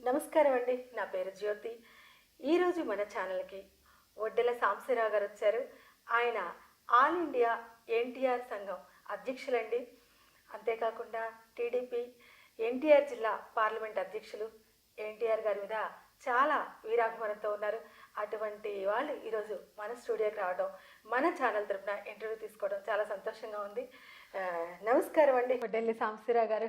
నమస్కారం అండి. నా పేరు జ్యోతి. ఈరోజు మన ఛానల్కి ఒడ్డెల సాంబశివరావు గారు వచ్చారు. ఆయన ఆల్ ఇండియా ఎన్టీఆర్ సంఘం అధ్యక్షులండి. అంతేకాకుండా టీడీపీ ఎన్టీఆర్ జిల్లా పార్లమెంట్ అధ్యక్షులు. ఎన్టీఆర్ గారి మీద చాలా వీరాభిమానంతో ఉన్నారు. అటువంటి వాళ్ళు ఈరోజు మన స్టూడియోకి రావడం, మన ఛానల్ తరపున ఇంటర్వ్యూ తీసుకోవడం చాలా సంతోషంగా ఉంది. నమస్కారం అండి ఒడ్డెల్లి సాంబశివరావు గారు,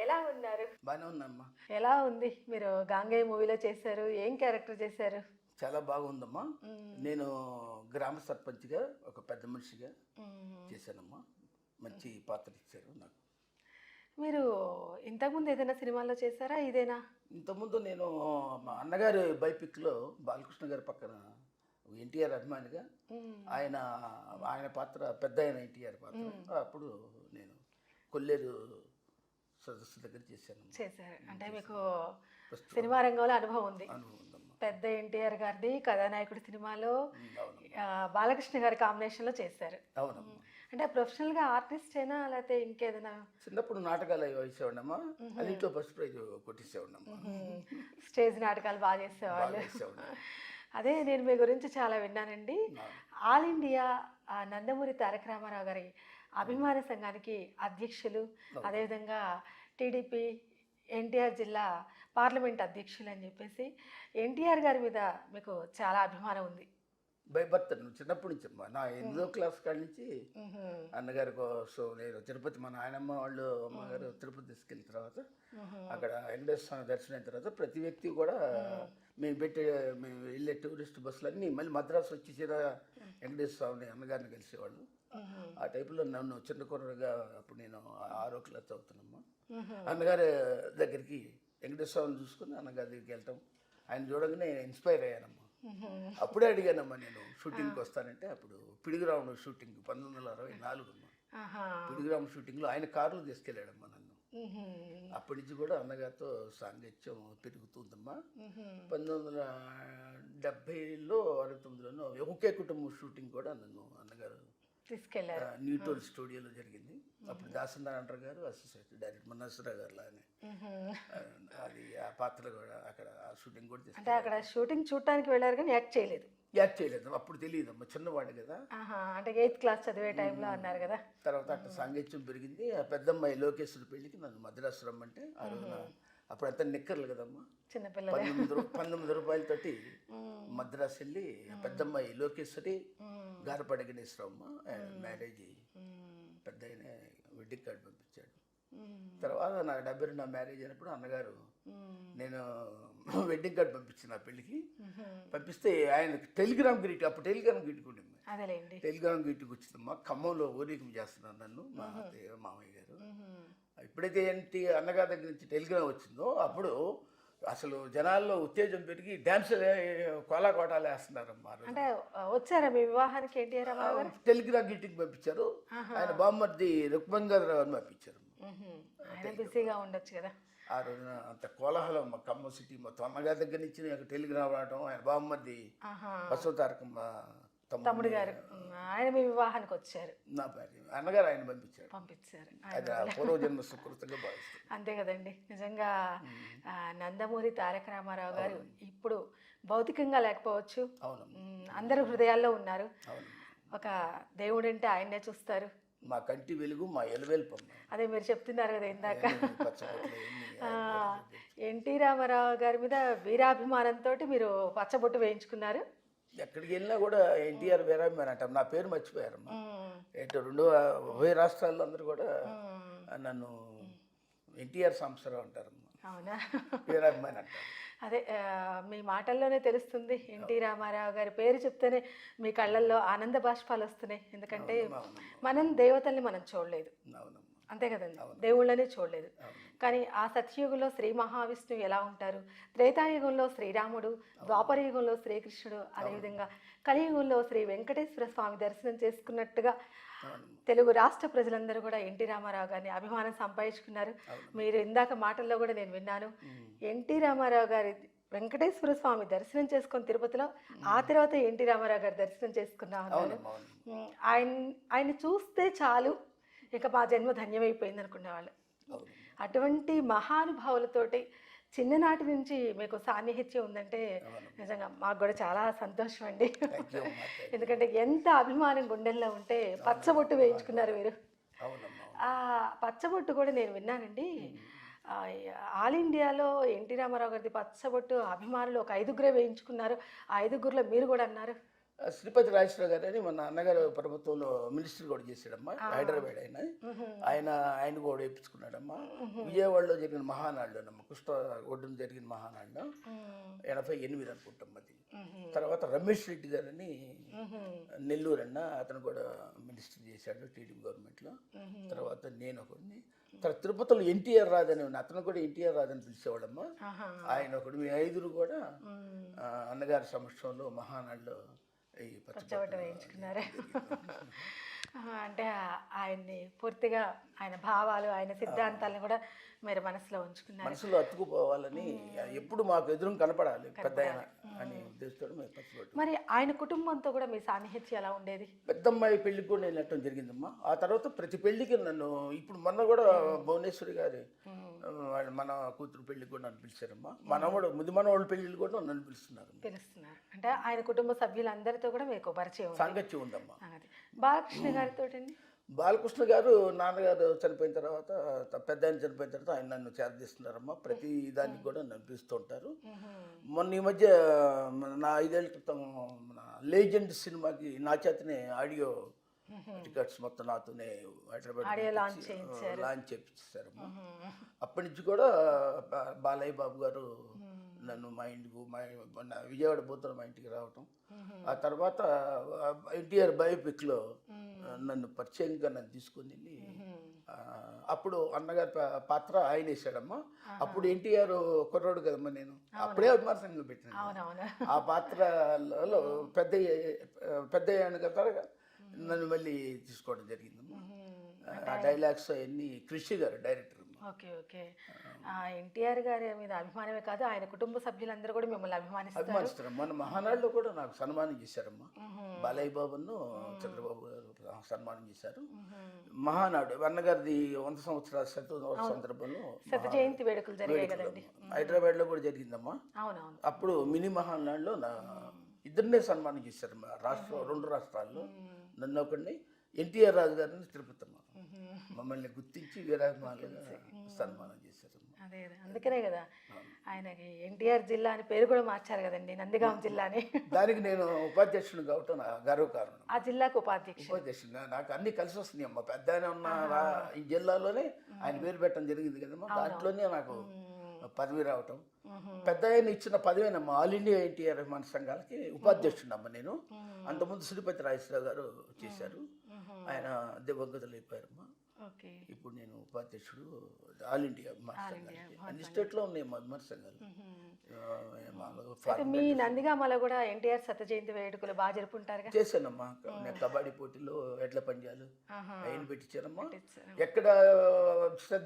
ఎలా ఉన్నారు? బాగానే ఉందమ్మా. ఎలా ఉంది? మీరు గాంగేయ మూవీలో చేశారు, ఏం క్యారెక్టర్ చేశారు? చాలా బాగుందమ్మా. నేను గ్రామ సర్పంచ్గా ఒక పెద్ద మనిషిగా చేశానమ్మా. మంచి పాత్ర ఇచ్చారు నాకు. మీరు ఇంతకుముందు ఏదైనా సినిమాలో చేశారా? ఇదేనా? ఇంతకుముందు నేను మా అన్నగారి బైపిక్లో బాలకృష్ణ గారి పక్కన ఎన్టీఆర్ అభిమానిగా ఆయన ఆయన పాత్ర పెద్ద ఆయన ఎన్టీఆర్ పాత్ర. అప్పుడు నేను కొల్లేరు సదస్సు దగ్గర చేశారు. అంటే మీకు సినిమా రంగంలో అనుభవం ఉంది. పెద్ద ఎన్టీఆర్ గారిది కథానాయకుడి సినిమాలో బాలకృష్ణ గారి కాంబినేషన్లో చేశారు. అవునమ్మా. అంటే ప్రొఫెషనల్గా ఆర్టిస్ట్ అయినా లేకపోతే ఇంకేదైనా? చిన్నప్పుడు నాటకాలు వేసేవాడమ్మా. అన్నింటిలో ఫస్ట్ ప్రైజ్ కొట్టేసేవాడమ్మా. స్టేజ్ నాటకాలు బాగా చేసేవాళ్ళు. అదే నేను మీ గురించి చాలా విన్నానండి. ఆల్ ఇండియా నందమూరి తారక రామారావు గారి అభిమాన సంఘానికి అధ్యక్షులు, అదేవిధంగా టీడీపీ ఎన్టీఆర్ జిల్లా పార్లమెంట్ అధ్యక్షులు అని చెప్పేసి ఎన్టీఆర్ గారి మీద మీకు చాలా అభిమానం ఉంది. బై బర్త్ చిన్నప్పటి నుంచి అమ్మా. నా 8వ క్లాస్ కాడి నుంచి అన్నగారి కోసం నేను తిరుపతి, మా నాయనమ్మ వాళ్ళు అమ్మగారు తిరుపతి తీసుకెళ్ళిన తర్వాత అక్కడ వెంకటేశ్వర స్వామి దర్శనం అయిన తర్వాత ప్రతి వ్యక్తి కూడా మేము వెళ్ళే టూరిస్ట్ బస్సులన్నీ మళ్ళీ మద్రాసు వచ్చి వెంకటేశ్వర స్వామిని అన్నగారిని కలిసేవాళ్ళు. ఆ టైపులో నన్ను చిన్న కుర్రగా అప్పుడు నేను 6వ క్లాస్ చదువుతున్నామ్మా. అన్నగారి దగ్గరికి వెంకటేశ్వర స్వామిని చూసుకుని అన్నగారి దగ్గరికి వెళ్ళటం, ఆయన చూడగానే ఇన్స్పైర్ అయ్యానమ్మా. అప్పుడే అడిగానమ్మా నేను షూటింగ్కి వస్తానంటే. అప్పుడు పిడుగురాముడు షూటింగ్ 1964 పిడుగురాముడు షూటింగ్లో ఆయన కారులో తీసుకెళ్ళాడమ్మా నన్ను. అప్పటి నుంచి కూడా అన్నగారితో సాంగత్యం పెరుగుతుందమ్మా. 1970లో 69లోనో ఒకే కుటుంబం షూటింగ్ కూడా నన్ను అన్నగారు తీసుకెళ్ళారు. న్యూటోల్ స్టూడియోలో జరిగింది. అప్పుడు దాసనారాయణ గారు అసిస్టెంట్ డైరెక్టర్ మనస్సురావు గారు లానే అది ఆ పాత్ర కూడా అక్కడ షూటింగ్ కూడా చేసి. అంటే అక్కడ షూటింగ్ చూడటానికి వెళ్ళారు కానీ యాక్ట్ చేయలేదు? యాక్ట్ చేయలేదు. అప్పుడు తెలియదమ్మా, చిన్నవాడు కదా. అంటే 8th క్లాస్ చదివే టైంలో అన్నారు కదా. తర్వాత అట్లా సాంగత్యం పెరిగింది. ఆ పెద్దమ్మాయి లోకేశ్వరి పెళ్లికి నన్ను మద్రాసు రమ్మంటే ఆ రోజున అప్పుడు అంతా నిక్కర్లు కదమ్మా, చిన్నపిల్లలు 19 రూపాయలతోటి మద్రాసు వెళ్ళి పెద్దమ్మాయి లోకేశ్వరి గారపడి గణేశ్వరమ్మ మ్యారేజ్ పెద్ద ఆయన వెడ్డింగ్ కార్డు పంపించాడు. తర్వాత నాకు 72 నా మ్యారేజ్ అయినప్పుడు అన్నగారు నేను వెడ్డింగ్ కార్డు పంపించిన ఆ పెళ్ళికి. పంపిస్తే ఆయన టెలిగ్రామ్ గ్రీట్, అప్పుడు టెలిగ్రామ్ గ్రీట్ ఉండింది. టెలిగ్రామ్ గ్రీట్కి వచ్చిందమ్మా. ఖమ్మంలో ఊరేగింపు చేస్తున్నారు నన్ను మా మామయ్య గారు. ఎప్పుడైతే అన్నగారి దగ్గర నుంచి టెలిగ్రామ్ వచ్చిందో అప్పుడు అసలు జనాల్లో ఉత్తేజం పెరిగి డ్యాన్స్ కోలాకోటాలు వేస్తున్నారమ్మా. అంటే వచ్చారా మీ వివాహానికి ఎన్టీఆర్ రామారావు గారు? టెలిగ్రామ్ గ్రీటింగ్ పంపించారు. ఆయన బామ్మర్ది రుక్మంగారావు అని పంపించారు. బిజీగా ఉండొచ్చు కదా ఆ రోజున. అంత కోలాహలం మా ఖమ్మం సిటీ మొత్తం. అన్నగారి దగ్గర నుంచి టెలిగ్రామ్ రావడం. ఆయన బామ్మర్ది బసవతారకమ్మ తమ్ముడు గారు ఆయన మీ వివాహానికి వచ్చారు. నా భార్య అన్నగారు ఆయన పంపించారు. అది పూర్వజన్మ సుకృతంగా భావిస్తారు. అంతే కదండి. నిజంగా నందమూరి తారక రామారావు గారు ఇప్పుడు భౌతికంగా లేకపోవచ్చు, అందరు హృదయాల్లో ఉన్నారు. ఒక దేవుడు అంటే ఆయన్నే చూస్తారు. మా కంటి వెలుగు, మా ఎలవేల్పు. అదే మీరు చెప్తున్నారు కదా ఇందాక. ఎన్టీ రామారావు గారి మీద వీరాభిమానంతో మీరు పచ్చబొట్టు వేయించుకున్నారు. ఎక్కడికి వెళ్ళినా కూడా ఎన్టీఆర్ వీరాభిమాని అంటారు. నా పేరు మర్చిపోయారమ్మా. ఉభయ రాష్ట్రాల్లో అందరూ కూడా నన్ను ఎన్టీఆర్ సాంబశివరావు అంటారమ్మా. అవునా? వీరాభిమాని అంటారు. అదే మీ మాటల్లోనే తెలుస్తుంది. ఎన్టీ రామారావు గారి పేరు చెప్తేనే మీ కళ్ళల్లో ఆనంద బాష్పాలు వస్తున్నాయి. ఎందుకంటే మనం దేవతల్ని మనం చూడలేదు, అంతే కదండి, దేవుళ్ళని చూడలేదు. కానీ ఆ సత్యయుగంలో శ్రీ మహావిష్ణువు ఎలా ఉంటారు, త్రేతాయుగంలో శ్రీరాముడు, ద్వాపర యుగంలో శ్రీకృష్ణుడు, అదేవిధంగా కలియుగంలో శ్రీ వెంకటేశ్వర స్వామి దర్శనం చేసుకున్నట్టుగా తెలుగు రాష్ట్ర ప్రజలందరూ కూడా ఎన్టీ రామారావు గారిని అభిమానం సంపాదించుకున్నారు. మీరు ఇందాక మాటల్లో కూడా నేను విన్నాను, ఎన్టీ రామారావు గారి వెంకటేశ్వర స్వామి దర్శనం చేసుకొని తిరుపతిలో, ఆ తర్వాత ఎన్టీ రామారావు గారి దర్శనం చేసుకున్నామన్నారు. ఆయన చూస్తే చాలు ఇక మా జన్మ ధన్యమైపోయింది అనుకునేవాళ్ళు. అటువంటి మహానుభావులతోటి చిన్ననాటి నుంచి మీకు సాన్నిహిత్యం ఉందంటే నిజంగా మాకు కూడా చాలా సంతోషం అండి. థ్యాంక్ యూ అమ్మా. ఎందుకంటే ఎంత అభిమానం గుండెల్లో ఉంటే పచ్చబొట్టు వేయించుకున్నారు మీరు. అవునమ్మా. ఆ పచ్చబొట్టు కూడా నేను విన్నానండి. ఆ, ఆల్ ఇండియాలో ఎన్టీ రామారావు గారిది పచ్చబొట్టు అభిమానులు ఒక 5గురే వేయించుకున్నారు. ఆ 5గురిలో మీరు కూడా అన్నారు. శ్రీపతి రాజేశ్వర గారు అని మన అన్నగారు ప్రభుత్వంలో మినిస్టర్ కూడా చేశాడమ్మా, హైదరాబాద్ ఆయన కూడా వేయించుకున్నాడమ్మా. విజయవాడలో జరిగిన మహానాడులోనమ్మా, కృష్ణ ఒడ్డున జరిగిన మహానాడులో 88 అనుకుంటాం అది. తర్వాత రమేష్ రెడ్డి గారని నెల్లూరు అన్న, అతను కూడా మినిస్టర్ చేశాడు టీడీపీ గవర్నమెంట్లో. తర్వాత నేను ఒకడిని. తర్వాత తిరుపతిలో ఎన్టీఆర్ రాదని అతను కూడా ఎన్టీఆర్ రాదని పిలిచేవాడమ్మా, ఆయన ఒకడు. మీ 5 కూడా అన్నగారి సమక్షంలో మహానాడులో ఈ పచ్చబొట్టు వేయించుకున్నారు. అంటే ఆయన్ని పూర్తిగా ఆయన భావాలు, ఆయన సిద్ధాంతాలను కూడా మీరు మనసులో ఉంచుకున్నారు. మనసులో అతుకుపోవాలని, ఎప్పుడు మాకు ఎదురు కనపడాలి పెద్ద అని ఉద్దేశంతో మేము పచ్చబొట్టు. మరి ఆయన కుటుంబంతో కూడా మీ సాన్నిహిత్యం ఎలా ఉండేది? పెద్దమ్మాయి పెళ్లికి కూడా నేను వెళ్ళటం జరిగిందమ్మా. ఆ తర్వాత ప్రతి పెళ్లికి నన్ను, ఇప్పుడు మొన్న కూడా భువనేశ్వరి గారి మన కూతురు పెళ్లికి కూడా నన్ను పిలిచారమ్మా. మనవాడు ముది మనవాళ్ళ పెళ్లిళ్ళు కూడా నన్ను పిలుస్తున్నారు. అంటే ఆయన కుటుంబ సభ్యులందరితో కూడా మీకు పరిచయం సాంగత్యం ఉందమ్మా. బాలకృష్ణ గారితో అండి? బాలకృష్ణ గారు నాన్నగారు చనిపోయిన తర్వాత, పెద్ద ఆయన చనిపోయిన తర్వాత ఆయన నన్ను చేరదీస్తున్నారమ్మా. ప్రతి దానికి కూడా నన్ను పిలుస్తూ ఉంటారు. మొన్న ఈ మధ్య నా 5 ఏళ్ల క్రితం మన లెజెండ్ సినిమాకి నా చేతనే ఆడియో టికెట్స్ మొత్తం నాతోనే హైదరాబాద్ లాంచ్ చేయించారమ్మా. అప్పటి నుంచి కూడా బాలయ్య బాబు గారు నన్ను మా ఇంటికి, విజయవాడ పోతున్న మా ఇంటికి రావటం. ఆ తర్వాత ఎన్టీఆర్ బయోపిక్లో నన్ను పరిచయంగా నన్ను తీసుకుని వెళ్ళి, అప్పుడు అన్నగారి పాత్ర ఆయన వేసాడమ్మా. అప్పుడు ఎన్టీఆర్ కుర్రాడు కదమ్మా, నేను అప్పుడే అభిమానంగా పెట్టాను. ఆ పాత్రలో పెద్ద అయ్యాను కదా, నన్ను మళ్ళీ తీసుకోవడం జరిగిందమ్మా. ఆ డైలాగ్స్ అవన్నీ కృషి గారు డైరెక్టర్. Okay okay. ఎన్టీఆర్ గారి మీద అభిమానమే కాదు, ఆయన కుటుంబ సభ్యులందరూ కూడా మిమ్మల్ని అభిమానిస్తారు. మన మహానాడులో కూడా నాకు సన్మానం చేశారమ్మా. బాలయ్య బాబును చంద్రబాబు గారు సన్మానం చేశారు. మహానాడు అన్నగారిది 100 సంవత్సరాల సందర్భంలో శత జయంతి వేడుకలు జరిగాయి కదండి, హైదరాబాద్లో కూడా జరిగిందమ్మా. అప్పుడు మినీ మహానాడులో ఇద్దరినే సన్మానం చేశారమ్మా. 2 రాష్ట్రాల్లో నన్ను ఒకడిని, ఎన్టీఆర్ రాజు గారిని తిరుపతమ్మ మమ్మల్ని గుర్తించి వీరాభిమానులుగా సన్మానం చేశారు. అదే అందుకనే కదా ఆయనకి ఎన్టీఆర్ జిల్లా అని పేరు కూడా మార్చారు కదండి, నందిగాం జిల్లా అని. దానికి నేను ఉపాధ్యక్షుడు కావటం నా గర్వకారణం. ఆ జిల్లాకు ఉపాధ్యక్షుడు. నాకు అన్ని కలిసి వస్తున్నాయి అమ్మ. పెద్ద ఆయన ఉన్న ఈ జిల్లాలోనే ఆయన పేరు పెట్టడం జరిగింది కదమ్మా. దాంట్లోనే నాకు పదవి రావటం. పెద్ద ఆయన ఇచ్చిన పదవేనమ్మా. ఆల్ ఇండియా ఎన్టీఆర్ అభిమాన సంఘాలకి ఉపాధ్యక్షుడమ్మా నేను. అంతకుముందు శ్రీపతి రాజేశ్వరరావు గారు చేశారు, ఆయన దివంగతులు అయిపోయారమ్మా. ఇప్పుడు నేను ఉపాధ్యక్షుడు ఆల్ ఇండియా అభిమాన సంఘాలకి. అన్ని స్టేట్లో ఉన్నాయి మా అభిమాన సంఘాలు. మీ నందిగామలో కూడా ఎన్టీఆర్ శత జయంతి వేడుకలు బాగా జరుపుకుంటారు? చేశానమ్మా. నేను కబడ్డీ పోటీలో ఎడ్ల పంజాలు అయిన పెట్టించానమ్మా. ఎక్కడ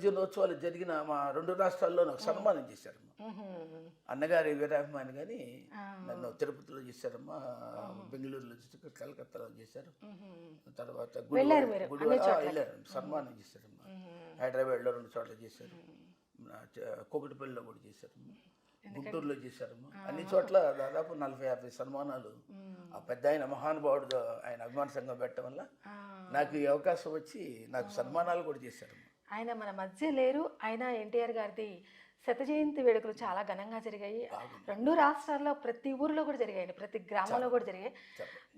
దినోత్సవాలు జరిగిన మా 2 రాష్ట్రాల్లో నాకు సన్మానం చేశారమ్మా. అన్నగారి వీరాభిమాని కానీ నన్ను తిరుపతిలో చేశారమ్మా, బెంగళూరులో చేశారు, కలకత్తాలో చేశారు. తర్వాత వెళ్ళారు, సన్మానం చేశారమ్మా. హైదరాబాద్లో 2 చోట్ల చేశారు, కోకటిపల్లిలో కూడా చేశారు, గుంటూరులో చేశారమ్మా. అన్ని చోట్ల దాదాపు 40-50 సన్మానాలు. ఆ పెద్ద ఆయన మహానుభావుడు ఆయన అభిమాన సంఘం పెట్టడం వల్ల నాకు ఈ అవకాశం వచ్చి నాకు సన్మానాలు కూడా చేశారు. ఆయన మన మధ్య లేరు. ఆయన ఎన్టీఆర్ గారిది శత జయంతి వేడుకలు చాలా ఘనంగా జరిగాయి. 2 రాష్ట్రాల్లో ప్రతి ఊరిలో కూడా జరిగాయి, ప్రతి గ్రామంలో కూడా జరిగాయి.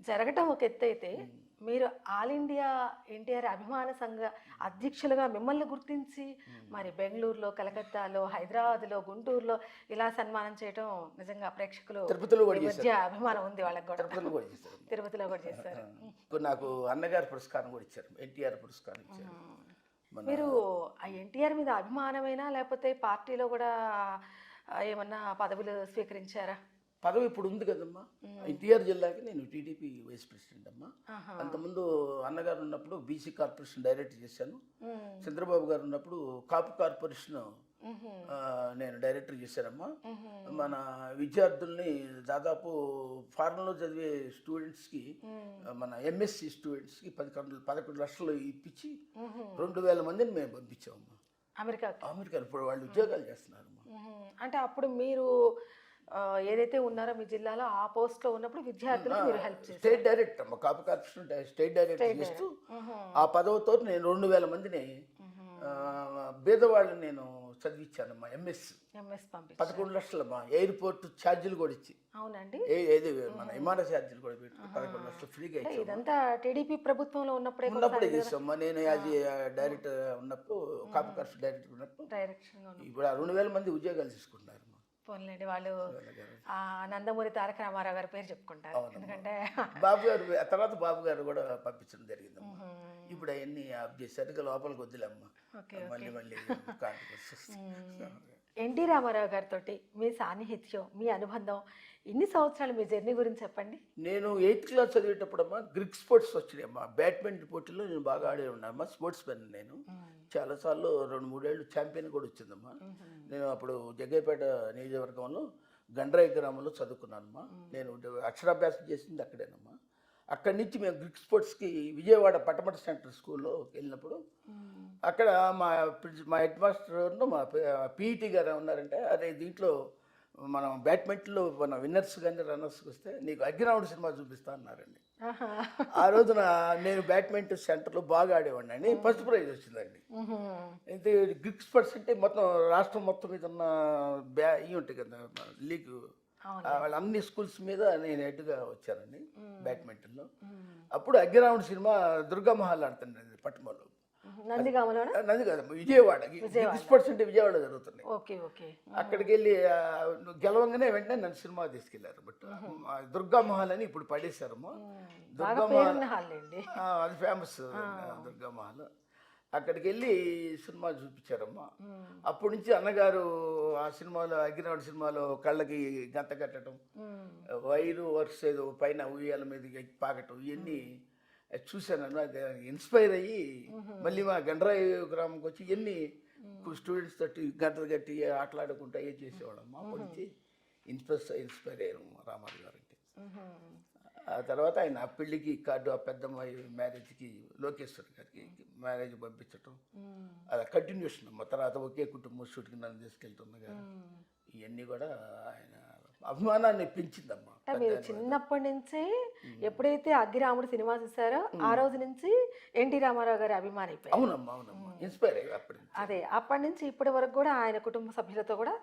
జరగటం ఒక ఎత్తు అయితే, మీరు ఆల్ ఇండియా ఎన్టీఆర్ అభిమాన సంఘ అధ్యక్షులుగా మిమ్మల్ని గుర్తించి మరి బెంగళూరులో, కలకత్తాలో, హైదరాబాద్లో, గుంటూరులో ఇలా సన్మానం చేయడం నిజంగా ప్రేక్షకులు మధ్య అభిమానం ఉంది వాళ్ళకి కూడా. తిరుపతిలో కూడా చేశారు. నాకు అన్నగారి పురస్కారం కూడా ఇచ్చారు, ఎన్టీఆర్ పురస్కారం ఇచ్చారు. మీరు ఆ ఎన్టీఆర్ మీద అభిమానమైనా లేకపోతే పార్టీలో కూడా ఏమన్నా పదవులు స్వీకరించారా? పదవి ఇప్పుడు ఉంది కదమ్మా. ఎన్టీఆర్ జిల్లాకి నేను టీడీపీ వైస్ ప్రెసిడెంట్ అమ్మా. అంతకుముందు అన్నగారు ఉన్నప్పుడు బీసీ కార్పొరేషన్ డైరెక్టర్ చేశాను. చంద్రబాబు గారు ఉన్నప్పుడు కాపు కార్పొరేషన్ నేను డైరెక్టర్ చేశానమ్మా. మన విద్యార్థుల్ని దాదాపు ఫారెన్లో చదివే స్టూడెంట్స్కి, మన ఎంఎస్సి స్టూడెంట్స్కి 11 లక్షలు ఇప్పించి 2000 మందిని మేము పంపించామమ్మా. అమెరికాకి. అమెరికా ఇప్పుడు వాళ్ళు ఉద్యోగాలు చేస్తున్నారమ్మా. అంటే అప్పుడు మీరు ఏదైతే ఉన్నారో మీ జిల్లాలో ఆ పోస్ట్లో ఉన్నప్పుడు విద్యార్థులకు మీరు హెల్ప్ చేస్తారు. స్టేట్ డైరెక్టర్ అమ్మ, కాపు కార్పొరేషన్ స్టేట్ డైరెక్టర్ చేస్తూ ఆ పదవితో నేను 2000 మందిని బీదవాళ్ళని నేను చదివించానమ్మా. ఎంఎస్ పంపించారు. 11 లక్షలమ్మా. ఎయిర్పోర్ట్ ఛార్జీలు కూడా ఇచ్చి. అవునండి. ఏది మన విమాన ఛార్జీలు కూడా పెట్టి 11 లక్షలు ఫ్రీగా ఇచ్చాము. ఇదంతా టీడీపీ ప్రభుత్వంలో ఉన్నప్పుడే చేసామ్మా. నేను యాజ్ డైరెక్టర్ ఉన్నప్పుడు, కాపు కార్పొరేషన్ డైరెక్టర్ ఉన్నప్పుడు డైరెక్షన్ ఇప్పుడు ఆ 2000 మంది ఉద్యోగాలు తీసుకుంటున్నారు. పోన్లేండి, వాళ్ళు నందమూరి తారక రామారావు గారి పేరు చెప్పుకుంటారు. ఎందుకంటే బాబు గారు తర్వాత బాబు గారు కూడా పంపించడం జరిగిందమ్మా. ఇప్పుడు అవన్నీ ఆఫ్ చేశారు. ఇక లోపలికి వద్దులేమ్మా, మళ్ళీ ఎన్టీ రామారావు గారితో మీ సాన్నిహిత్యం, మీ అనుబంధం, ఇన్ని సంవత్సరాలు మీ జర్నీ గురించి చెప్పండి. నేను 8th క్లాస్ చదివేటప్పుడమ్మా గ్రిక్ స్పోర్ట్స్ వచ్చినాయమ్మా. బ్యాడ్మింటన్ పోటీలో నేను బాగా ఆడే ఉన్నానమ్మా. స్పోర్ట్స్ మెన్ నేను. చాలాసార్లు 2-3 ఏళ్ళు ఛాంపియన్ కూడా వచ్చిందమ్మా. నేను అప్పుడు జగ్గైపేట నియోజకవర్గంలో గండ్రాయి గ్రామంలో చదువుకున్నానమ్మా. నేను అక్షరాభ్యాసం చేసింది అక్కడేనమ్మా. అక్కడి నుంచి మేము గ్రిక్ స్పోర్ట్స్కి విజయవాడ పట్టమట సెంటర్ స్కూల్లో వెళ్ళినప్పుడు అక్కడ మా హెడ్ మాస్టర్ మా పీఈటీ గారు ఉన్నారంటే, అదే దీంట్లో మనం బ్యాడ్మింటన్లో మన విన్నర్స్ కానీ రన్నర్స్కి వస్తే నీకు అగ్గిరాముడు సినిమా చూపిస్తా అన్నారండి. ఆ రోజున నేను బ్యాడ్మింటన్ సెంటర్లో బాగా ఆడేవాడిని అండి. ఫస్ట్ ప్రైజ్ వచ్చిందండి. అయితే గ్రిక్ స్పోర్ట్స్ అంటే మొత్తం రాష్ట్రం మొత్తం మీద ఉన్న ఇవి ఉంటాయి కదా లీగ్, వాళ్ళ అన్ని స్కూల్స్ మీద నేను హెడ్గా వచ్చానండి బ్యాడ్మింటన్లో. అప్పుడు అగ్గిరాముడు సినిమా దుర్గామహల్ ఆడుతుండండి పట్టుమలో. నంది కాదు, విజయవాడ. స్పోర్ట్స్ అంటే విజయవాడ జరుగుతున్నాయి. అక్కడికి వెళ్ళి గెలవంగానే వెంటనే నన్ను సినిమా తీసుకెళ్లారు. బట్ దుర్గామహల్ అని ఇప్పుడు పడేశారమ్మా. దుర్గామహల్ అది ఫేమస్ దుర్గామహల్. అక్కడికి వెళ్ళి సినిమా చూపించారమ్మా. అప్పటి నుంచి అన్నగారు ఆ సినిమాలో అగ్గిరాముడు సినిమాలో కళ్ళకి గంత కట్టడం, వైరు వర్క్స్ ఏదో పైన ఉయ్యాల మీద పాకటం, ఇవన్నీ చూశాను. అది ఇన్స్పైర్ అయ్యి మళ్ళీ మా గండ్రాయి గ్రామంకి వచ్చి ఇవన్నీ స్టూడెంట్స్ తోటి గంటలు కట్టి ఆటలాడుకుంటా ఏ చేసేవాళ్ళమ్మా. అప్పటి నుంచి ఇన్స్పైర్ అయ్యారు రామారావు గారు అంటే. ఆ తర్వాత ఆయన పెళ్ళికి కార్డు, ఆ పెద్దమ్మాయి మ్యారేజ్కి లోకేశ్వర్ గారికి మ్యారేజ్ పంపించటం, అది కంటిన్యూషన్ అమ్మ. తర్వాత ఒకే కుటుంబం షూట్కి నన్ను తీసుకెళ్తున్నా గారు ఇవన్నీ కూడా ఆయన అభిమానాన్ని పెంచిందమ్మా. మీరు చిన్నప్పటి నుంచి ఎప్పుడైతే అగ్గిరాముడు సినిమా చూసారో ఆ రోజు నుంచి ఎన్టీ రామారావు గారి అభిమాని అయిపోయారు. అవునమ్మా, అవునమ్మా, ఇన్స్పైర్ అయ్యి అప్పటి నుంచి. అదే అప్పటి నుంచి ఇప్పటి వరకు కూడా ఆయన కుటుంబ సభ్యులతో కూడా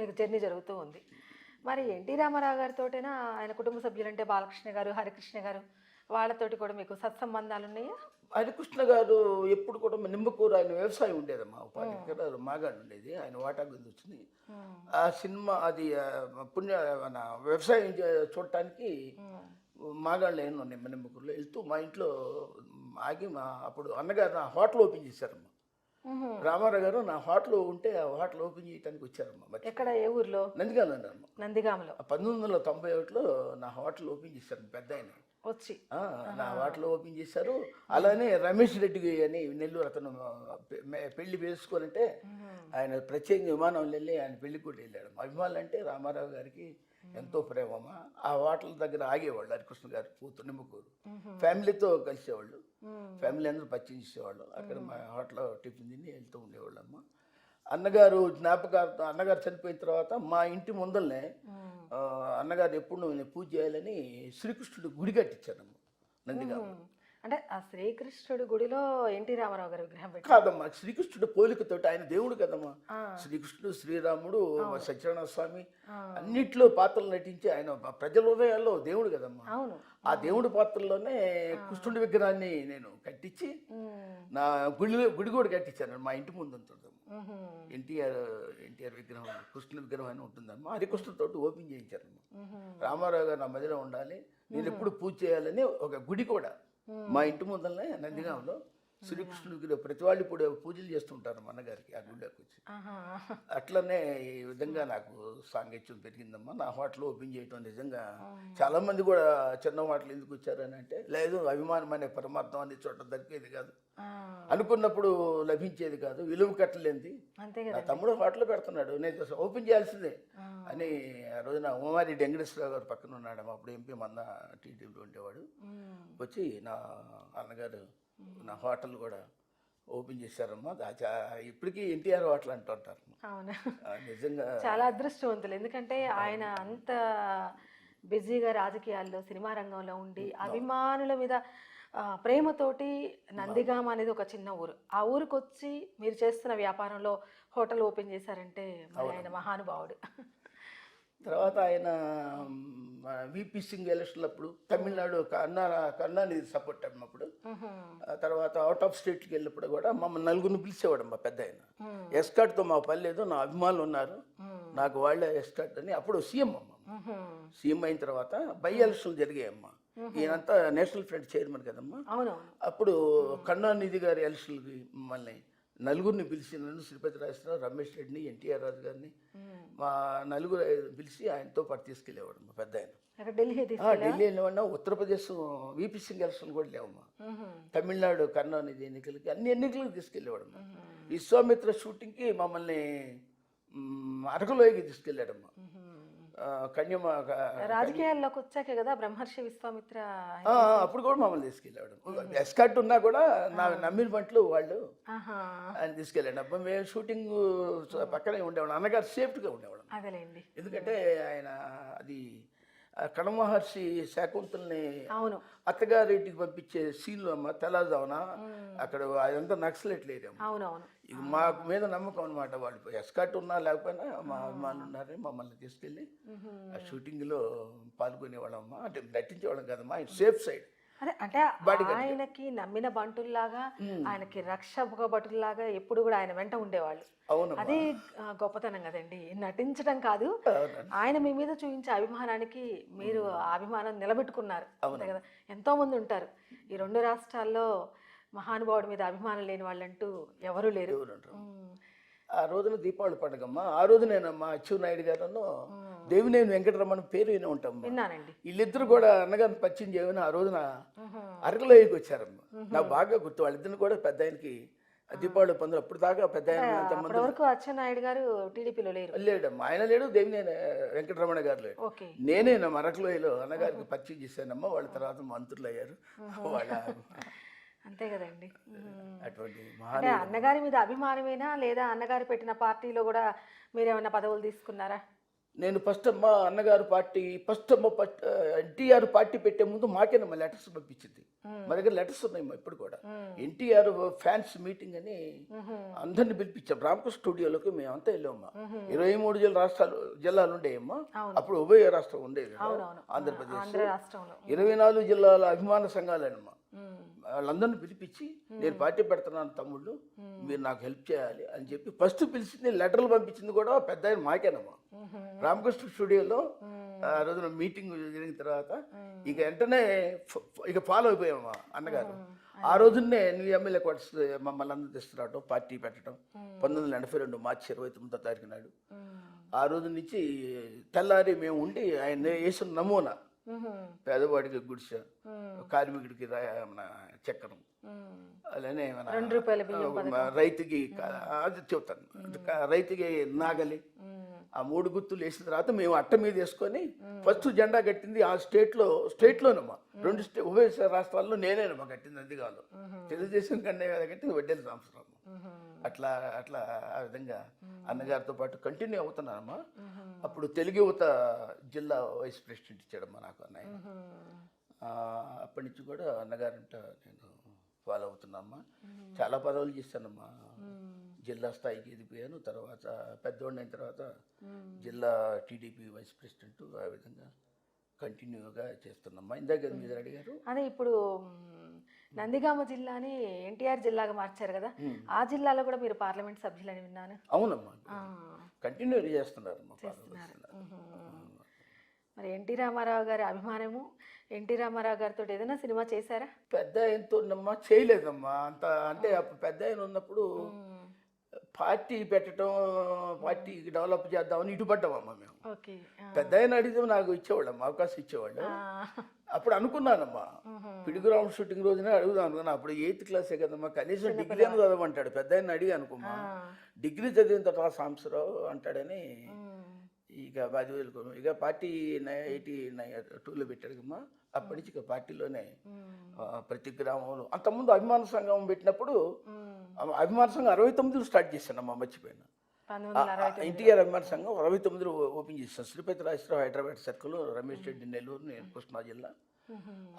మీకు జర్నీ జరుగుతూ ఉంది. మరి ఎన్టీ రామారావు గారితోటైనా ఆయన కుటుంబ సభ్యులంటే బాలకృష్ణ గారు, హరికృష్ణ గారు, వాళ్ళతోటి కూడా మీకు సత్సంబంధాలు ఉన్నాయా? హరికృష్ణ గారు ఎప్పుడు కూడా నిమ్మకూరు ఆయన వ్యవసాయం ఉండేదమ్మా. 10 ఎకరాలు మాగాడు ఉండేది. ఆయన వాటా గురించి వచ్చింది. ఆ సినిమా అది మన వ్యవసాయం చూడటానికి మాగాళ్ళు ఏమో నిమ్మకూరులో వెళ్తూ మా ఇంట్లో ఆగి అప్పుడు అన్నగారు నా హోటల్ ఓపెన్ చేశారమ్మా. రామారావు గారు నా హోటల్ ఉంటే ఆ హోటల్ ఓపెన్ చేయడానికి వచ్చారమ్మా. ఎక్కడ, ఏ ఊర్లో? నందిగామలో. 1991లో నా హోటల్ ఓపెన్ చేశారు పెద్ద ఆయన వచ్చి. నా హోటల్ ఓపెన్ చేశారు. అలానే రమేష్ రెడ్డి అని నెల్లూరు, అతను పెళ్లి వేసుకోవాలంటే ఆయన ప్రత్యేక విమానం వెళ్ళి ఆయన పెళ్లికి కూడా వెళ్ళాడు. అభిమానులు అంటే రామారావు గారికి ఎంతో ప్రేమమ్మా. ఆ హోటల్ దగ్గర ఆగేవాళ్ళు హరికృష్ణ గారు కూతురు నిమ్మకూరు. ఫ్యామిలీతో కలిసేవాళ్ళు, ఫ్యామిలీ అందరూ పచ్చి చేసేవాళ్ళు. అక్కడ మా హోటల్లో టిఫిన్ తిని వెళ్తూ ఉండేవాళ్ళమ్మ. అన్నగారు జ్ఞాపకార్థం, అన్నగారు చనిపోయిన తర్వాత మా ఇంటి ముందరనే అన్నగారు ఎప్పుడు నేను పూజ చేయాలని శ్రీకృష్ణుడు గుడి కట్టించానమ్మ నందిగామ. అంటే ఆ శ్రీకృష్ణుడి గుడిలో ఎన్టీ రామారావు గారి విగ్రహం కాదమ్మా, శ్రీకృష్ణుడు పోలికతోటి, ఆయన దేవుడు కదమ్మా. శ్రీకృష్ణుడు, శ్రీరాముడు, సత్యనారాయణ స్వామి అన్నిట్లో పాత్రలు నటించి ఆయన ప్రజల హృదయాల్లో దేవుడు కదమ్మా. ఆ దేవుడి పాత్రలోనే కృష్ణుడి విగ్రహాన్ని నేను కట్టించి నా గుడి కూడా కట్టించాను. మా ఇంటి ముందు ఉంటుందమ్మా. ఎన్టీఆర్ విగ్రహం, కృష్ణుడి విగ్రహం అని ఉంటుందమ్మా. హరికృష్ణుడితో ఓపెన్ చేయించారమ్మా. రామారావు గారు నా మధ్యలో ఉండాలి, నేను ఎప్పుడు పూజ చేయాలని ఒక గుడి కూడా మా ఇంటి ముందరనే నందిగామలో శ్రీకృష్ణుడికి ప్రతి వాళ్ళు ఇప్పుడు పూజలు చేస్తుంటారు మా అన్నగారికి ఆ గుడిలోకి వచ్చి. అట్లనే ఈ విధంగా నాకు సాంగత్యం పెరిగిందమ్మా. నా హోటల్ ఓపెన్ చేయటం నిజంగా చాలా మంది కూడా చిన్న హోటల్ ఎందుకు వచ్చారని అంటే, లేదు అభిమానం అనే పరమార్థం అనే చోట దొరికేది కాదు, అనుకున్నప్పుడు లభించేది కాదు, విలువ కట్టలేంది. నా తమ్ముడు హోటల్ పెడుతున్నాడు, నేను ఓపెన్ చేయాల్సిందే అని ఆ రోజున ఉమారెడ్డి వెంకటేశ్వరరావు గారు పక్కన ఉన్నాడు. అప్పుడు ఎంపీ మంద టీడీపీలో ఉండేవాడు. వచ్చి నా అన్నగారు నా హోటల్ కూడా ఓపెన్ చేశారమ్మా. ఇప్పటికీ ఎన్టీఆర్ హోటల్ అంటుంటారు. అవును. నిజంగా చాలా అదృష్టవంతులు. ఎందుకంటే ఆయన అంత బిజీగా రాజకీయాల్లో సినిమా రంగంలో ఉండి అభిమానుల మీద ప్రేమతోటి నందిగామ అనేది ఒక చిన్న ఊరు. ఆ ఊరికి వచ్చి మీరు చేస్తున్న వ్యాపారంలో హోటల్ ఓపెన్ చేశారంటే మరి ఆయన మహానుభావుడు. తర్వాత ఆయన విపి సింగ్ ఎలక్షన్ అప్పుడు తమిళనాడు కరుణానిధి సపోర్ట్ అన్నప్పుడు, తర్వాత అవుట్ ఆఫ్ స్టేట్కి వెళ్ళినప్పుడు కూడా మమ్మల్ని నలుగురిని పిలిచేవాడు మా పెద్ద ఆయన. ఎస్కాట్తో మా పని లేదు, నా అభిమానులు ఉన్నారు, నాకు వాళ్ళే ఎస్కాట్ అని. అప్పుడు సీఎం అమ్మ. సీఎం అయిన తర్వాత బై ఎలక్షన్లు జరిగాయమ్మా. ఈయనంతా నేషనల్ ఫ్రంట్ చైర్మన్ కదమ్మా. అప్పుడు కరుణానిధి గారి ఎలక్షన్కి మమ్మల్ని నలుగురిని పిలిచి, నన్ను శ్రీపతి రాజేశ్వరరావు, రమేష్ రెడ్డిని, ఎన్టీఆర్ రాజు గారిని, మా నలుగురు పిలిచి ఆయనతో పాటు తీసుకెళ్ళేవాడు మా పెద్ద ఆయన. ఢిల్లీ వెళ్ళేవాడినా. ఉత్తరప్రదేశ్ విపి సింగ్ ఎలక్షన్ కూడా లేవమ్మా. తమిళనాడు కరుణానిధి ఎన్నికలకి, అన్ని ఎన్నికలకు తీసుకెళ్ళేవాడమ్మా. విశ్వామిత్ర షూటింగ్కి మమ్మల్ని అరకులోయకి తీసుకెళ్ళాడమ్మా. రాజకీయాల్లోకి వచ్చాకే కదా బ్రహ్మర్షి విశ్వామిత్ర. అప్పుడు కూడా మమ్మల్ని తీసుకెళ్ళాడు. ఎస్కాట్ ఉన్నా కూడా నా నమ్మిన పంటలు వాళ్ళు ఆయన తీసుకెళ్ళాడు. అబ్బా మేము షూటింగ్ పక్కనే ఉండేవాడు. అన్నగారు సేఫ్టీగా ఉండేవాడు. ఎందుకంటే ఆయన అది కణమహర్షి శాకుంతల్ని అత్తగారింటికి పంపించే సీన్లు అమ్మ. తెల్లదావున అక్కడ అదంతా నక్సలెట్లు ఏరియా. ఇది మా మీద నమ్మకం అనమాట. వాళ్ళు ఎస్కాట్ ఉన్నా లేకపోయినా మా అభిమానులు ఉన్నారని మమ్మల్ని తీసుకెళ్ళి ఆ షూటింగ్లో పాల్గొనేవాళ్ళమ్మా. అంటే నటించేవాళ్ళం కదమ్మా. ఆయన సేఫ్ సైడ్. అదే అంటే ఆయనకి నమ్మిన బంటుల్లాగా, ఆయనకి రక్షక భటుల్లాగా ఎప్పుడు కూడా ఆయన వెంట ఉండేవాళ్ళు. అదే గొప్పతనం కదండి. నటించడం కాదు, ఆయన మీ మీద చూపించే అభిమానానికి మీరు అభిమానం నిలబెట్టుకున్నారు. అంతే కదా. ఎంతో మంది ఉంటారు ఈ రెండు రాష్ట్రాల్లో మహానుభావుడి మీద అభిమానం లేని వాళ్ళంటూ ఎవరూ లేరు. ఆ రోజున దీపావళి పండుగమ్మ. ఆ రోజు నేను మా అచ్చెన్నాయుడు గారు దేవినేని వెంకటరమణ పేరు వినే ఉంటాం. వీళ్ళిద్దరు కూడా అన్నగారిని పరిచయం చేయమని ఆ రోజున అరకులోయకి వచ్చారమ్మ. నాకు బాగా గుర్తు. వాళ్ళిద్దరిని కూడా పెద్ద ఆయనకి దీపావళి పండుగ అప్పుడు దాకా పెద్ద ఆయన అచ్చెన్నాయుడు గారు టీడీపీలో లేడమ్మా. ఆయన లేడు, దేవినేని వెంకటరమణ గారు లేడు. నేనే అరకులోయలో అన్నగారికి పరిచయం చేశానమ్మా. వాళ్ళ తర్వాత మంత్రులు అయ్యారు వాళ్ళ. అంతే కదండి. అటువంటి అంటే అన్నగారి మీద అభిమానమేనా, లేదా అన్నగారు పెట్టిన పార్టీలో కూడా మీరేమైనా పదవులు తీసుకున్నారా? నేను ఫస్ట్ అమ్మ అన్నగారు పార్టీ ఎన్టీఆర్ పార్టీ పెట్టే ముందు మాకేనమ్మా లెటర్స్ పంపించింది. మా దగ్గర లెటర్స్ ఉన్నాయమ్మా ఇప్పుడు కూడా. ఎన్టీఆర్ ఫ్యాన్స్ మీటింగ్ అని అందరిని పిలిపించాం. రామకృష్ణ స్టూడియోలోకి మేమంతా వెళ్ళామమ్మా. 23 జిల్లాలు ఉండేవమ్మా. అప్పుడు ఉభయ రాష్ట్రం ఉండేది ఆంధ్రప్రదేశ్. 24 జిల్లాల అభిమాన సంఘాలేనమ్మా. వాళ్ళందరినీ పిలిపించి నేను పార్టీ పెడుతున్నాను తమ్ముళ్ళు, మీరు నాకు హెల్ప్ చేయాలి అని చెప్పి ఫస్ట్ పిలిచింది. లెటర్లు పంపించింది కూడా పెద్ద ఆయన మాకేనమ్మా. రామకృష్ణ స్టూడియోలో ఆ రోజున మీటింగ్ జరిగిన తర్వాత ఇక వెంటనే ఇక ఫాలో అయిపోయామమ్మా అన్నగారు. ఆ రోజునే న్యూ ఎమ్మెల్యే క్వార్టర్స్ మమ్మల్ని అందరూ తెస్తున్నాడు, పార్టీ పెట్టడం 1982 మార్చి 29వ తారీఖు నాడు. ఆ రోజు నుంచి తెల్లారి మేము ఉండి ఆయన వేసిన నమూనా పేదవాడికి గుడిసె, కార్మికుడికి మన చక్రం, అలానే మన రైతుకి అది చెప్తాను, రైతుకి నాగలి, ఆ 3 గుర్తులు వేసిన తర్వాత మేము అట్ట మీద వేసుకొని ఫస్ట్ జెండా కట్టింది ఆ స్టేట్లోనమ్మా. 2 ఉభయ రాష్ట్రాల్లో నేనేనమ్మా కట్టింది. అందుగాలో తెలుగుదేశం కన్నా కట్టింది వడ్డేల సంవత్సరం. అట్లా ఆ విధంగా అన్నగారితో పాటు కంటిన్యూ అవుతున్నానమ్మా. అప్పుడు తెలుగు యువత జిల్లా వైస్ ప్రెసిడెంట్ ఇచ్చాడమ్మా నాకు అన్నయ్య. అప్పటి నుంచి కూడా అన్నగారంట నేను ఫాలో అవుతున్నామ్మా. చాలా పదవులు చేశానమ్మా. జిల్లా స్థాయికి ఎదిగిపోయాను. తర్వాత పెద్దోడిని అయిన తర్వాత జిల్లా టీడీపీ వైస్ ప్రెసిడెంట్. ఆ విధంగా కంటిన్యూగా చేస్తున్నామ్మా. ఇందాక మీరు అడిగారు. అదే ఇప్పుడు నందిగామ జిల్లాని ఎన్టీఆర్ జిల్లాగా మార్చారు కదా, ఆ జిల్లాలో కూడా మీరు పార్లమెంట్ సభ్యులని విన్నాను. అవునమ్మా, కంటిన్యూ చేస్తున్నారు. మరి ఎన్టీ రామారావు గారి అభిమానము, ఎన్టీ రామారావు గారితో ఏదైనా సినిమా చేశారా? పెద్ద ఆయనతోనమ్మా చేయలేదమ్మా. అంత అంటే అప్పుడు పెద్ద ఆయన ఉన్నప్పుడు పార్టీ పెట్టడం, పార్టీ డెవలప్ చేద్దామని ఇటుపడ్డామమ్మా మేము. పెద్ద ఆయన అడిగితే నాకు ఇచ్చేవాళ్ళమ్మా, అవకాశం ఇచ్చేవాళ్ళు. అప్పుడు అనుకున్నానమ్మా, పిడుగురామ్ షూటింగ్ రోజునే అడుగుదాం అనుకున్నా. అప్పుడు 8th క్లాసే కదమ్మా, కనీసం డిగ్రీ అని చదవమంటాడు. పెద్ద ఆయన అడిగి అనుకోమ్మా, డిగ్రీ చదివిన తర్వాత సాంబశివరావు అంటాడని ఇక 10,000 ఇక పార్టీ 82లో పెట్టాడు కమ్మా. అప్పటి నుంచి ఇక పార్టీలోనే ప్రతి గ్రామంలో అంతకుముందు అభిమాన సంఘం పెట్టినప్పుడు అభిమాన సంఘం 69లో స్టార్ట్ చేశానమ్మా, మర్చిపోయాను. 1969 ఎన్టీఆర్ అభిమాన సంఘం 69లో ఓపెన్ చేశాను. శ్రీపతి రాజేశ్వరరావు హైదరాబాద్ సర్కిల్, రమేష్ రెడ్డి నెల్లూరు, నేను కృష్ణా జిల్లా.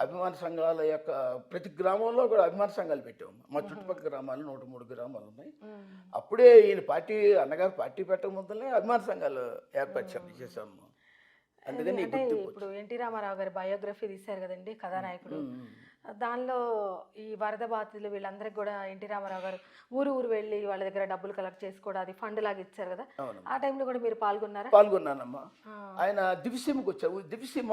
అభిమాన సంఘాల యొక్క ప్రతి గ్రామంలో కూడా అభిమాన సంఘాలు పెట్టాము. మా చుట్టుపక్కల గ్రామాలు 103 గ్రామాలు ఉన్నాయి. అప్పుడే ఈయన పార్టీ అన్నగారు పార్టీ పెట్టక ముందరనే అభిమాన సంఘాలు ఏర్పరిచాము, చేసాము. అందుకని అంటే ఇప్పుడు ఎన్టీ రామారావు గారి బయోగ్రఫీ తీశారు కదండి, కథానాయకుడు. దానిలో ఈ వరద బాధితులు వీళ్ళందరికీ కూడా ఎన్టీ రామారావు గారు ఊరు వెళ్ళి వాళ్ళ దగ్గర డబ్బులు కలెక్ట్ చేసుకోవడం, అది ఫండ్ లాగా ఇచ్చారు కదా, ఆ టైంలో కూడా మీరు పాల్గొన్నారా? పాల్గొన్నానమ్మా. ఆయన దివిసీమకు వచ్చావు. దివిసీమ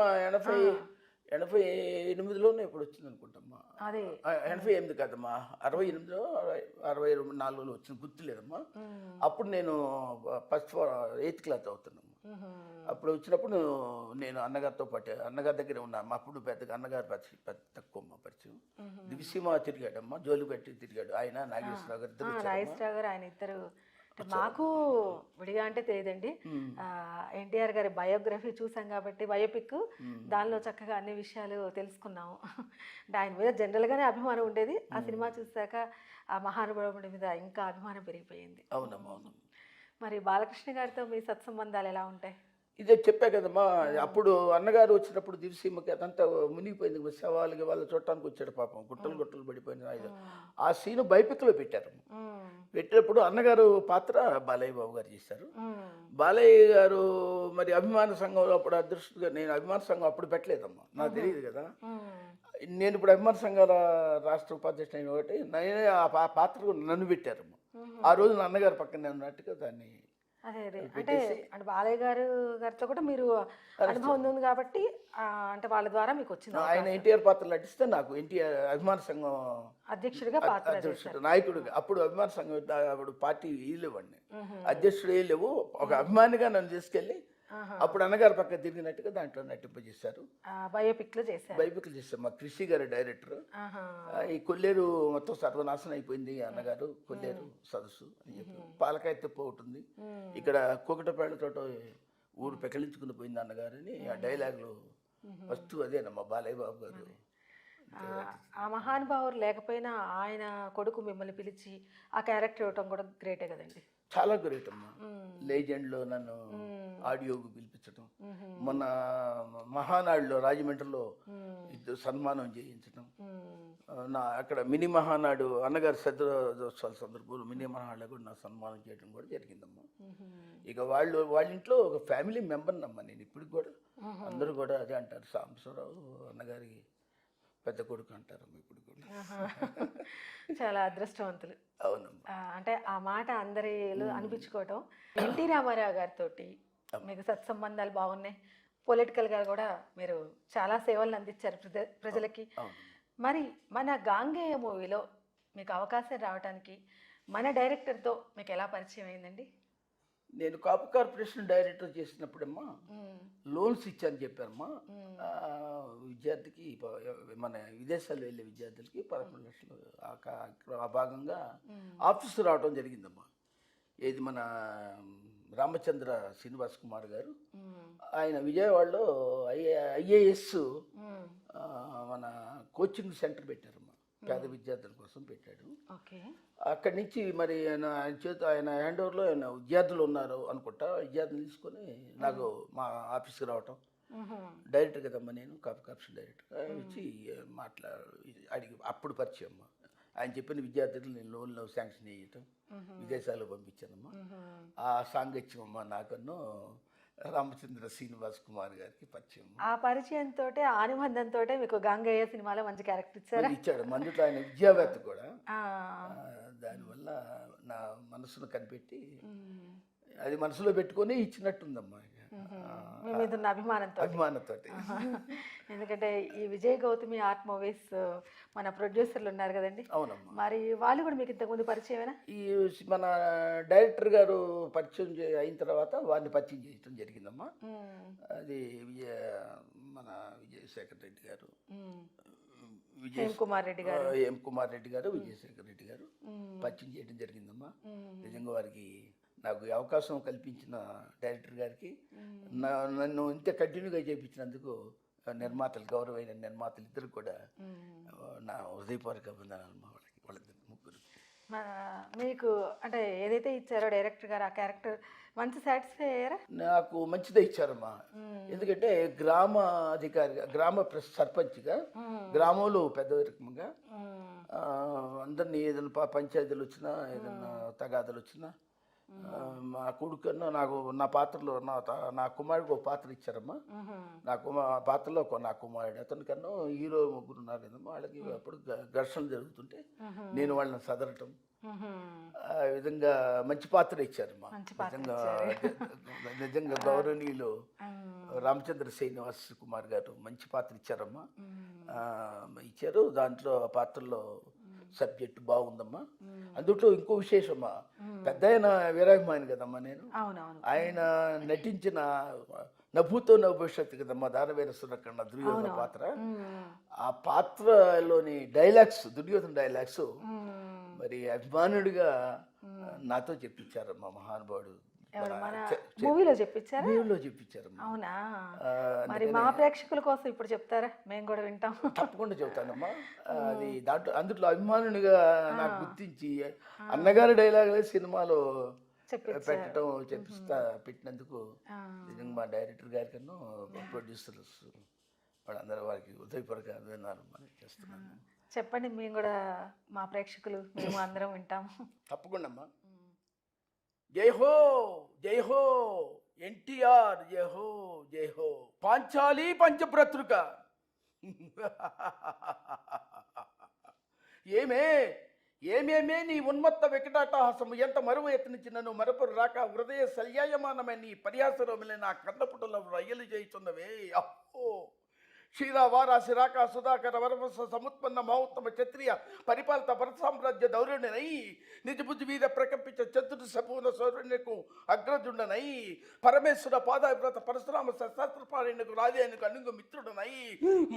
88లోనే ఇప్పుడు వచ్చింది అనుకుంటామ్మా. అదే 88 కాదమ్మా, 68లో 64లో వచ్చింది, గుర్తులేదమ్మా. అప్పుడు నేను ఫస్ట్ 8th క్లాస్ అవుతున్నాను. అప్పుడు వచ్చినప్పుడు నేను అన్నగారితో పాటు అన్నగారి దగ్గర ఉన్నాను. అప్పుడు పెద్దగా అన్నగారు పెద్ద తక్కువ పరిచయం. దివిసీమ తిరిగాడమ్మా, జోలు పెట్టి తిరిగాడు ఆయన, నాగేశ్వరరావు గారు ఇద్దరు. నాగేశ్వరరావు గారు ఆయన ఇద్దరు. మాకు విడిగా అంటే తెలియదండి, ఎన్టీఆర్ గారి బయోగ్రఫీ చూసాం కాబట్టి బయోపిక్, దానిలో చక్కగా అన్ని విషయాలు తెలుసుకున్నాము. అంటే ఆయన మీద జనరల్గానే అభిమానం ఉండేది, ఆ సినిమా చూసాక ఆ మహానుభావుడి మీద ఇంకా అభిమానం పెరిగిపోయింది. అవునమ్మా, అవునమ్మా. మరి బాలకృష్ణ గారితో మీ సత్సంబంధాలు ఎలా ఉంటాయి? ఇదే చెప్పా కదమ్మా, అప్పుడు అన్నగారు వచ్చినప్పుడు దివిసీమకి అదంతా మునిగిపోయింది. శవాలకి వాళ్ళు చూడటానికి వచ్చాడు పాపం, గుట్టలు పడిపోయింది. ఆ సీను బైపిక్లో పెట్టారు. పెట్టినప్పుడు అన్నగారు పాత్ర బాలయ్య బాబు గారు చేశారు. బాలయ్య గారు మరి అభిమాన సంఘంలో అప్పుడు అదృష్టంగా, నేను అభిమాన సంఘం అప్పుడు పెట్టలేదమ్మా, నాకు తెలియదు కదా. నేను ఇప్పుడు అభిమాన సంఘాల రాష్ట్ర ఉపాధ్యక్షుడు అయిన ఒకటి నేనే ఆ పాత్రకు నన్ను పెట్టారమ్మా. ఆ రోజు నా అన్నగారు పక్కనే ఉన్నట్టుగా దాన్ని. అదే అంటే బాలయ్య గారితో కూడా మీరు అనుభవం ఉంది కాబట్టి, అంటే వాళ్ళ ద్వారా మీకు వచ్చింది. ఆయన ఎన్టీఆర్ పాత్రలు నటిస్తే నాకు ఎన్టీఆర్ అభిమాన సంఘం అధ్యక్షుడిగా అధ్యక్షుడు నాయకుడిగా, అప్పుడు అభిమాన సంఘం అప్పుడు పార్టీ లేవండి, అధ్యక్షుడు లేవు, ఒక అభిమానిగా నన్ను తీసుకెళ్ళి అప్పుడు అన్నగారు పక్క తిరిగినట్టుగా దాంట్లో నటింపజేశారు. బయోపిక్లు చేశారు. మా కృషి గారు డైరెక్టర్. ఈ కొల్లేరు మొత్తం సర్వనాశనం అయిపోయింది అన్నగారు, కొల్లేరు సదస్సు అని చెప్పి. పాలకాయ తెప్ప ఉంటుంది ఇక్కడ, కూకటపేళ్లతో ఊరు పెకలించుకుని పోయింది అన్నగారు అని ఆ డైలాగులు ఫస్ట్ అదేనమ్మా బాలయ్య బాబు గారు. ఆ మహానుభావులు లేకపోయినా ఆయన కొడుకు మిమ్మల్ని పిలిచి ఆ క్యారెక్టర్ ఇవ్వటం కూడా గ్రేటే కదండి. చాలా గ్రేట్ అమ్మా. లెజెండ్లో నన్ను ఆడియోకు పిలిపించడం, మొన్న మహానాడులో రాజమండ్రిలో ఇద్దరు సన్మానం చేయించడం, అక్కడ మినీ మహానాడు అన్నగారి శ్రద్ధోత్సవాల సందర్భంలో మినీ మహానాడులో కూడా నా సన్మానం చేయడం కూడా జరిగిందమ్మా. ఇక వాళ్ళ ఇంట్లో ఒక ఫ్యామిలీ మెంబర్నమ్మా నేను ఇప్పటికి కూడా. అందరూ కూడా అదే అంటారు, సాంబశివరావు అన్నగారికి పెద్ద కొడుకు అంటారమ్మా ఇప్పుడు కూడా. చాలా అదృష్టవంతులు. అవునమ్మా. అంటే ఆ మాట అందరిలో అనిపించుకోవటం. ఎన్టీ రామారావు గారితో మీకు సత్సంబంధాలు బాగున్నాయి, పొలిటికల్గా కూడా మీరు చాలా సేవలను అందించారు ప్రజలకి. మరి మన గాంగేయ మూవీలో మీకు అవకాశం రావడానికి మన డైరెక్టర్తో మీకు ఎలా పరిచయం అయిందండి? నేను కాపు కార్పొరేషన్ డైరెక్టర్ చేసినప్పుడమ్మా లోన్స్ ఇచ్చాను చెప్పారమ్మా. విద్యార్థికి మన విదేశాల్లో వెళ్ళే విద్యార్థులకి 11 లక్షలు ఆ భాగంగా ఆఫీసు రావడం జరిగిందమ్మా. ఏది మన రామచంద్ర శ్రీనివాస్ కుమార్ గారు, ఆయన విజయవాడలో ఐఏఎస్ మన కోచింగ్ సెంటర్ పెట్టారమ్మా, పేద విద్యార్థుల కోసం పెట్టాడు. అక్కడి నుంచి మరి ఆయన హ్యాండ్ ఓవర్లో ఆయన విద్యార్థులు ఉన్నారు అనుకుంటా, విద్యార్థులు తీసుకొని నాకు మా ఆఫీస్కి రావటం. డైరెక్టర్ కదమ్మా నేను, కార్పొరేషన్ డైరెక్టర్ వచ్చి అడిగి అప్పుడు పరిచయం. ఆయన చెప్పిన విద్యార్థులు నేను లోన్లో శాంక్షన్ చేయటం, విదేశాల్లో పంపించానమ్మా. ఆ సాంగత్యమమ్మా నాకన్ను రామచంద్ర శ్రీనివాస్ కుమార్ గారికి పరిచయం. ఆ పరిచయంతో ఆనుబంధంతో మీకు గంగయ్య సినిమాలో మంచి క్యారెక్టర్ ఇచ్చాడు. మందులో ఆయన విద్యావేత్త కూడా. దానివల్ల నా మనసును కనిపెట్టి అది మనసులో పెట్టుకొని ఇచ్చినట్టుందమ్మా అభిమానంతో. ఎందుకంటే ఈ విజయ్ గౌతమి ఆర్ట్ మూవీస్ మన ప్రొడ్యూసర్లు ఉన్నారు కదండి. అవునమ్మా. మరి వాళ్ళు కూడా మీకు ఇంతకుముందు పరిచయమేనా? ఈ మన డైరెక్టర్ గారు పరిచయం అయిన తర్వాత వారిని పరిచయం చేయడం జరిగిందమ్మా. అది మన విజయశేఖర్ రెడ్డి గారు, ఎం కుమార్ రెడ్డి గారు, విజయశేఖర్ రెడ్డి గారు పరిచయం చేయడం జరిగిందమ్మా. నిజంగా వారికి నాకు ఈ అవకాశం కల్పించిన డైరెక్టర్ గారికి నన్ను ఇంత కంటిన్యూగా చేయించినందుకు నిర్మాతలు, గౌరవైన నిర్మాతలు ఇద్దరు కూడా నా హృదయపూర్వక అభినందనాలు మా వాళ్ళిద్దరు ముగ్గురు. మీకు అంటే ఏదైతే ఇచ్చారో డైరెక్టర్ గారు ఆ క్యారెక్టర్ మంచి సాటిస్ఫై అయ్యారా? నాకు మంచిదే ఇచ్చారమ్మా. ఎందుకంటే గ్రామ అధికారిగా, గ్రామ సర్పంచ్గా, గ్రామంలో పెద్ద రకంగా అందరినీ ఏదైనా పంచాయతీలు వచ్చినా, ఏదైనా తగాదాలు వచ్చినా మా కొడుకన్నా నాకు నా పాత్రలో నా కుమారుడికి ఒక పాత్ర ఇచ్చారమ్మా. నా పాత్రలో నా కుమారుడు, అతనికన్నా హీరో ముగ్గురు ఉన్నారు కదమ్మా, వాళ్ళకి అప్పుడు ఘర్షణ జరుగుతుంటే నేను వాళ్ళని సదరటం, ఆ విధంగా మంచి పాత్ర ఇచ్చారమ్మా. నిజంగా గౌరవనీయులు రామచంద్ర శ్రీనివాస్ కుమార్ గారు మంచి పాత్ర ఇచ్చారమ్మా. ఇచ్చారు. దాంట్లో ఆ పాత్రలో సబ్జెక్ట్ బాగుందమ్మా. అందులో ఇంకో విశేషమ్మా, పెద్ద ఆయన వీరాభిమాని కదమ్మా నేను. ఆయన నటించిన నభూతో నభవిష్యత్తు కదమ్మా దానవీర సురకన్న దుర్యోధన పాత్ర. ఆ పాత్రలోని డైలాగ్స్, దుర్యోధన డైలాగ్స్ మరి అభిమానుడిగా నాతో చెప్పించారమ్మా మహానుభావుడు. మూవీలో చెప్పించారా? మూవీలో చెప్పించారమ్మా. అవునా? మరి మా ప్రేక్షకుల కోసం ఇప్పుడు చెప్తారా? మేము కూడా వింటాం. తప్పకుండా చెబుతానమ్మా. అది అందులో అభిమానునిగా నాకు గుర్తించి అన్నగారి డైలాగులే సినిమాలో పెట్టడం పెట్టినందుకు నిజంగా మా డైరెక్టర్ గారి కన్నా ప్రొడ్యూసర్స్ వాళ్ళందరూ వారికి హృదయపూర్వక అభినందనాలు చేస్తున్నాను. చెప్పండి, మేము కూడా మా ప్రేక్షకులు మేము అందరం వింటాము. తప్పకుండా అమ్మా. జై హో, జై హో ఎన్టీఆర్, జై హో, జై హో పాంచాలి పంచప్రతృక. ఏమేమే నీ ఉన్మత్త వికటాటహాసము, ఎంత మరువు ఎత్తునిచ్చి నన్ను మరపురు రాక హృదయ శల్యాయమానమైన నీ పర్యాసరములే నా కన్నపుటలో రయ్యలు చేయుచున్నవే. అహో క్షీర వారాసి రాక సుధాకర వరవస సముత్పన్న మహోత్తమ క్షత్రియ పరిపాలిత భరత సామ్రాజ్య దౌర్యుడనై నిజబుద్ధి వీర ప్రకంపించ చతుర్ సపూర్ణ సౌర్యునకు అగ్రజుండనై పరమేశ్వర పాదావ్రత పరశురామ శస్త్రపాణికు రాజేనుకు అనుగు మిత్రుడనై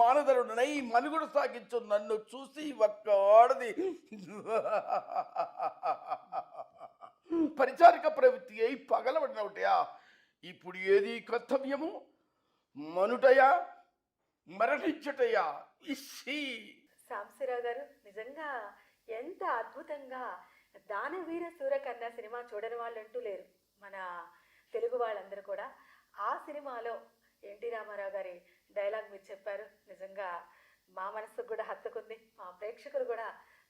మానధరుడనై మనుగుడు సాగించు నన్ను చూసి ఒక్క ఆడది పరిచారిక ప్రవృత్తి అయి పగలబడినవుటయా. ఇప్పుడు ఏది కర్తవ్యము? మనుటయా మరణించుటయా? సాంబశివరావు గారు నిజంగా ఎంత అద్భుతంగా దానవీర సూరకర్ణ సినిమా చూడని వాళ్ళు అంటూ లేరు మన తెలుగు వాళ్ళందరూ కూడా. ఆ సినిమాలో ఎన్టీ రామారావు గారి డైలాగ్ మీరు చెప్పారు, నిజంగా మా మనసుకు కూడా హత్తుకుంది, మా ప్రేక్షకులు కూడా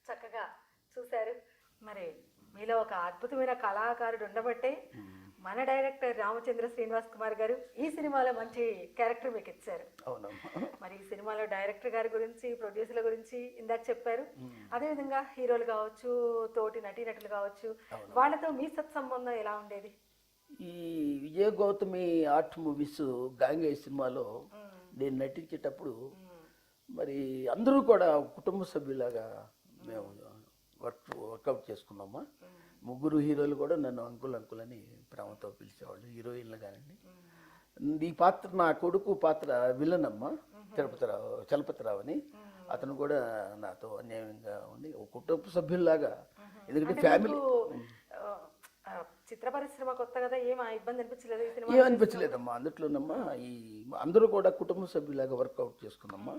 చక్కగా చూశారు. మరి మీలో ఒక అద్భుతమైన కళాకారుడు ఉండబట్టే మన డైరెక్టర్ రామచంద్ర శ్రీనివాస్ కుమార్ గారు ఈ సినిమాలో మంచి క్యారెక్టర్ మీకు ఇచ్చారు. మరి ఈ సినిమాలో డైరెక్టర్ గారి గురించి, ప్రొడ్యూసర్ల గురించి ఇందాక చెప్పారు. అదేవిధంగా హీరోలు కావచ్చు, తోటి నటీనటులు కావచ్చు, వాళ్ళతో మీ సత్సంబంధం ఎలా ఉండేది? ఈ విజయ గౌతమి ఆర్ట్ మూవీస్ గాంగే సినిమాలో నేను నటించేటప్పుడు మరి అందరూ కూడా కుటుంబ సభ్యులాగా మేము వర్కౌట్ చేసుకున్నామా. ముగ్గురు హీరోలు కూడా నన్ను అంకుల్ అని ప్రేమతో పిలిచేవాళ్ళు, హీరోయిన్లు కానివ్వండి. ఈ పాత్ర నా కొడుకు పాత్ర విలన్ అమ్మ, చలపతిరావు అని. అతను కూడా నాతో అన్యాయంగా ఉండి ఒక కుటుంబ సభ్యుల్లాగా, ఎందుకంటే ఫ్యామిలీ చిత్ర పరిశ్రమ కొత్త కదా, ఏం ఇబ్బంది అనిపించలేదు? ఏం అనిపించలేదమ్మా. అందులోనమ్మా ఈ అందరూ కూడా కుటుంబ సభ్యులాగా వర్కౌట్ చేసుకున్నామ్మా.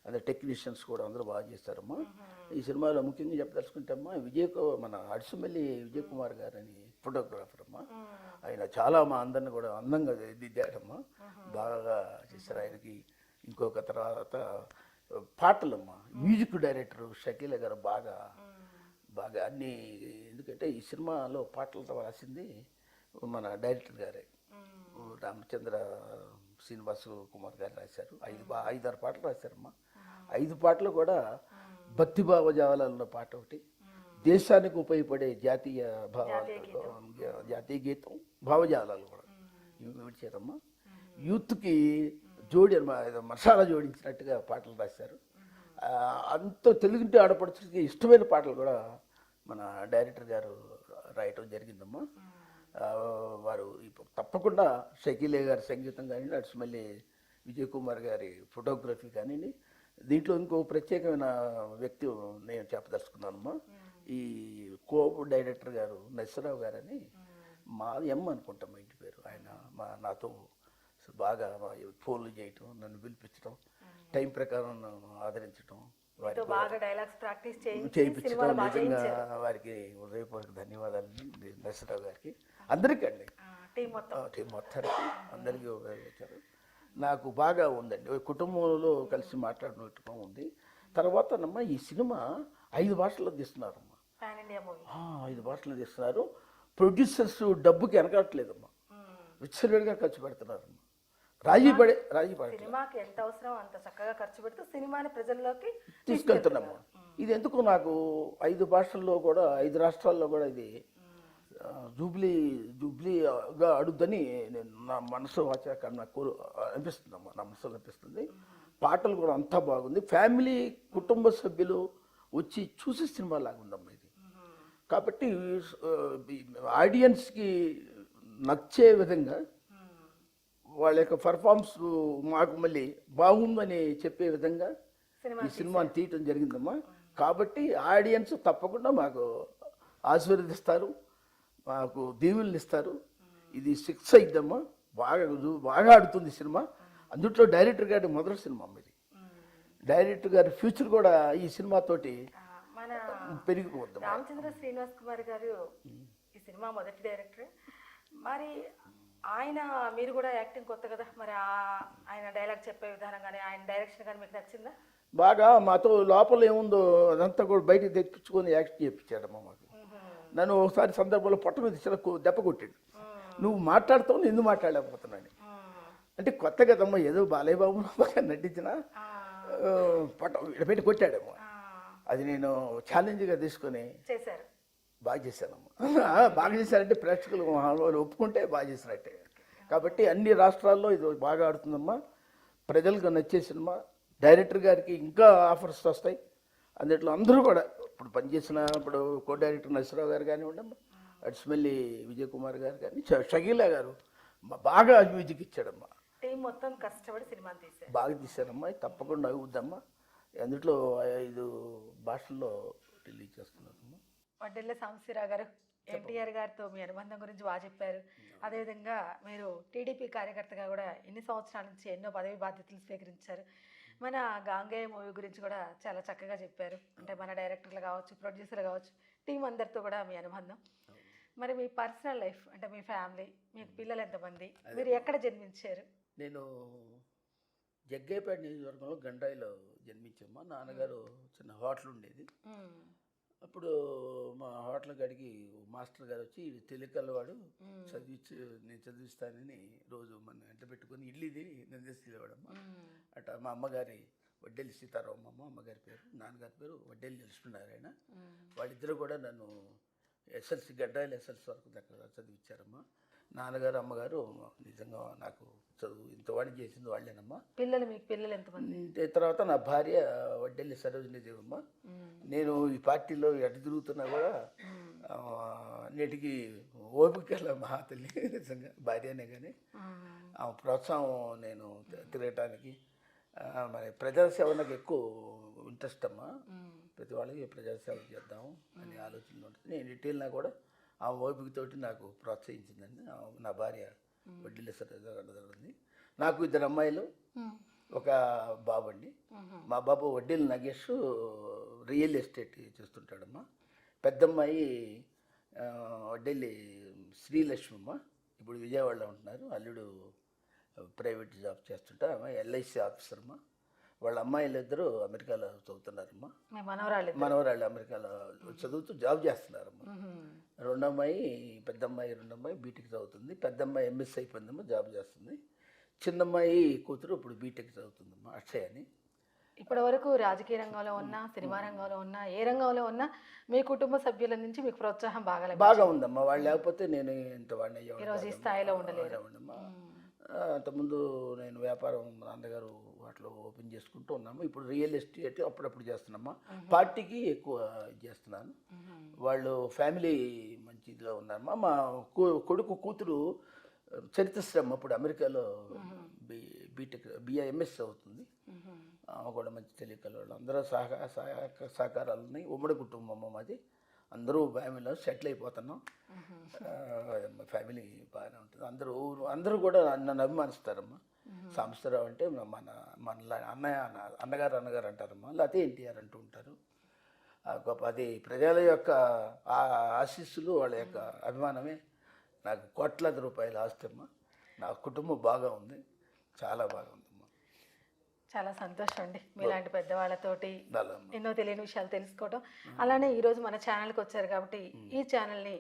అదే టెక్నీషియన్స్ కూడా అందరూ బాగా చేస్తారమ్మా. ఈ సినిమాలో ముఖ్యంగా చెప్పదలుచుకుంటామ్మా, మన అడిసిమల్లి విజయ్ కుమార్ గారు అని ఫోటోగ్రాఫర్ అమ్మా. ఆయన చాలా మా అందరిని కూడా అందంగా దిద్దారమ్మా, బాగా చేశారు. ఆయనకి ఇంకొక తర్వాత పాటలమ్మా, మ్యూజిక్ డైరెక్టర్ షకీల గారు బాగా అన్ని, ఎందుకంటే ఈ సినిమాలో పాటలతో రాసింది మన డైరెక్టర్ గారే, రామచంద్ర శ్రీనివాస్ కుమార్ గారు రాశారు. 5-6 పాటలు రాశారమ్మా. 5 పాటలు కూడా భక్తి భావజాలలో పాట ఒకటి, దేశానికి ఉపయోగపడే జాతీయ గీతం, భావజాలాలు కూడా విడిచారమ్మా. యూత్కి జోడి మసాలా జోడించినట్టుగా పాటలు రాశారు. అంత తెలుగుంటి ఆడపడుచుకి ఇష్టమైన పాటలు కూడా మన డైరెక్టర్ గారు రాయటం జరిగిందమ్మా. వారు తప్పకుండా షకీలే గారి సంగీతం కానివ్వండి, అడిసిమల్లి విజయ్ కుమార్ గారి ఫోటోగ్రఫీ కానివ్వండి. దీంట్లో ఇంకో ప్రత్యేకమైన వ్యక్తి నేను చెప్పదలుచుకున్నానమ్మా. ఈ కో డైరెక్టర్ గారు నరసరావు గారని మా ఎమ్మ అనుకుంటాం మా ఇంటి పేరు. ఆయన నాతో బాగా ఫోన్లు చేయటం, నన్ను పిలిపించడం, టైం ప్రకారం నన్ను ఆదరించడం, మీతో బాగా డైలాగ్స్ ప్రాక్టీస్ చేయించడం నిజంగా వారికి హృదయపూర్వక ధన్యవాదాలు నరసరావు గారికి, అందరికీ అండి, టీం మొత్తానికి అందరికీ ఉపయోగించారు. నాకు బాగా ఉందండి, కుటుంబంలో కలిసి మాట్లాడినట్టుగా ఉంది. తర్వాత నమ్మ ఈ సినిమా 5 భాషల్లో తీస్తున్నారమ్మా, 5 భాషల్లో తీస్తున్నారు. ప్రొడ్యూసర్స్ డబ్బుకి వెనకట్లేదమ్మా, విచ్చలవిడిగా ఖర్చు పెడుతున్నారమ్మా. రాజీ పడే సినిమాకి ఎంత అవసరం అంత చక్కగా ఖర్చు పెడుతూ సినిమాని ప్రజల్లోకి తీసుకెళ్తున్నాము. ఇది ఎందుకు నాకు 5 భాషల్లో కూడా 5 రాష్ట్రాల్లో కూడా ఇది జూబ్లీగా అడుగుదని నేను నా మనసు వాచాక నాకు అనిపిస్తుందమ్మా, నా మనసులో అనిపిస్తుంది. పాటలు కూడా అంతా బాగుంది. ఫ్యామిలీ కుటుంబ సభ్యులు వచ్చి చూసే సినిమా లాగా ఉందమ్మా ఇది. కాబట్టి ఆడియన్స్కి నచ్చే విధంగా వాళ్ళ యొక్క పర్ఫార్మెన్స్ మాకు మళ్ళీ బాగుందని చెప్పే విధంగా ఈ సినిమాని తీయటం జరిగిందమ్మా. కాబట్టి ఆడియన్స్ తప్పకుండా మాకు ఆశీర్వదిస్తారు, మాకు దీవుల్ని ఇస్తారు. ఇది 6 అయిద్దమ్మా, బాగా ఆడుతుంది సినిమా. అందుట్లో డైరెక్టర్ గారి మొదటి సినిమా ఇది. డైరెక్టర్ గారి ఫ్యూచర్ కూడా ఈ సినిమాతోటి పెరిగిపోద్దాం. రామచంద్ర శ్రీనివాస్ కుమార్ గారు ఈ సినిమా మొదటి డైరెక్టర్. మరి ఆయన మీరు కూడా యాక్టింగ్ కొత్త కదా, మరి ఆయన డైలాగ్ చెప్పే విధానం కానీ ఆయన డైరెక్షన్ కానీ మీకు నచ్చిందా? బాగా మాతో లోపల ఏముందో అదంతా కూడా బయటకు తెప్పించుకొని యాక్ట్ చేయించాడమ్మా మాకు. నన్ను ఒకసారి సందర్భంలో పొట్ట మీద దెబ్బ కొట్టాడు, నువ్వు మాట్లాడుతావు నేను ఎందుకు మాట్లాడలేకపోతున్నాను అంటే కొత్త కదమ్మా, ఏదో బాలయ్య బాబు నటించిన పొట్ట పెట్టి కొట్టాడమ్మా. అది నేను ఛాలెంజ్గా తీసుకొని చేశారు, బాగా చేశానమ్మా. బాగా చేశారంటే ప్రేక్షకులు ఒప్పుకుంటే బాగా చేసినట్టే. కాబట్టి అన్ని రాష్ట్రాల్లో ఇది బాగా ఆడుతుందమ్మా, ప్రజలకు నచ్చే సినిమా. డైరెక్టర్ గారికి ఇంకా ఆఫర్స్ వస్తాయి. అందులో అందరూ కూడా ఇప్పుడు పనిచేసిన ఇప్పుడు కో డైరెక్టర్ నరసరావు గారు కానివ్వండి, అడిసిమల్లి విజయ్ కుమార్ గారు కానీ, షకీలా గారు బాగా మ్యూజిక్ ఇచ్చాడమ్మా. టీం మొత్తం కష్టపడి సినిమాని తీశారు, బాగా తీశారమ్మా. తప్పకుండా అవుద్దమ్మా. అందులో 5 భాషల్లో రిలీజ్ చేస్తున్నారమ్మా. వడ్డెల్ల సాంబశివరావు గారు, ఎన్టీఆర్ గారితో మీ అనుబంధం గురించి బాగా చెప్పారు. అదేవిధంగా మీరు టీడీపీ కార్యకర్తగా కూడా ఎన్ని సంవత్సరాల నుంచి ఎన్నో పదవి బాధ్యతలు స్వీకరించారు. మన గాంగేయ మూవీ గురించి కూడా చాలా చక్కగా చెప్పారు. అంటే మన డైరెక్టర్లు కావచ్చు, ప్రొడ్యూసర్లు కావచ్చు, టీం అందరితో కూడా మీ అనుబంధం. మరి మీ పర్సనల్ లైఫ్ అంటే మీ ఫ్యామిలీ, మీకు పిల్లలు ఎంతమంది, మీరు ఎక్కడ జన్మించారు? నేను జగ్గేపేట నియోజకవర్గంలో గండాయిలో జన్మించామ్మా. నాన్నగారు చిన్న హోటల్ ఉండేది. అప్పుడు మా హోటల్ గడికి మాస్టర్ గారు వచ్చి తెలికల్లవాడు నేను చదివిస్తానని రోజు మన వెంట పెట్టుకొని ఇడ్లీది నేను తీసుకెళ్ళేవాడమ్మా. అట్లా మా అమ్మగారి వడ్డెల్లి సీతారామమ్మ అమ్మగారి పేరు, నాన్నగారి పేరు వడ్డెల్లి నరసింహారాయణ. వాళ్ళిద్దరూ కూడా నన్ను ఎస్ఎల్సి గడ్డాయిలు ఎస్ఎల్సి వరకు దగ్గర చదివించారమ్మా. నాన్నగారు అమ్మగారు నిజంగా నాకు చదువు ఇంతవాడి చేసింది వాళ్ళేనమ్మా. మీకు పిల్లలు ఎంతమంది? తర్వాత నా భార్య వడ్డెల్లి సరోజిని దేవమ్మ. నేను ఈ పార్టీలో ఎటు తిరుగుతున్నా కూడా నేటికి ఓపికల మా తల్లి నిజంగా భార్యనే. కానీ ఆ ప్రోత్సాహం నేను తిరగటానికి మరి ప్రజాసేవ నాకు ఎక్కువ ఇంట్రెస్ట్ అమ్మా. ప్రతి వాళ్ళకి ప్రజాసేవ చేద్దాము అనే ఆలోచనలు ఉంటుంది. నేను ఇటీవల కూడా ఆ ఓపికతోటి నాకు ప్రోత్సహించిందండి నా భార్య వడ్డీల సరిగ్గా. నాకు 2 అమ్మాయిలు, ఒక బాబు అండి. మా బాబు వడ్డీల నగేష్ రియల్ ఎస్టేట్ చేస్తుంటాడమ్మా. పెద్దమ్మాయి వడ్డీలి శ్రీలక్ష్మమ్మ, ఇప్పుడు విజయవాడలో ఉంటున్నారు. అల్లుడు ప్రైవేట్ జాబ్ చేస్తుంటా, ఎల్ఐసి ఆఫీసర్ అమ్మా. వాళ్ళ అమ్మాయిలు ఇద్దరు అమెరికాలో చదువుతున్నారమ్మా. మనవరాళ్ళు అమెరికాలో చదువుతూ జాబ్ చేస్తున్నారమ్మా. పెద్ద అమ్మాయి బీటెక్ చదువుతుంది. పెద్ద అమ్మాయి ఎంఎస్ అయిపోయిందమ్మా, జాబ్ చేస్తుంది. చిన్నమ్మాయి కూతురు ఇప్పుడు బీటెక్ చదువుతుందమ్మా, అక్షయ్ అని. ఇప్పటి వరకు రాజకీయ రంగంలో ఉన్నా, సినిమా రంగంలో ఉన్నా, ఏ రంగంలో ఉన్నా మీ కుటుంబ సభ్యుల నుంచి మీకు ప్రోత్సాహం బాగా ఉందమ్మా. వాళ్ళు లేకపోతే నేను ఇంత వాడిని ఈ స్థాయిలో ఉండలేదమ్మా. అంతకుముందు నేను వ్యాపారం నాన్నగారు వాటిలో ఓపెన్ చేసుకుంటూ ఉన్నాము. ఇప్పుడు రియల్ ఎస్టేట్ అప్పుడప్పుడు చేస్తున్నామా. పార్టీకి ఎక్కువ చేస్తున్నాను. వాళ్ళు ఫ్యామిలీ మంచి ఇదిలో ఉన్నారమ్మా. మా కొడుకు కూతురు చరిత్రశ్రమ అప్పుడు అమెరికాలో బీటెక్ బిఐఎంఎస్ అవుతుంది. ఆమె కూడా మంచి తెలియకల వాళ్ళు అందరూ సహకారాలు ఉన్నాయి. ఉమ్మడి కుటుంబం మాది. అందరూ ఫ్యామిలీలో సెటిల్ అయిపోతున్నాం. ఫ్యామిలీ బాగానే ఉంటుంది. అందరూ కూడా నన్ను అభిమానిస్తారమ్మా. సాంబశివరావు అంటే మన అన్నగారు అంటారమ్మా, లేకపోతే ఎన్టీఆర్ అంటూ ఉంటారు. గొప్ప అది ప్రజల యొక్క ఆశీస్సులు, వాళ్ళ యొక్క అభిమానమే నాకు కోట్లాది రూపాయల ఆస్తి అమ్మా. నా కుటుంబం బాగా ఉంది, చాలా బాగా ఉందమ్మా. చాలా సంతోషం అండి మీలాంటి పెద్దవాళ్ళతోటి ఎన్నో తెలియని విషయాలు తెలుసుకోవడం. అలానే ఈరోజు మన ఛానల్కి వచ్చారు కాబట్టి ఈ ఛానల్ని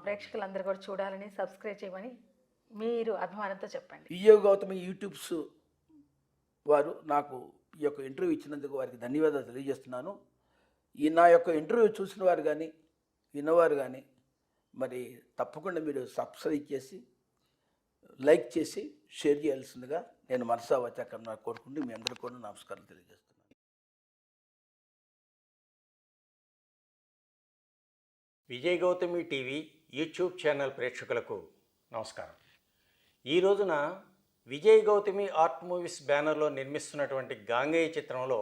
ప్రేక్షకులందరూ కూడా చూడాలని, సబ్స్క్రైబ్ చేయమని మీరు అభిమానంతో చెప్పండి. విజయ గౌతమి యూట్యూబ్స్ వారు నాకు ఈ యొక్క ఇంటర్వ్యూ ఇచ్చినందుకు వారికి ధన్యవాదాలు తెలియజేస్తున్నాను. ఈ నా యొక్క ఇంటర్వ్యూ చూసిన వారు కానీ విన్నవారు కానీ మరి తప్పకుండా మీరు సబ్స్క్రైబ్ చేసి, లైక్ చేసి, షేర్ చేయాల్సిందిగా నేను మనసా వాచా కర్మా కోరుకుంటూ మీ అందరికీ కూడా నమస్కారం తెలియజేస్తున్నాను. విజయ గౌతమి టీవీ యూట్యూబ్ ఛానల్ ప్రేక్షకులకు నమస్కారం. ఈ రోజున విజయ్ గౌతమి ఆర్ట్ మూవీస్ బ్యానర్లో నిర్మిస్తున్నటువంటి గాంగేయ చిత్రంలో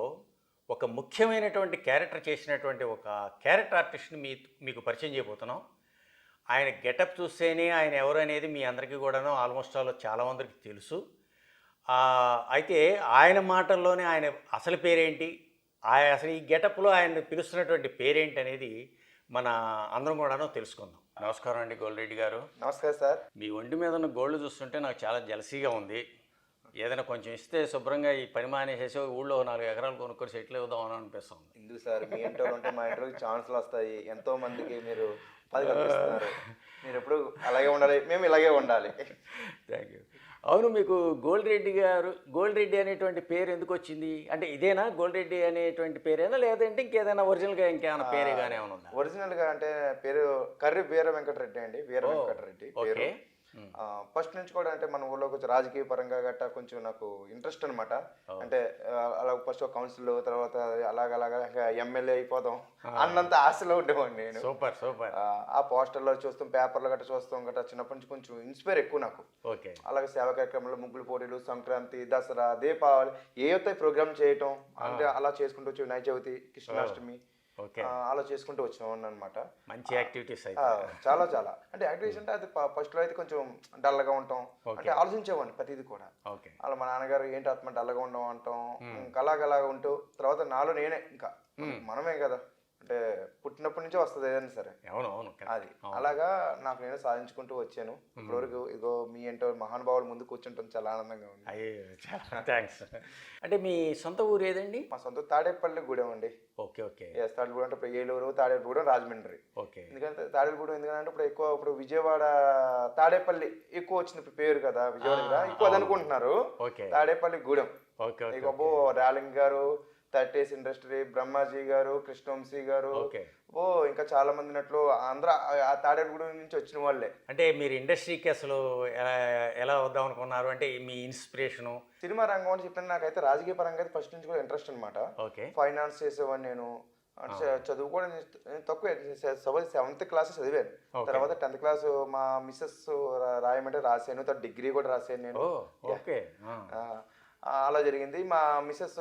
ఒక ముఖ్యమైనటువంటి క్యారెక్టర్ చేసినటువంటి ఒక క్యారెక్టర్ ఆర్టిస్ట్ని మీకు పరిచయం చేయబోతున్నాం. ఆయన గెటప్ చూస్తేనే ఆయన ఎవరు అనేది మీ అందరికీ కూడాను ఆల్మోస్ట్ ఆల్ చాలామందికి తెలుసు. అయితే ఆయన మాటల్లోనే ఆయన అసలు పేరేంటి, అసలు ఈ గెటప్లో ఆయన పిలుస్తున్నటువంటి పేరేంటి అనేది మన అందరం కూడాను తెలుసుకుందాం. నమస్కారం అండి గోల్డ్ రెడ్డి గారు. నమస్కారం సార్. మీ ఒంటి మీద ఉన్న గోల్డ్ చూస్తుంటే నాకు చాలా జలసీగా ఉంది. ఏదైనా కొంచెం ఇస్తే శుభ్రంగా ఈ పని మానేసేసి ఊళ్ళో 4 ఎకరాలు కొనుక్కొని సెటిల్ అవుదామని అనిపిస్తుంది. ఎందుకు సార్, మీ ఇంట్లో ఉంటే మా ఇంట్లోకి ఛాన్సులు వస్తాయి. ఎంతో మందికి మీరు పది కల్పిస్తున్నారు. మీరు ఎప్పుడు అలాగే ఉండాలి, మేము ఇలాగే ఉండాలి. Thank you. అవును, మీకు గోల్డ్ రెడ్డి అనేటువంటి పేరు ఎందుకు వచ్చింది? అంటే ఇదేనా గోల్డ్ రెడ్డి అనేటువంటి పేరేనా, లేదంటే ఇంకేదైనా ఒరిజినల్గా ఇంకేమైనా పేరే కానీ ఏమైనా ఉందా? ఒరిజినల్గా అంటే పేరు కర్రి వీర వెంకటరెడ్డి అండి. వీర వెంకటరెడ్డి పేరు. ఫస్ట్ నుంచి కూడా అంటే మన ఊళ్ళో కొంచెం రాజకీయ పరంగా గట్టా కొంచెం నాకు ఇంట్రెస్ట్ అనమాట. అంటే అలా ఫస్ట్ ఒక కౌన్సిల్, తర్వాత అలాగా ఎమ్మెల్యే అయిపోదాం అన్నంత ఆశలో ఉండేవాడిని నేను. Super super. ఆ పోస్టర్లో చూస్తాం, పేపర్లు గట్రా చూస్తాం గట్రా చిన్నప్పటి నుంచి కొంచెం ఇన్స్పైర్ ఎక్కువ నాకు. ఓకే. అలాగే సేవా కార్యక్రమాలు, ముగ్గులు పోటీలు, సంక్రాంతి, దసరా, దీపావళి ఏవైతే ప్రోగ్రామ్ చేయటం అంటే అలా చేసుకుంటూ వచ్చి వినాయక చవితి, కృష్ణాష్టమి అలా చేసుకుంటూ వచ్చాం అనమాట. మంచి యాక్టివిటీస్ చాలా అంటే యాక్టివిటీస్ అంటే అది ఫస్ట్ లో అయితే కొంచెం డల్ గా ఉంటాం, అంటే ఆలోచించేవాడిని ప్రతిదీ కూడా. అలా మా నాన్నగారు ఏంటి ఆత్మ డల్ గా ఉండడం అంటాం, ఇంకా అలాగ ఉంటూ తర్వాత నాలో నేనే ఇంకా మనమే కదా అంటే పుట్టినప్పటి నుంచే వస్తుంది ఏదైనా సరే. అది అలాగా నాకు నేను సాధించుకుంటూ వచ్చాను ఇప్పటివరకు. ఇగో మీ ఏంటో మహానుభావులు ముందు కూర్చుంటాం, చాలా ఆనందంగా ఉంది. థ్యాంక్స్. అంటే మీ సొంత ఊరు ఏదండి? మా సొంత తాడేపల్లి గూడెం అండి. Okay okay. తాడేపల్లి అంటే ఇప్పుడు ఏలూరు, తాడేపల్లిగూడెం, రాజమండ్రి. ఓకే. ఎందుకంటే తాడేపల్లిగూడెం ఎందుకంటే ఇప్పుడు విజయవాడ తాడేపల్లి ఎక్కువ వచ్చింది పేరు కదా, విజయవాడ దగ్గర ఎక్కువ అది అనుకుంటున్నారు. తాడేపల్లి గూడెం. ఇక ర్యాలింగ్ గారు, 30s ఇండస్ట్రీ, బ్రహ్మాజీ గారు, కృష్ణవంశీ గారు, ఇంకా చాలా మంది నట్లు అందరూ ఆ తాడేపల్లిగూడెం నుంచి వచ్చిన వాళ్ళే. అంటే మీరు ఇండస్ట్రీకి అసలు ఎలా వద్దాం అనుకున్నారు? అంటే మీ ఇన్స్పిరేషను? సినిమా రంగం అని చెప్పిన నాకైతే రాజకీయ పరంగా అయితే ఫస్ట్ నుంచి కూడా ఇంట్రెస్ట్ అనమాట. ఫైనాన్స్ చేసేవాడిని నేను. అంటే చదువు కూడా తక్కువ, 7th క్లాస్ చదివాను. తర్వాత 10th క్లాస్ మా మిస్సెస్ రాయమంటే రాశాను, తర్వాత డిగ్రీ కూడా రాశాను నేను. అలా జరిగింది. మా మిస్సెస్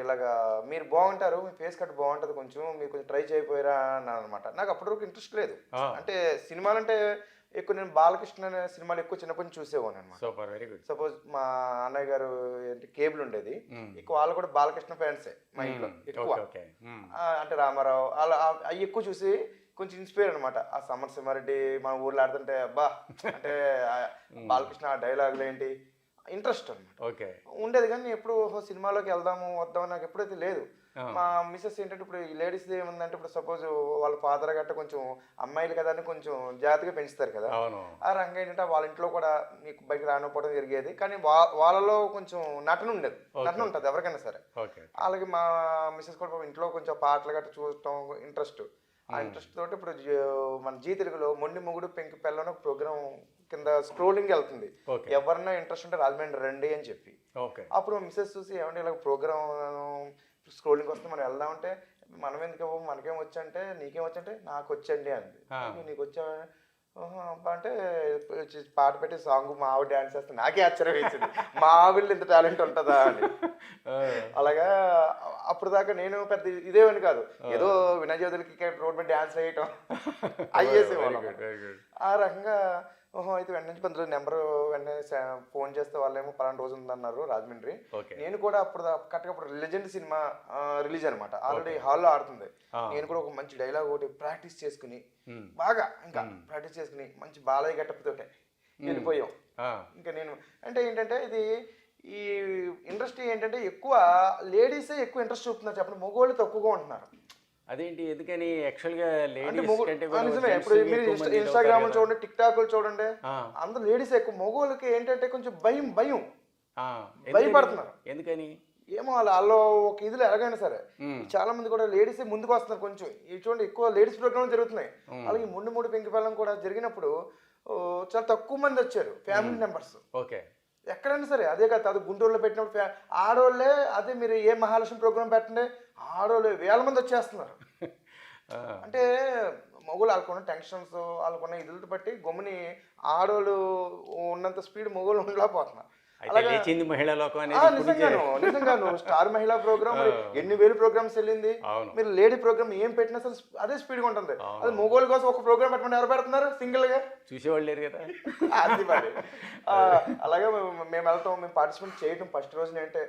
ఇలాగా మీరు బాగుంటారు, మీ ఫేస్ కట్ బాగుంటుంది, మీరు కొంచెం ట్రై చేయకపోయారా అన్నాను అనమాట. నాకు అప్పటి వరకు ఇంట్రెస్ట్ లేదు. అంటే సినిమాలు అంటే ఎక్కువ నేను బాలకృష్ణ అనే సినిమాలు ఎక్కువ చిన్నప్పటి నుంచి చూసేవాను అనమాట. సపోజ్ మా అన్నయ్య గారు కేబుల్ ఉండేది, ఎక్కువ వాళ్ళు కూడా బాలకృష్ణ ఫ్యాన్సే మా ఇంట్లో ఎక్కువ. అంటే రామారావు అలా అవి ఎక్కువ చూసి కొంచెం ఇన్స్పైర్ అనమాట. ఆ సమరసింహారెడ్డి మన ఊర్లో ఆడుతుంటే అబ్బా అంటే బాలకృష్ణ డైలాగులు ఏంటి ఇంట్రెస్ట్ అనమాట ఉండేది. కానీ ఎప్పుడు సినిమాలోకి వద్దామని నాకు ఎప్పుడైతే లేదు. మా మిస్సెస్ ఏంటంటే ఇప్పుడు ఈ లేడీస్ ఏముందంటే ఇప్పుడు సపోజ్ వాళ్ళ ఫాదర్ గట్ట కొంచెం అమ్మాయిలు కదా అని కొంచెం జాగ్రత్తగా పెంచుతారు కదా. ఆ రంగం ఏంటంటే వాళ్ళ ఇంట్లో కూడా మీకు బయట రానిపోవడం జరిగేది. కానీ వాళ్ళలో కొంచెం నటన ఉంటుంది ఎవరికైనా సరే. అలాగే మా మిస్సెస్ కూడా ఇంట్లో కొంచెం పాటలు గట్ట చూడటం ఇంట్రెస్ట్. ఆ ఇంట్రెస్ట్ తోటి ఇప్పుడు మన జీ తెలుగులో మొండి మొగుడు పెంకి పిల్లని ఒక ప్రోగ్రామ్ కింద స్క్రోలింగ్ వెళ్తుంది. ఎవరన్నా ఇంట్రెస్ట్ ఉంటే రాజమండ్రి రండి అని చెప్పి. అప్పుడు మిస్సెస్ చూసి ఏమంటే ఇలా ప్రోగ్రామ్ స్క్రోలింగ్ వస్తే మనం వెళ్దామంటే మనం ఎందుకు మనకేం వచ్చంటే నీకేం వచ్చంటే నాకు వచ్చండి అంది. నీకు వచ్చా అబ్బా అంటే పాట పెట్టి సాంగ్ మా ఆవిడ డాన్స్ చేస్తే నాకే ఆశ్చర్యం వేసింది, మా ఆవిడలో ఇంత టాలెంట్ ఉంటుందా అని. అలాగా అప్పుడు దాకా నేను పెద్ద ఇదేమని కాదు, ఏదో వినాయక చవితికి రోడ్ మీద డాన్స్ వేయటం అయ్యేసి ఆ రకంగా. అయితే వెంటనే నుంచి 10 రోజులు నెంబరు వెంటనే ఫోన్ చేస్తే వాళ్ళేమో 10 రోజులు ఉందన్నారు రాజమండ్రి. నేను కూడా అప్పుడు లెజెండ్ సినిమా రిలీజ్ అనమాట, ఆల్రెడీ హాల్లో ఆడుతుంది. నేను కూడా ఒక మంచి డైలాగ్ ఒకటి ప్రాక్టీస్ చేసుకుని బాగా ఇంకా ప్రాక్టీస్ చేసుకుని మంచి బాలయ్య గెటప్తోటే వెళ్ళిపోయాం. ఇంకా నేను అంటే ఏంటంటే ఇది ఈ ఇండస్ట్రీ ఏంటంటే ఎక్కువ లేడీసే ఎక్కువ ఇంట్రెస్ట్ చూపుతున్నారు చెప్పండి, మగవాళ్ళు తక్కువగా ఉంటున్నారు. అదేంటి ఎందుకని యాక్చువల్గా నిజమే. ఇప్పుడు మీరు ఇన్స్టాగ్రామ్ చూడండి, టిక్ టాక్ చూడండి, అందరూ లేడీస్ ఎక్కువ. మగవాళ్ళకి ఏంటంటే కొంచెం భయం భయపడుతున్నారు. ఎందుకని ఏమో వాళ్ళు ఒక ఇదిలో ఎలాగైనా సరే చాలా మంది కూడా లేడీస్ ముందుకు వస్తున్నారు. కొంచెం ఇవి చూడండి, ఎక్కువ లేడీస్ ప్రోగ్రామ్ జరుగుతున్నాయి. అలాగే మూడు పెంకి పిల్లలు కూడా జరిగినప్పుడు చాలా తక్కువ మంది వచ్చారు ఫ్యామిలీ మెంబర్స్. ఓకే, ఎక్కడైనా సరే అదే కదా, అది గుంటూరులో పెట్టినప్పుడు ఆడోళ్ళే, అదే మీరు ఏ మహాలక్ష్మి ప్రోగ్రామ్ పెట్టండి, ఆడోళ్ళే వేల మంది వచ్చేస్తున్నారు. అంటే మొగులు వాళ్ళకున్న టెన్షన్స్ వాళ్ళకున్న ఇదులతో బట్టి గమ్ముని ఆడోళ్ళు ఉన్నంత స్పీడ్ మొగులు ఉండలేకపోతున్నారు. నిజంగాను స్టార్ మహిళా ప్రోగ్రామ్ ఎన్ని వేలు ప్రోగ్రామ్స్ వెళ్ళింది. మీరు లేడీ ప్రోగ్రామ్ ఏం పెట్టినా అసలు అదే స్పీడ్ గా ఉంటుంది. అది మొగోళ్ళ కోసం ఒక ప్రోగ్రామ్ పెట్టమంటే ఎవరు పెడుతున్నారు, సింగిల్ గా చూసేవాళ్ళు లేరు కదా. అది మరి అలాగే మేము వెళ్తాం, మేము పార్టిసిపేట్ చేయటం. ఫస్ట్ రోజు ఏంటంటే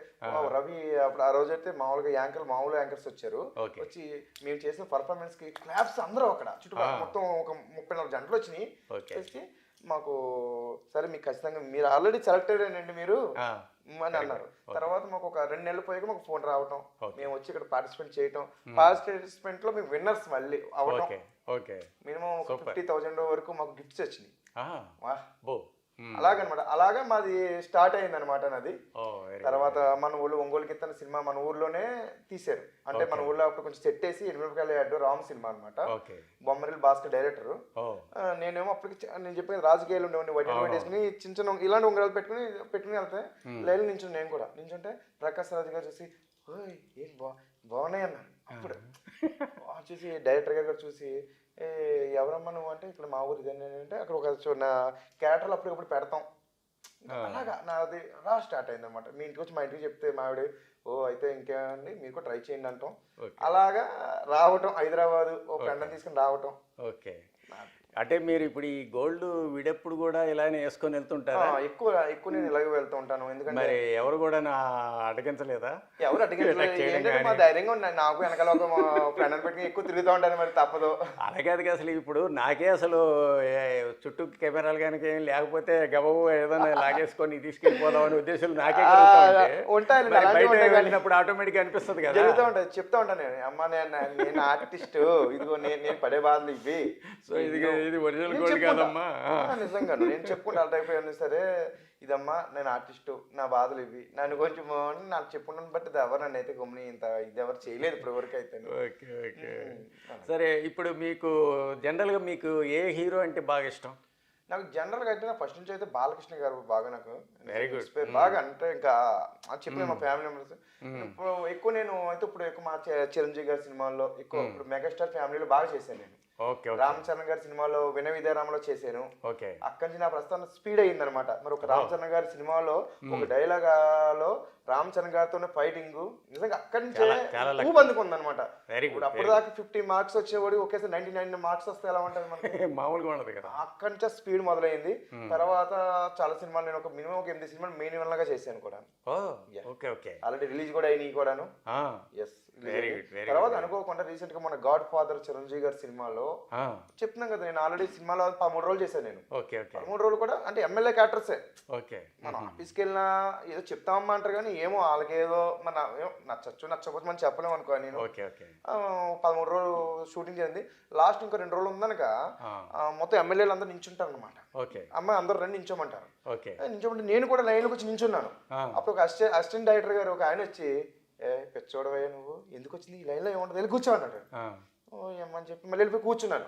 రవి అప్పుడు ఆ రోజు అయితే మామూలు యాంకర్స్ వచ్చారు. వచ్చి మేము చేసిన పర్ఫార్మెన్స్ కి క్లాప్స్ అందరూ అక్కడ చుట్టుపక్కల మొత్తం ఒక 34 గంటలు వచ్చినాయి. వచ్చి మాకు సరే మీకు ఖచ్చితంగా మీరు ఆల్రెడీ సెలెక్టెడ్ అండి మీరు అని అన్నారు. తర్వాత మాకు ఒక 2 నెలలు పోయాక మాకు ఫోన్ రావటం, మేము వచ్చి ఇక్కడ పార్టిసిపేట్ చేయటం. పార్టిసిపెంట్ లో మేము విన్నర్స్ మళ్ళీ అవటం. మినిమం 50,000 వరకు మాకు గిఫ్ట్స్ వచ్చినాయి. అలాగనమాట. అలాగా మాది స్టార్ట్ అయింది అనమాట నాది. తర్వాత మన ఊళ్ళో ఒంగోలు గిత్తన సినిమా మన ఊర్లోనే తీశారు. అంటే మన ఊళ్ళో అప్పుడు కొంచెం సెట్ వేసి 8 అడ్డు రామ్ సినిమా అనమాట. బొమ్మరిల్ భాస్కర్ డైరెక్టర్. నేనేమో అప్పటికి నేను చెప్పిన రాజకీయాలు ఉండేవాడిని, వైట్ వేసుకుని చిన్న ఇలాంటి ఉంగరాలు పెట్టుకుని వెళ్తే లైన్ నించుని నేను కూడా నించుంటే ప్రకాష్ రాజు గారు చూసి ఏం బాగున్నాయి అన్నాను. అప్పుడు చూసి డైరెక్టర్ గారు చూసి ఎవరమ్మా నువ్వు అంటే ఇక్కడ మా ఊరు ఇదని అంటే అక్కడ ఒక నా క్యారెక్టర్లు అప్పటికప్పుడు పెడతాం. అలాగా నాది స్టార్ట్ అయింది అనమాట. మీ ఇంటికి వచ్చి మా ఇంటికి చెప్తే మావిడ అయితే ఇంకేమండి మీరు కూడా ట్రై చేయండి అంటాం. అలాగా రావటం, హైదరాబాద్ ఓ ఫ్రెండ్ని తీసుకుని రావటం. ఓకే, అంటే మీరు ఇప్పుడు ఈ గోల్డ్ విడప్పుడు కూడా ఇలానే వేసుకొని వెళ్తుంటారా? ఎక్కువ నేను ఇలాగే వెళ్తూ ఉంటాను. ఎందుకంటే మరి ఎవరు కూడా అడగించలేదా? ఎవరు అడిగించలేదు. మా ధైర్యంగా ఉన్నాయి. నాకు వెనకాల ఒక ఫ్రెండ్ పెట్టుకుని ఎక్కువ తిరుగుతూ ఉంటాను, మరి తప్పదు. అలాగే అసలు ఇప్పుడు నాకే అసలు చుట్టూ కెమెరాలు కనుక ఏం లేకపోతే గబవు ఏదైనా లాగేసుకొని తీసుకెళ్ళిపోదాం అనే ఉద్దేశం నాకే వెళ్ళినప్పుడు ఆటోమేటిక్ అనిపిస్తుంది కదా. జరుగుతూ ఉంటుంది, చెప్తా ఉంటాను నేను. అమ్మ నేను ఆర్టిస్ట్, ఇదిగో నేను పడే బాధలు ఇవి. సో ఇది ఒరిజినల్ గోల్డ్ కాదమ్మా. నిజంగా నేను చెప్పుకుంటా అలా అయిపోయాను. సరే ఇదమ్మా నేను ఆర్టిస్టు, నా బాధలు ఇవి, నన్ను కొంచెం నాకు చెప్పుకుంటాను. బట్ ఇది ఎవరు నన్ను అయితే గమ్ముని ఇంత ఇది ఎవరు చేయలేదు ఇప్పుడు వరకు అయితే. ఓకే ఓకే, సరే ఇప్పుడు మీకు జనరల్గా మీకు ఏ హీరో అంటే బాగా ఇష్టం? నాకు జనరల్గా అయితే ఫస్ట్ నుంచి అయితే బాలకృష్ణ గారు బాగా నాకు వెరీ గుడ్ బాగా. అంటే ఇంకా చెప్పిన మా ఫ్యామిలీ మెంబర్స్ ఇప్పుడు ఎక్కువ నేను అయితే ఇప్పుడు ఎక్కువ మా చిరంజీవి గారి సినిమాల్లో ఎక్కువ ఇప్పుడు మెగాస్టార్ ఫ్యామిలీలో బాగా చేశాను నేను. రామ్ చరణ్ గారి సినిమాలో వినయ విద్యారామలో చేశాను. అక్కడి నుంచి నా ప్రస్థానం స్పీడ్ అయ్యింది అనమాట. మరి ఒక రామ్ చరణ్ గారి సినిమాలో ఒక డైలాగ్ లో రామ్ చరణ్ గారితో ఫైటింగ్ నిజంగా అక్కడి నుంచే ఊబందుకుంది అనమాట. అప్పుడు దాకా 50 మార్క్స్ వచ్చేవాడు ఒకేసారి 99 మార్క్స్ వస్తే ఎలా ఉంటుంది మనకి, మామూలుగా ఉండదు కదా. అక్కడి నుంచే స్పీడ్ మొదలైంది. తర్వాత చాలా సినిమాలు నేను ఒక మినిమం ఒక 8 సినిమాలు మెయిన్ విలన్ గా చేశాను కూడా. ఆల్రెడీ రిలీజ్ కూడా అయినాయి కూడాను. తర్వాత అనుకోకుండా రీసెంట్ గా మన గాడ్ ఫాదర్ చిరంజీవి గారి సినిమాలో చెప్తున్నాం కదా, నేను ఆల్రెడీ సినిమాలో 13 రోజులు చేశాను నేను. 13 రోజులు కూడా అంటే ఎమ్మెల్యే క్యారెక్టర్సే. మనం ఆఫీస్కి వెళ్ళినా ఏదో చెప్తామమ్మా అంటారు కానీ ఏమో వాళ్ళకేదో మన నచ్చకపోతే మనం చెప్పలేము అనుకో. నేను 13 రోజులు షూటింగ్ చేసింది. లాస్ట్ ఇంకా 2 రోజులు ఉందనక మొత్తం ఎమ్మెల్యేలు అందరూ నించుంటారు అనమాట. అమ్మాయి అందరూ రండి నించోమంటారు. నించోమంటే నేను కూడా లైన్లోకి వచ్చి నించున్నాను. అప్పుడు ఒక అసిస్టెంట్ డైరెక్టర్ గారు ఒక ఆయన వచ్చి పెచ్చోడవయ్యా నువ్వు ఎందుకు వచ్చింది ఈ లైన్లో ఏముంటుంది వెళ్ళి కూర్చోమన్నాడు. ఏమని చెప్పి మళ్ళీ వెళ్ళిపోయి కూర్చున్నాను.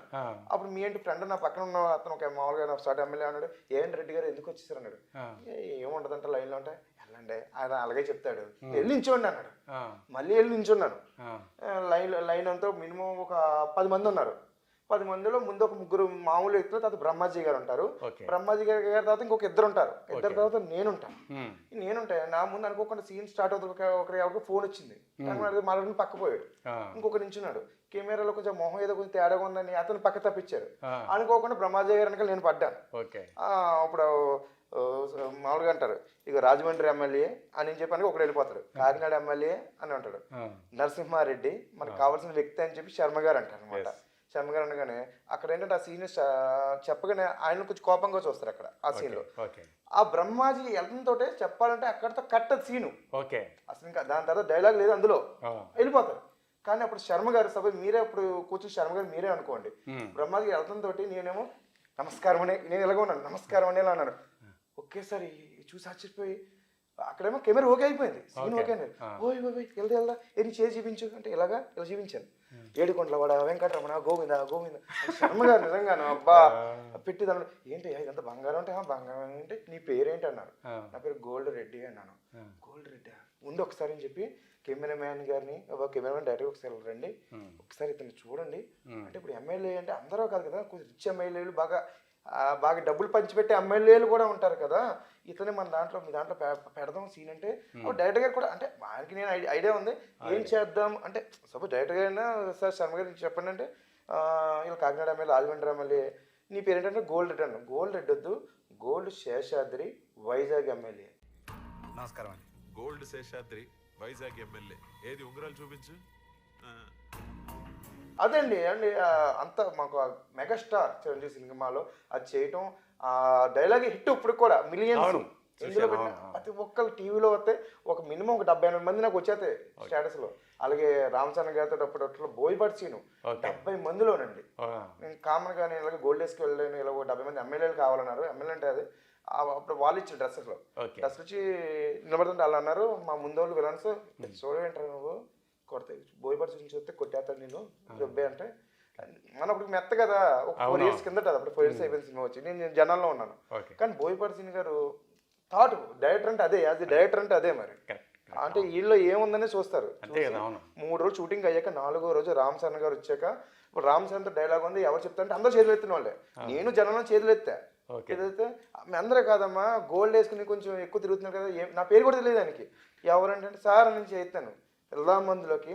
అప్పుడు మీ ఏంటి ఫ్రెండ్ నా పక్కన ఉన్న అతను ఒక మామూలుగా స్టార్ట్ ఎమ్మెల్యే అన్నాడు. ఏంటి రెడ్డి గారు ఎందుకు వచ్చేసారు అన్నాడు. ఏముండదంటే లైన్లో ఉంటే వెళ్ళండి ఆయన అలాగే చెప్తాడు, వెళ్ళి నించోండి అన్నాడు. మళ్ళీ వెళ్ళి నించున్నాను. లైన్ అంతా మినిమం ఒక 10 మంది ఉన్నారు. 10 మందిలో ముందు ఒక ముగ్గురు మామూలు వ్యక్తులు, తర్వాత బ్రహ్మాజీ గారు ఉంటారు. ఓకే. బ్రహ్మాజీ గారి తర్వాత ఇంకొక ఇద్దరు ఉంటారు. ఇద్దరు తర్వాత నేనుంటాను. ఉమ్. నా ముందు అనుకోకుండా సీన్ స్టార్ట్ అవుతుంది, ఒకరికి ఎవరికి ఫోన్ వచ్చింది, మాట్లాడుకుని పక్క పోయాడు. ఆ. ఇంకొక నించున్నాడు, కెమెరాలో కొంచెం మొహం ఏదో కొంచెం తేడాగా ఉందని అతను పక్క తప్పించారు. ఆ. అనుకోకుండా బ్రహ్మాజీ గారి వెనకాల నేను పడ్డాను. ఓకే. అప్పుడు మామూలుగా అంటారు, ఇక రాజమండ్రి ఎమ్మెల్యే అని చెప్పని ఒకడు వెళ్ళిపోతాడు, కాకినాడ ఎమ్మెల్యే అని అంటాడు, నరసింహారెడ్డి మనకు కావాల్సిన వ్యక్తి అని చెప్పి శర్మ గారు అంటారు అనమాట. శర్మ గారు అనగానే అక్కడ ఏంటంటే ఆ సీన్ చెప్పగానే ఆయన కొంచెం కోపంగా చూస్తారు అక్కడ ఆ సీన్ లో. ఆ బ్రహ్మాజీ వెళ్ళడంతో చెప్పాలంటే అక్కడతో కట్టదు సీను. ఓకే. అసలు ఇంకా దాని తర్వాత డైలాగ్ లేదు అందులో, వెళ్ళిపోతారు. కానీ అప్పుడు శర్మ గారు సభ మీరే అప్పుడు కూర్చొని శర్మ గారు మీరే అనుకోండి, బ్రహ్మాజీ వెళ్తంతో నేనేమో నమస్కారం అనే, నేను ఎలాగో ఉన్నాను నమస్కారం అనేలా అన్నాను. ఒకేసారి చూసి ఆశ్చర్యపోయి అక్కడేమో కెమెరా ఓకే అయిపోయింది, సీన్ ఓకే అన్నారు. ఓయ్ వెళ్దా ఏది చేసి చూపించు అంటే ఇలా చూపించాను. ఏడుకొండలవాడ వెంకటరమణ గోవింద గోవింద శర్మ గారు నిజంగాను అబ్బా పెట్టి దాని ఏంటి ఇదంతా బంగారం అంటే బంగారం అంటే నీ పేరేంటి అన్నారు. నా పేరు గోల్డ్ రెడ్డి అన్నాను. గోల్డ్ రెడ్డి ముందు ఒకసారి అని చెప్పి కెమెరామ్యాన్ గారిని కెమెరామ్యాన్ డైరెక్టర్ ఒకసారి రండి ఒకసారి ఇతను చూడండి అంటే ఇప్పుడు ఎమ్మెల్యే అంటే అందరూ కాదు కదా, కొంచెం రిచ్ ఎమ్మెల్యేలు బాగా డబ్బులు పంచిపెట్టే ఎమ్మెల్యేలు కూడా ఉంటారు కదా, ఇతనే మన దాంట్లో మీ దాంట్లో పెడదాం సీన్ అంటే డైరెక్టర్ గారు కూడా అంటే ఆయనకి నేను ఐడియా ఉంది ఏం చేద్దాం అంటే సపోజ్ డైరెక్టర్ గారైనా సార్ శర్మ గారు చెప్పండి అంటే ఇలా కాకినాడ ఎమ్మెల్యే రాజమండ్రి ఎమ్మెల్యే నీ పేరు ఏంటంటే గోల్డ్ రెడ్డి అన్న. గోల్డ్ రెడ్డి వద్దు, గోల్డ్ శేషాద్రి వైజాగ్ ఎమ్మెల్యే. నమస్కారం అండి. గోల్డ్ శేషాద్రి వైజాగ్ ఎమ్మెల్యే ఏది ఉంగరాలు చూపించు. అదండి అండి అంత మాకు మెగాస్టార్ చిరంజీవి సినిమాలో అది చేయటం ఆ డైలాగ్ హిట్ ఇప్పుడు కూడా మిలియన్స్ ఇందులో ప్రతి ఒక్కరు టీవీలో వస్తే ఒక మినిమం ఒక 70-80 మంది నాకు వచ్చేస్తాయి స్టేటస్ లో. అలాగే రామ్ చరణ్ గారితో అప్పుడు బోయపాటి సీను 70 మందిలోనండి. నేను కామన్ గా నేను ఇలాగ గోల్డ్ డేస్కి వెళ్ళాను, ఇలా 70 మంది ఎమ్మెల్యేలు కావాలన్నారు. ఎమ్మెల్యే అంటే అది అప్పుడు వాళ్ళు ఇచ్చిన డ్రెస్సెస్ వచ్చి నిలబడుతుంటే వాళ్ళు అన్నారు మా ముందు వాళ్ళు విలన్స్ చూడవేంటారు నువ్వు కొడతాయి బోయపాటి సీన్ చూస్తే కొట్టేస్తాను నేను జబ్బే అంటే మనం అప్పుడు మెత్త కదా ఒక 4 years కిందట అప్పుడు 4 years అయిపోయిన సినిమా వచ్చి నేను జనాల్లో ఉన్నాను. కానీ బోయపాటి సీన్ గారు థాట్ డైరెక్టర్ అంటే అదే, యాజ్ డైరెక్టర్ అంటే అదే మరి అంటే వీళ్ళు ఏముందని చూస్తారు. 3 రోజులు షూటింగ్ అయ్యాక 4వ రోజు రామ్ చరణ్ గారు వచ్చాక ఇప్పుడు రామ్ చరణ్ డైలాగ్ ఉంది ఎవరు చెప్తారంటే అందరూ చేతులు ఎత్తిన వాళ్ళే, నేను జనంలో చేతులు ఎత్తా. ఏదైతే అందరే కాదమ్మా గోల్డ్ వేసుకుని కొంచెం ఎక్కువ తిరుగుతున్నారు కదా, నా పేరు కూడా తెలియదు దానికి ఎవరంటే సార్ నుంచి చేస్తాను ఎలా మందులోకి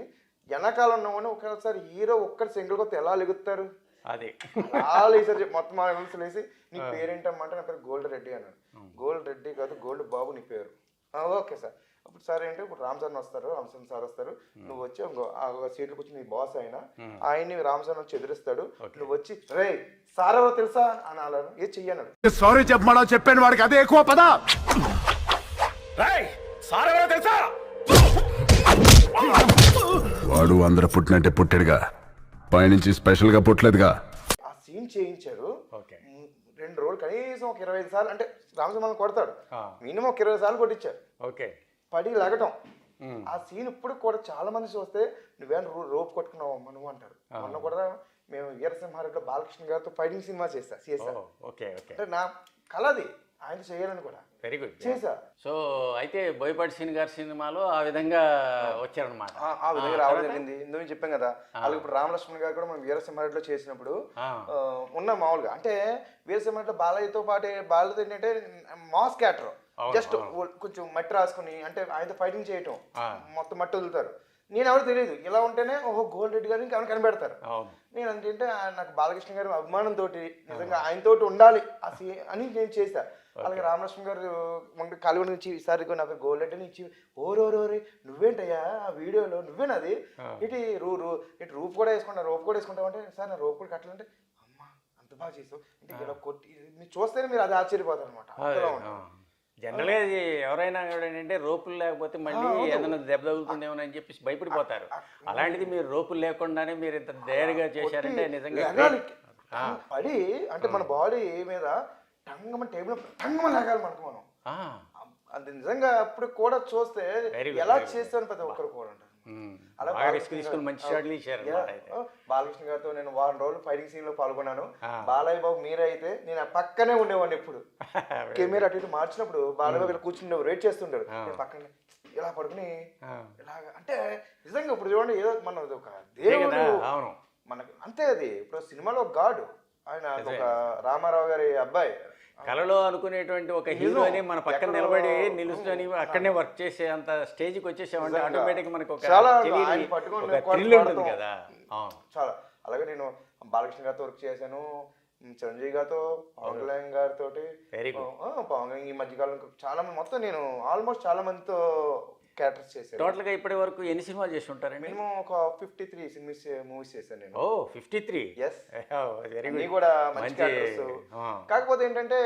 వెనకాల ఉన్నామని ఒకసారి హీరో ఒక్కటి సింగిల్ కొత్త ఎలా లెగుతారు అదే అలా వేసారు మొత్తం వేసి నీ పేరేంటమ్మంటే నా పేరు గోల్డ్ రెడ్డి అన్నాడు. గోల్డ్ రెడ్డి కాదు గోల్డ్ బాబు నీ పేరు. Okay sir. అప్పుడు సార్ ఏంటి ఇప్పుడు రామ్ చరణ్ వస్తారు, రామ్ చరణ్ సార్ వస్తారు, నువ్వు వచ్చి ఆ సీట్లకు వచ్చి నీ బాస్ అయినా ఆయన్ని రామ్ చరణ్ వచ్చి ఎదురిస్తాడు, నువ్వు వచ్చి రే సార్ ఎవరో తెలుసా అని అన్నారు. ఏ చెయ్యన్నాడు. సారీ చెప్పమా చెప్పాను వాడికి అదే ఎక్కువ పదా సార్ ఎవరో తెలుసా వాడు అందరూ పుట్టినట్టే పుట్టాడుగా, పైనుంచి స్పెషల్ గా పుట్టలేదుగా. ఆ సీన్ చేయించారు 2 రోజులు కనీసం ఒక 25 సార్లు అంటే రామచంద్ర కొడతాడు మినిమం ఒక 20 సార్లు కొట్టించారు. పడి లగటం ఆ సీన్ ఇప్పుడు కూడా చాలా మంది చూస్తే నువ్వేనా రోప్ కొట్టుకున్నావు అమ్మ నువ్వు అంటారు. మొన్న కూడా మేము వీరసింహారెడ్డిలో బాలకృష్ణ గారితో ఫైటింగ్ సినిమా చేస్తా అంటే నా కలది ఆయన చేయాలని కూడా వెరీ గుడ్ చేసా. సో అయితే బోయపాటి సీన్ గారి సినిమాలో ఆ విధంగా వచ్చారనమాట. ఆ విధంగా రావడం జరిగింది. ఇందులో చెప్పాం కదా అలాగే ఇప్పుడు రామలక్ష్మణ్ గారు కూడా మనం వీరసింహారెడ్డిలో చేసినప్పుడు ఉన్న మామూలుగా అంటే వీరసింహారెడ్డిలో బాలయ్యతో పాటు బాలయ్యతో ఏంటంటే మాస్ క్యాటర్ జస్ట్ కొంచెం మట్టి రాసుకుని అంటే ఆయనతో ఫైటింగ్ చేయటం మొత్తం మట్టి వదులుతారు. నేను ఎవరు తెలియదు ఇలా ఉంటేనే ఓహో గోల్డ్ రెడ్డి గారు ఇంకెవరు కనిపెడతారు. నేను అంటే నాకు బాలకృష్ణ గారి అభిమానంతో నిజంగా ఆయనతో ఉండాలి అని నేను చేశా. అలాగే రామలక్ష్మణ్ గారు కాలువ నుంచి ఈసారి నా పేరు గోల్డ్ రెడ్డి ఇచ్చి ఓరోరోరి నువ్వేంటయ్యా ఆ వీడియోలో నువ్వేనది ఇటు ఇటు రూప్ కూడా వేసుకుంటా రోప్ కూడా వేసుకుంటావు అంటే సార్ నా రోప్ కూడా కట్టాలంటే అమ్మా అంత బాగా చేసావు అంటే ఇలా కొట్టి మీరు చూస్తేనే మీరు అది ఆశ్చర్యపోతారు అనమాట. జనరల్గా ఎవరైనా ఏంటంటే రోపులు లేకపోతే మళ్ళీ ఏదైనా దెబ్బ తగులుతుందేమో అని చెప్పేసి భయపడిపోతారు. అలాంటిది మీరు రోపులు లేకుండానే మీరు ఇంత ధైర్యంగా చేశారంటే నిజంగా పడి అంటే మన బాడీ మీద టంగమని టేబుల్ టంగమని లాగాలి మనకు మనం అది నిజంగా అప్పుడు కూడా చూస్తే ఎలా చేస్తాను ప్రతి ఒక్కరు కూడా అంటారు. అలా బాలకృష్ణ గారితో నేను 1 రోజులు ఫైటింగ్ సీన్ లో పాల్గొన్నాను. బాలయ్య బాబు మీరే అయితే నేను పక్కనే ఉండేవాడిని. ఎప్పుడు కెమెరా అటు ఇటు మార్చినప్పుడు బాలయ్య బాబు కూర్చుని వెయిట్ చేస్తుంటారు, నేను పక్కనే ఇలా పడుకుని ఇలాగా అంటే నిజంగా ఇప్పుడు చూడండి ఏదో మన ఒక దేవుడు మనకి అంతే. అది ఇప్పుడు సినిమాలో ఒక గాడు ఆయన ఒక రామారావు గారి అబ్బాయి కళలో అనుకునేటువంటి ఒక హీరోని మన పక్కన నిలబడి నిలుచుని అక్కడనే వర్క్ చేసే అంత స్టేజ్కి వచ్చేసామంటే ఆటోమేటిక్ మనకు ఒక చాలా తెలియని ఆయన పట్టుకొని ఒక థ్రిల్ ఉంటుంది కదా. అవును. చాలా. అలాగే నేను బాలకృష్ణ గారితో వర్క్ చేశాను, చిరంజీవి గారితో, పవన్ కళ్యాణ్ గారితో, వెరీ గుడ్. పవన్ కళ్యాణ్ ఈ మధ్యకాలం చాలా మంది, మొత్తం నేను ఆల్మోస్ట్ చాలా మందితో క్యారెక్టర్స్ చేశాను. టోటల్గా ఇప్పటి వరకు ఎన్ని సినిమాలు చేసి ఉంటారండి? మినిమం ఒక 53 మూవీస్ చేశాను నేను. ఓ 53. Yes. వెరీ అన్నీ గుడ్. కూడా మంచి క్యారెక్టర్స్. కాకపోతే ఏంటంటే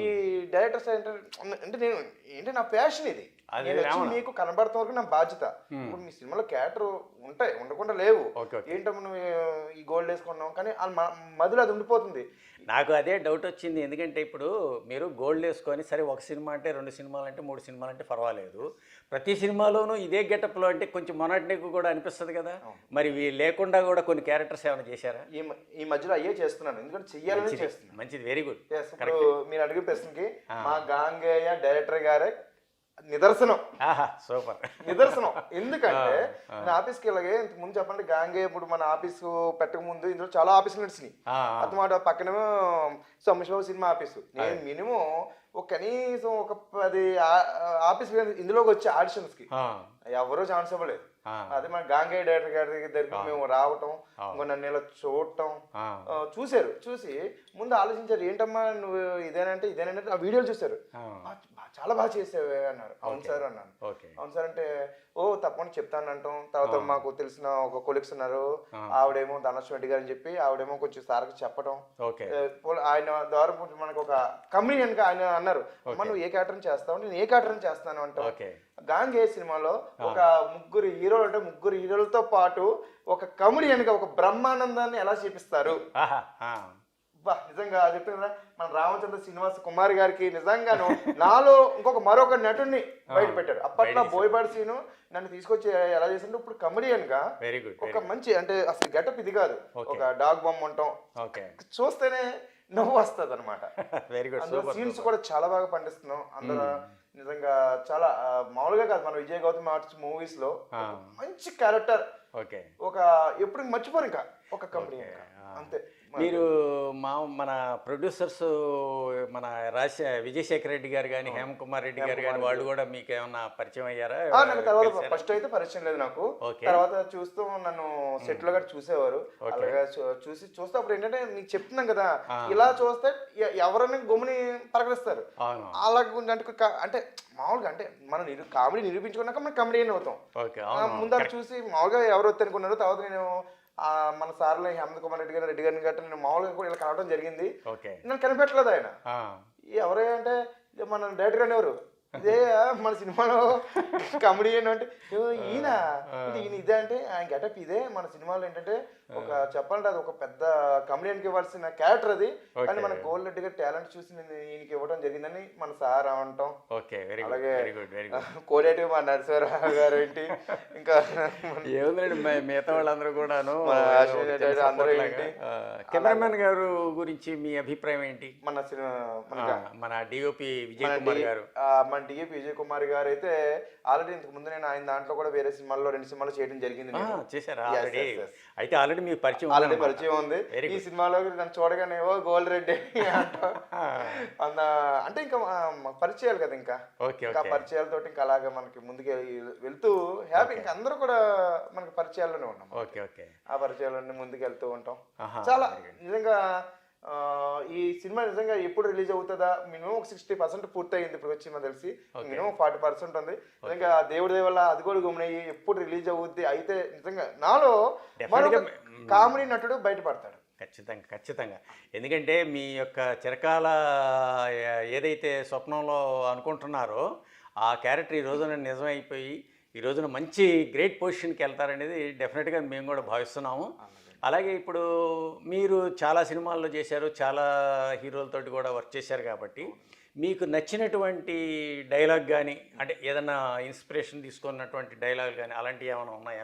ఈ డైరెక్టర్స్ అంటే నేను ఏంటంటే నా ప్యాషన్ ఇది. అదే నేను వచ్చి మీకు కనబడతా వరకు నా బాధ్యత. ఇప్పుడు మీ సినిమాలో క్యారెక్టర్ ఉంటాయి, ఉండకుండా లేవు. ఏంటో నువ్వు ఈ గోల్డ్ వేసుకున్నావు కానీ మధ్యలో అది ఉండిపోతుంది. నాకు అదే డౌట్ వచ్చింది. ఎందుకంటే ఇప్పుడు మీరు గోల్డ్ వేసుకొని సరే ఒక సినిమా అంటే 2 సినిమాలు అంటే 3 సినిమాలు అంటే పర్వాలేదు, ప్రతి సినిమాలోనూ ఇదే గెటప్లో అంటే కొంచెం మొనాటనీగా కూడా అనిపిస్తుంది కదా. మరి లేకుండా కూడా కొన్ని క్యారెక్టర్స్ ఏమైనా చేశారా? ఈ మధ్యలో అయ్యే చేస్తున్నాను, ఎందుకంటే చెయ్యాలని చేస్తున్నాను. మంచిది, వెరీ గుడ్. ఇప్పుడు మీరు అడిగే ప్రశ్నకి మా గాంగేయ డైరెక్టర్ గారే నిదర్శనం. సూపర్ నిదర్శనం. ఎందుకంటే నేను ఆఫీస్కి వెళ్ళగే ఇంతకు ముందు చెప్పండి, గాంగే ఇప్పుడు మన ఆఫీసు పెట్టక ముందు ఇందులో చాలా ఆఫీసులు నడిచినాయి. అతమాట పక్కనేమో సోమేశ్వరరావు సినిమా ఆఫీసు. నేను మినిమం కనీసం ఒక 10 ఆఫీస్ ఇందులోకి వచ్చి ఆడిషన్స్ కి ఎవరో ఛాన్స్ ఇవ్వలేదు. అదే మన గాంగే డైరెక్టర్ గారి దగ్గరికి మేము రావటం, నన్ను ఇలా చూడటం చూశారు. చూసి ముందు ఆలోచించారు, ఏంటమ్మా నువ్వు ఇదేనంటే ఆ వీడియోలు చూశారు, చాలా బాగా చేసావే అన్నారు. అవును సార్ అన్నాను. అవును సార్ అంటే ఓ తప్పకుండా చెప్తాను అంటాం. తర్వాత మాకు తెలిసిన ఒక కొలీగ్స్ ఉన్నారు, ఆవిడేమో ధనలక్ష్మి రెడ్డి గారు అని చెప్పి ఆవిడేమో కొంచెం సార్కి చెప్పడం, ఆయన ద్వారా మనకు ఒక కంపెనీ కనుక ఆయన అన్నారు, అమ్మ నువ్వు ఏ క్యారెక్టర్ చేస్తావు, నేను ఏ క్యారెక్టర్ చేస్తాను అంటావు. గాంగే సినిమాలో ఒక 3 హీరోలు అంటే 3 హీరోలతో పాటు ఒక కమెడియన్గా ఒక బ్రహ్మానందాన్ని ఎలా చూపిస్తారు. నిజంగా చెప్తున్నా మన రామచంద్ర శ్రీనివాస కుమార్ గారికి నిజంగాను నాలో మరొక నటుడిని బయట పెట్టారు. అప్పట్లో బోయపాటి సీను నన్ను తీసుకొచ్చి ఎలా చేసిండు, ఇప్పుడు కమెడియన్ గా ఒక మంచి అంటే అసలు గెటప్ ఇది కాదు, ఒక డాగ్ బొమ్మ ఉంటాం, చూస్తేనే నవ్వు వస్తుంది అనమాట. అందులో సీన్స్ కూడా చాలా బాగా పండిస్తున్నాం అందరూ. నిజంగా చాలా మామూలుగా కాదు, మన విజయ్ గౌతమ్ ఆర్ట్స్ మూవీస్ లో మంచి క్యారెక్టర్, ఒక ఎప్పుడు మర్చిపోను ఇంకా ఒక కంపెనీ అంతే. మీరు మన ప్రొడ్యూసర్స్ మన విజయశేఖర్ రెడ్డి గారు కానీ హేమకుమార్ రెడ్డి గారు కానీ వాళ్ళు కూడా మీకు ఏమన్నా పరిచయం అయ్యారా? నాకు తర్వాత ఫస్ట్ అయితే పరిచయం లేదు నాకు. తర్వాత చూస్తూ నన్ను సెట్ లో కూడా చూసేవారు. అలాగే చూస్తే అప్పుడు ఏంటంటే నీకు చెప్తున్నాం కదా, ఇలా చూస్తే ఎవరైనా గమ్ముని పలకరిస్తారు. అలా అంటే మామూలుగా అంటే మనం కామెడీ నిరూపించుకున్నాక మనం కమెడియన్ అవుతాం. ముందర చూసి మామూలుగా ఎవరు వద్దు అనుకున్నారు. తర్వాత నేను మన సార్లు హేమంత్ కుమార్ రెడ్డి గారిని గట్రా నేను మామూలుగా కూడా ఇలా కలవడం జరిగింది. నన్ను కనిపెట్టలేదు ఆయన. ఎవరే అంటే మన డైరెక్టర్ గారు ఎవరు, ఇదే మన సినిమాలో కమెడియన్ అంటే ఈయన ఇదే అంటే ఆయన గెటప్ ఇదే. మన సినిమాలో ఏంటంటే ఒక చెప్పాలంటే అది ఒక పెద్ద కమెడియన్కి ఇవ్వాల్సిన క్యారెక్టర్ అది, కానీ మన గోల్డ్ రెడ్డి గారి టాలెంట్ చూసి నేను ఈయనకి ఇవ్వడం జరిగిందని మన సార్ అంటాం. అలాగే కోడేటి మా నరసింహారావు గారు ఏంటి, ఇంకా మిగతా వాళ్ళందరూ కూడాను కెమెరామెన్ గారు గురించి మీ అభిప్రాయం ఏంటి? మన డిఓపి విజయ్ కుమార్ గారు. మన డిఓపి విజయ్ కుమార్ గారు అయితే ఆల్రెడీ ఇంతకు ముందు నేను ఆయన దాంట్లో కూడా వేరే సినిమాల్లో 2 సినిమాలు చేయడం జరిగింది. చేశారా? అయితే ఆల్రెడీ మీకు పరిచయం ఉంది. ఈ సినిమాలో నన్ను చూడగానే ఓ గోల్డ్ రెడ్డి అంటే ఇంకా పరిచయాలు కదా, ఇంకా పరిచయాలతో ఇంకా అలాగా మనకి ముందుకు వెళ్తూ హ్యాపీ, ఇంకా అందరూ కూడా మనకి పరిచయాల్లోనే ఉన్నాం. ఆ పరిచయాలన్నీ ముందుకు వెళ్తూ ఉంటాం. చాలా నిజంగా ఈ సినిమా నిజంగా ఎప్పుడు రిలీజ్ అవుతుందా, మినిమం ఒక 60% పూర్తయింది ఇప్పుడు వచ్చి నాకు తెలిసి. మినిమం 40% ఉంది. నిజంగా దేవుడి దయ వల్ల అది కూడా గుమ్మనయ్యి ఎప్పుడు రిలీజ్ అవుద్ది. అయితే నిజంగా నాలో మరొక కామెడీ నటుడు బయటపడతాడు. ఖచ్చితంగా. ఎందుకంటే మీ యొక్క చిరకాల ఏదైతే స్వప్నంలో అనుకుంటున్నారో ఆ క్యారెక్టర్ ఈ రోజున నిజమైపోయి ఈ రోజున మంచి గ్రేట్ పొజిషన్కి వెళ్తారనేది డెఫినెట్గా మేము కూడా భావిస్తున్నాము. అలాగే ఇప్పుడు మీరు చాలా సినిమాల్లో చేశారు, చాలా హీరోలతోటి కూడా వర్క్ చేశారు కాబట్టి మీకు నచ్చినటువంటి డైలాగ్ కానీ అంటే ఏదన్నా ఇన్స్పిరేషన్ తీసుకున్నటువంటి డైలాగ్ కానీ అలాంటివి ఏమైనా ఉన్నాయా?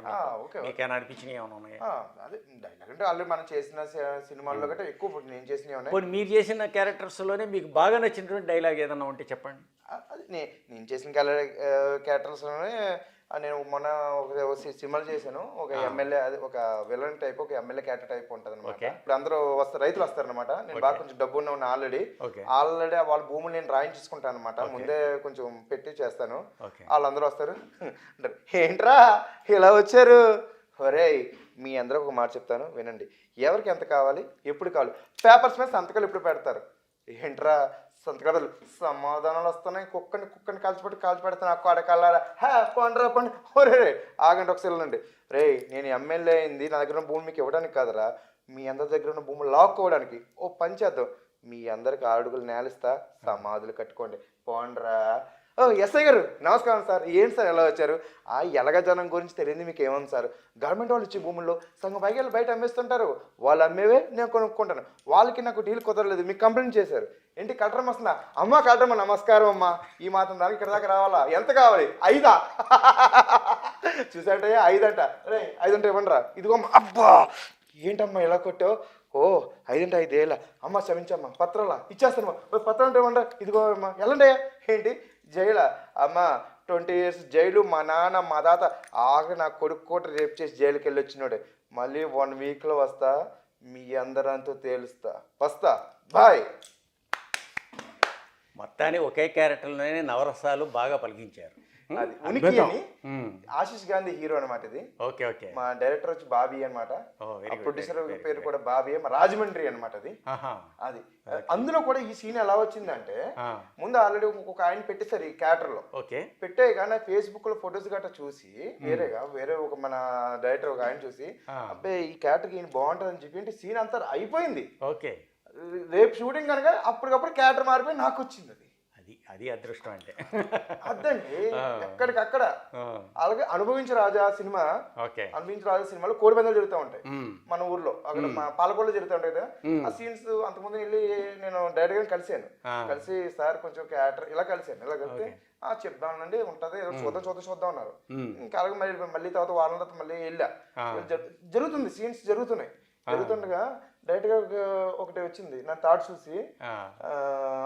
మీకు ఏమైనా అనిపించినవి ఏమైనా ఉన్నాయా? అదే డైలాగ్ అంటే ఆల్రెడీ మనం చేసిన సినిమాల్లో కంటే ఎక్కువ నేను చేసినవి. ఇప్పుడు మీరు చేసిన క్యారెక్టర్స్లోనే మీకు బాగా నచ్చినటువంటి డైలాగ్ ఏదన్నా ఉంటే చెప్పండి. అది నేను చేసిన క్యారెక్టర్స్లోనే నేను మొన్న ఒక సినిమాలు చేశాను. ఒక ఎమ్మెల్యే, అది ఒక విలన్ టైప్, ఒక ఎమ్మెల్యే క్యారెక్టర్ టైప్ ఉంటుంది అనమాట. ఇప్పుడు అందరూ రైతులు వస్తారనమాట. నేను బాగా కొంచెం డబ్బు ఉన్న ఆల్రెడీ వాళ్ళ భూములు నేను రాయించుకుంటాను అనమాట. ముందే కొంచెం పెట్టి చేస్తాను. వాళ్ళందరూ వస్తారు, ఏంట్రా ఇలా వచ్చారు, ఒరేయ్ మీ అందరూ ఒక మాట చెప్తాను వినండి, ఎవరికి ఎంత కావాలి, ఎప్పుడు కావాలి, పేపర్స్ మీద సంతకాలు ఎప్పుడు పెడతారు, ఏంట్రా సంతకాలు సమాధానాలు వస్తున్నాయి, కుక్కని కాల్చిపెడతాను ఆ కొడకల్లారా, పండ్రా పండి, ఒరే ఆగండి ఒకసారి అండి, రే నేను ఎమ్మెల్యే అయింది నా దగ్గర ఉన్న భూమి మీకు ఇవ్వడానికి కాదురా, మీ అందరి దగ్గర ఉన్న భూములు లాక్కోవడానికి. ఓ పని చేద్దాం, మీ అందరికి 6 అడుగులు నేలిస్తా, సమాధులు కట్టుకోండి పోండ్రా. ఎస్ఐ గారు నమస్కారం సార్, ఏంటి సార్ ఎలా వచ్చారు? ఆ ఎలగ జనం గురించి తెలియదు మీకు ఏముంది సార్, గవర్నమెంట్ వాళ్ళు ఇచ్చే భూముల్లో సగం పైకి బయట అమ్మేస్తుంటారు, వాళ్ళు అమ్మేవే నేను కొనుక్కుంటాను, వాళ్ళకి నాకు డీల్ కుదరలేదు, మీకు కంప్లైంట్ చేశారు, ఏంటి కలెక్టర్ వస్తుందా? అమ్మ కలెక్టర్ నమస్కారం అమ్మా, ఈ మాత్రం దానికి ఇక్కడ దాకా రావాలా, ఎంత కావాలి, 5 చూసాంటే 5 అంట, రే 5 అంటే ఇవ్వండిరా, ఇదిగో అబ్బా ఏంటమ్మా ఇలా కొట్టావు, ఓ 5 అంటే 5 ఏళ్ళ, అమ్మ క్షమించమ్మా, పత్రాలా ఇచ్చేస్తానమ్మా, పత్రం అంటే ఇవ్వండి, ఇదిగో అమ్మా ఎలాంటి ఏంటి జైలా, అమ్మ 20 years జైలు, మా నాన్న మా తాత ఆఖరి నా కొడుకు కూడా రేపు చేసి జైలుకి వెళ్ళి వచ్చినాడు, మళ్ళీ 1 weekలో వస్తా, మీ అందరంతో తేలుస్తా, వస్తా బాయ్. మొత్తాన్ని ఒకే క్యారెక్టర్లోనే నవరసాలు బాగా పలికించారు. అది ఉనికి అని. ఆశీష్ గాంధీ హీరో అనమాట ఇది. Okay okay. మా డైరెక్టర్ వచ్చి బాబీ అనమాట, ప్రొడ్యూసర్ పేరు కూడా బాబీ, రాజమండ్రి అనమాట అది. అది అందులో కూడా ఈ సీన్ ఎలా వచ్చిందంటే, ముందు ఆల్రెడీ ఒక ఆయన పెట్టేశారు ఈ క్యారెక్టర్ లో, పెట్టే కానీ ఫేస్బుక్ లో ఫొటోస్ గట్రా చూసి వేరే ఒక మన డైరెక్టర్ ఒక ఆయన చూసి, అబ్బాయి ఈ క్యారెక్టర్ ఈయన బాగుంటుంది అని చెప్పి సీన్ అంతా అయిపోయింది. ఓకే, రేపు షూటింగ్ కనుక అప్పటికప్పుడు క్యారెక్టర్ మారిపోయి నాకు వచ్చింది. అది అదృష్టం అంటే అదండి, ఎక్కడికక్కడ. అలాగే అనుభవించే రాజా సినిమా, అనుభవించే రాజా సినిమాలో కోడి పందాలు జరుగుతూ ఉంటాయి మన ఊర్లో, అక్కడ మా పాలకొల్లో జరుగుతూ ఉంటాయి కదా. ఆ సీన్స్ అంతకుముందు వెళ్ళి నేను డైరెక్ట్ గా కలిసి సార్ కొంచెం క్యారెక్టర్ ఇలా కలిసాను, ఇలా కలిస్తే చెప్దామండి ఉంటది, చూద్దాం అన్నారు. ఇంకా అలాగే మళ్ళీ తర్వాత వారం తర్వాత మళ్ళీ వెళ్ళా, జరుగుతుంది సీన్స్ జరుగుతుండగా డైరెక్ట్ గా ఒకటి వచ్చింది నా థాట్ చూసి,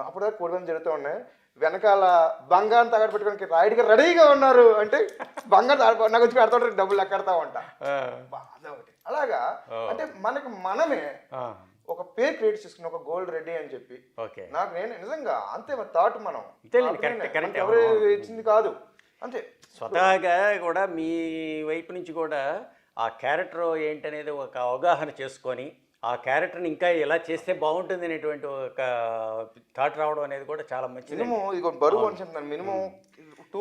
అప్పుడు కోడి పందాలు జరుగుతూ ఉన్నాయి, వెనకాల బంగారం తాగట్టు పెట్టుకోవడానికి రాయుడిగా రెడీగా ఉన్నారు, అంటే బంగారం నాకు వచ్చి పెడతా డబ్బులు ఎక్కడతా ఉంటా. అదొకటి అలాగా, అంటే మనమే ఒక పేరు క్రియేట్ చేసుకుని ఒక గోల్డ్ రెడీ అని చెప్పి, నాకు నేను నిజంగా అంతే థాట్, మనం ఎవరు ఇచ్చింది కాదు, అంతే స్వతహాగా కూడా మీ వైపు నుంచి కూడా ఆ క్యారెక్టర్ ఏంటనేది ఒక అవగాహన చేసుకొని ఆ క్యారెక్టర్ని ఇంకా ఎలా చేస్తే బాగుంటుంది అనేటువంటి ఒక థాట్ రావడం అనేది కూడా చాలా మంచిది.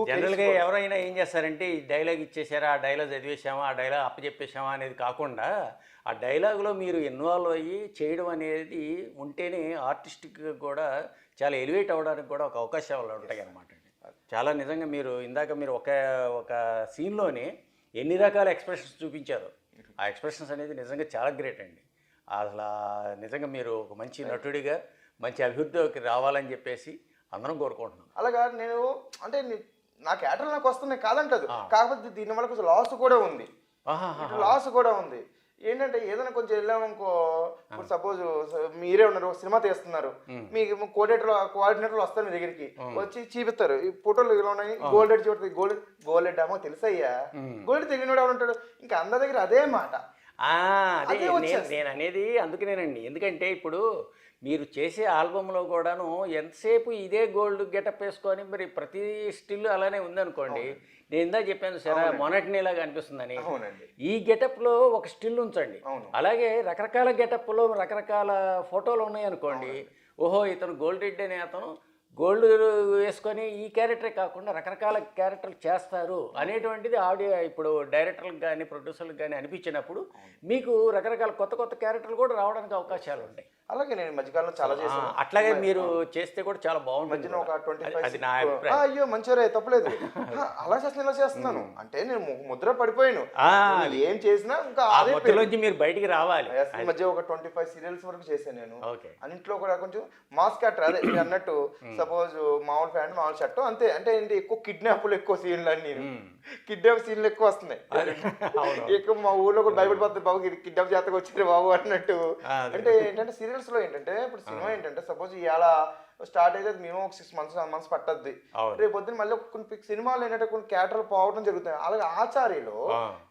జనరల్గా ఎవరైనా ఏం చేస్తారంటే ఈ డైలాగ్ ఇచ్చేసారా, ఆ డైలాగ్ చదివేసామా, ఆ డైలాగ్ అప్పచెప్పేసామా అనేది కాకుండా ఆ డైలాగ్లో మీరు ఇన్వాల్వ్ అయ్యి చేయడం అనేది ఉంటేనే ఆర్టిస్టిక్గా కూడా చాలా ఎలివేట్ అవ్వడానికి కూడా ఒక అవకాశాలు ఉంటాయి అన్నమాట. చాలా నిజంగా మీరు ఇందాక మీరు ఒక సీన్లోనే ఎన్ని రకాల ఎక్స్ప్రెషన్స్ చూపించారు, ఆ ఎక్స్ప్రెషన్స్ అనేది నిజంగా చాలా గ్రేట్ అండి. అసలు నిజంగా మీరు ఒక మంచి నటుడిగా మంచి అభివృద్ధికి రావాలని చెప్పేసి అందరం కోరుకుంటున్నాం. అలాగా నేను అంటే నా క్యారెక్టర్ నాకు వస్తున్నాయి కాదంటది, కాకపోతే దీనివల్ల కొంచెం లాస్ కూడా ఉంది. ఏంటంటే ఏదైనా కొంచెం వెళ్ళామనుకో, ఇప్పుడు సపోజ్ మీరే ఉన్నారు సినిమా తీస్తున్నారు, మీకు కోఆర్డినేటర్లు వస్తారు మీ దగ్గరికి వచ్చి చూపిస్తారు, ఈ ఫోటోలు ఇలా ఉన్నాయి, గోల్డ్ రెడ్ చూపుతుంది, గోల్డ్ రెడ్ ఏమో తెలుసయ్యా, గోల్డ్ తెలియనివాడు ఎవరు ఉంటాడు, ఇంకా అందరి దగ్గర అదే మాట. అదే నేను అనేది అందుకనేనండి, ఎందుకంటే ఇప్పుడు మీరు చేసే ఆల్బంలో కూడాను ఎంతసేపు ఇదే గోల్డ్ గెటప్ వేసుకొని మరి ప్రతి స్టిల్ అలానే ఉందనుకోండి, నేను ఇందా చెప్పాను సరే మొనటినేలాగా అనిపిస్తుందని, ఈ గెటప్లో ఒక స్టిల్ ఉంచండి, అలాగే రకరకాల గెటప్లో రకరకాల ఫోటోలు ఉన్నాయనుకోండి, ఓహో ఇతను గోల్డ్ రెడ్ అనే అతను గోల్డ్ వేసుకొని ఈ క్యారెక్టరే కాకుండా రకరకాల క్యారెక్టర్లు చేస్తారు అనేటువంటిది ఆడియో ఇప్పుడు డైరెక్టర్లకు కానీ ప్రొడ్యూసర్లకు కానీ అనిపించినప్పుడు మీకు రకరకాల కొత్త క్యారెక్టర్లు కూడా రావడానికి అవకాశాలు ఉంటాయి. అలాగే నేను మధ్యకాలంలో చాలా చేశాను, అట్లాగే మీరు చేస్తే కూడా చాలా బాగుంటుంది. ఒక 25 అయ్యో మంచిగా తప్పలేదు, అలా చేస్తున్నా ఇలా చేస్తున్నాను అంటే నేను ముద్ర పడిపోయాను, ఏం చేసినా ఇంకా మధ్యలోంచి మీరు బయటికి రావాలి. ఈ మధ్య ఒక 25 సీరియల్స్ వరకు చేశాను నేను, అన్నింటిలో కూడా కొంచెం మాస్ క్యారెక్టర్, అదే అన్నట్టు సపోజ్ మామూలు ప్యాంట్ మామూలు షర్ట్ అంతే, అంటే ఏంటి ఎక్కువ కిడ్నాప్లు ఎక్కువ సీన్లు అన్ని, కిడ్నాప్ సీన్లు ఎక్కువ వస్తున్నాయి. ఎక్కువ మా ఊర్లో కూడా భయపడిపోతుంది, బాబు కిడ్నాప్ చేతకు వచ్చారు బాబు అన్నట్టు. అంటే ఏంటంటే సీరియల్స్ లో ఏంటంటే ఇప్పుడు సినిమా ఏంటంటే సపోజ్ ఇవాళ స్టార్ట్ అయితే మినిమం ఒక 6 months 7 months పట్టద్ది. రేపు పొద్దున్న మళ్ళీ కొన్ని సినిమాలు ఏంటంటే కొన్ని క్యారెక్టర్లు పోవడం జరుగుతాయి. అలాగే ఆచార్యలో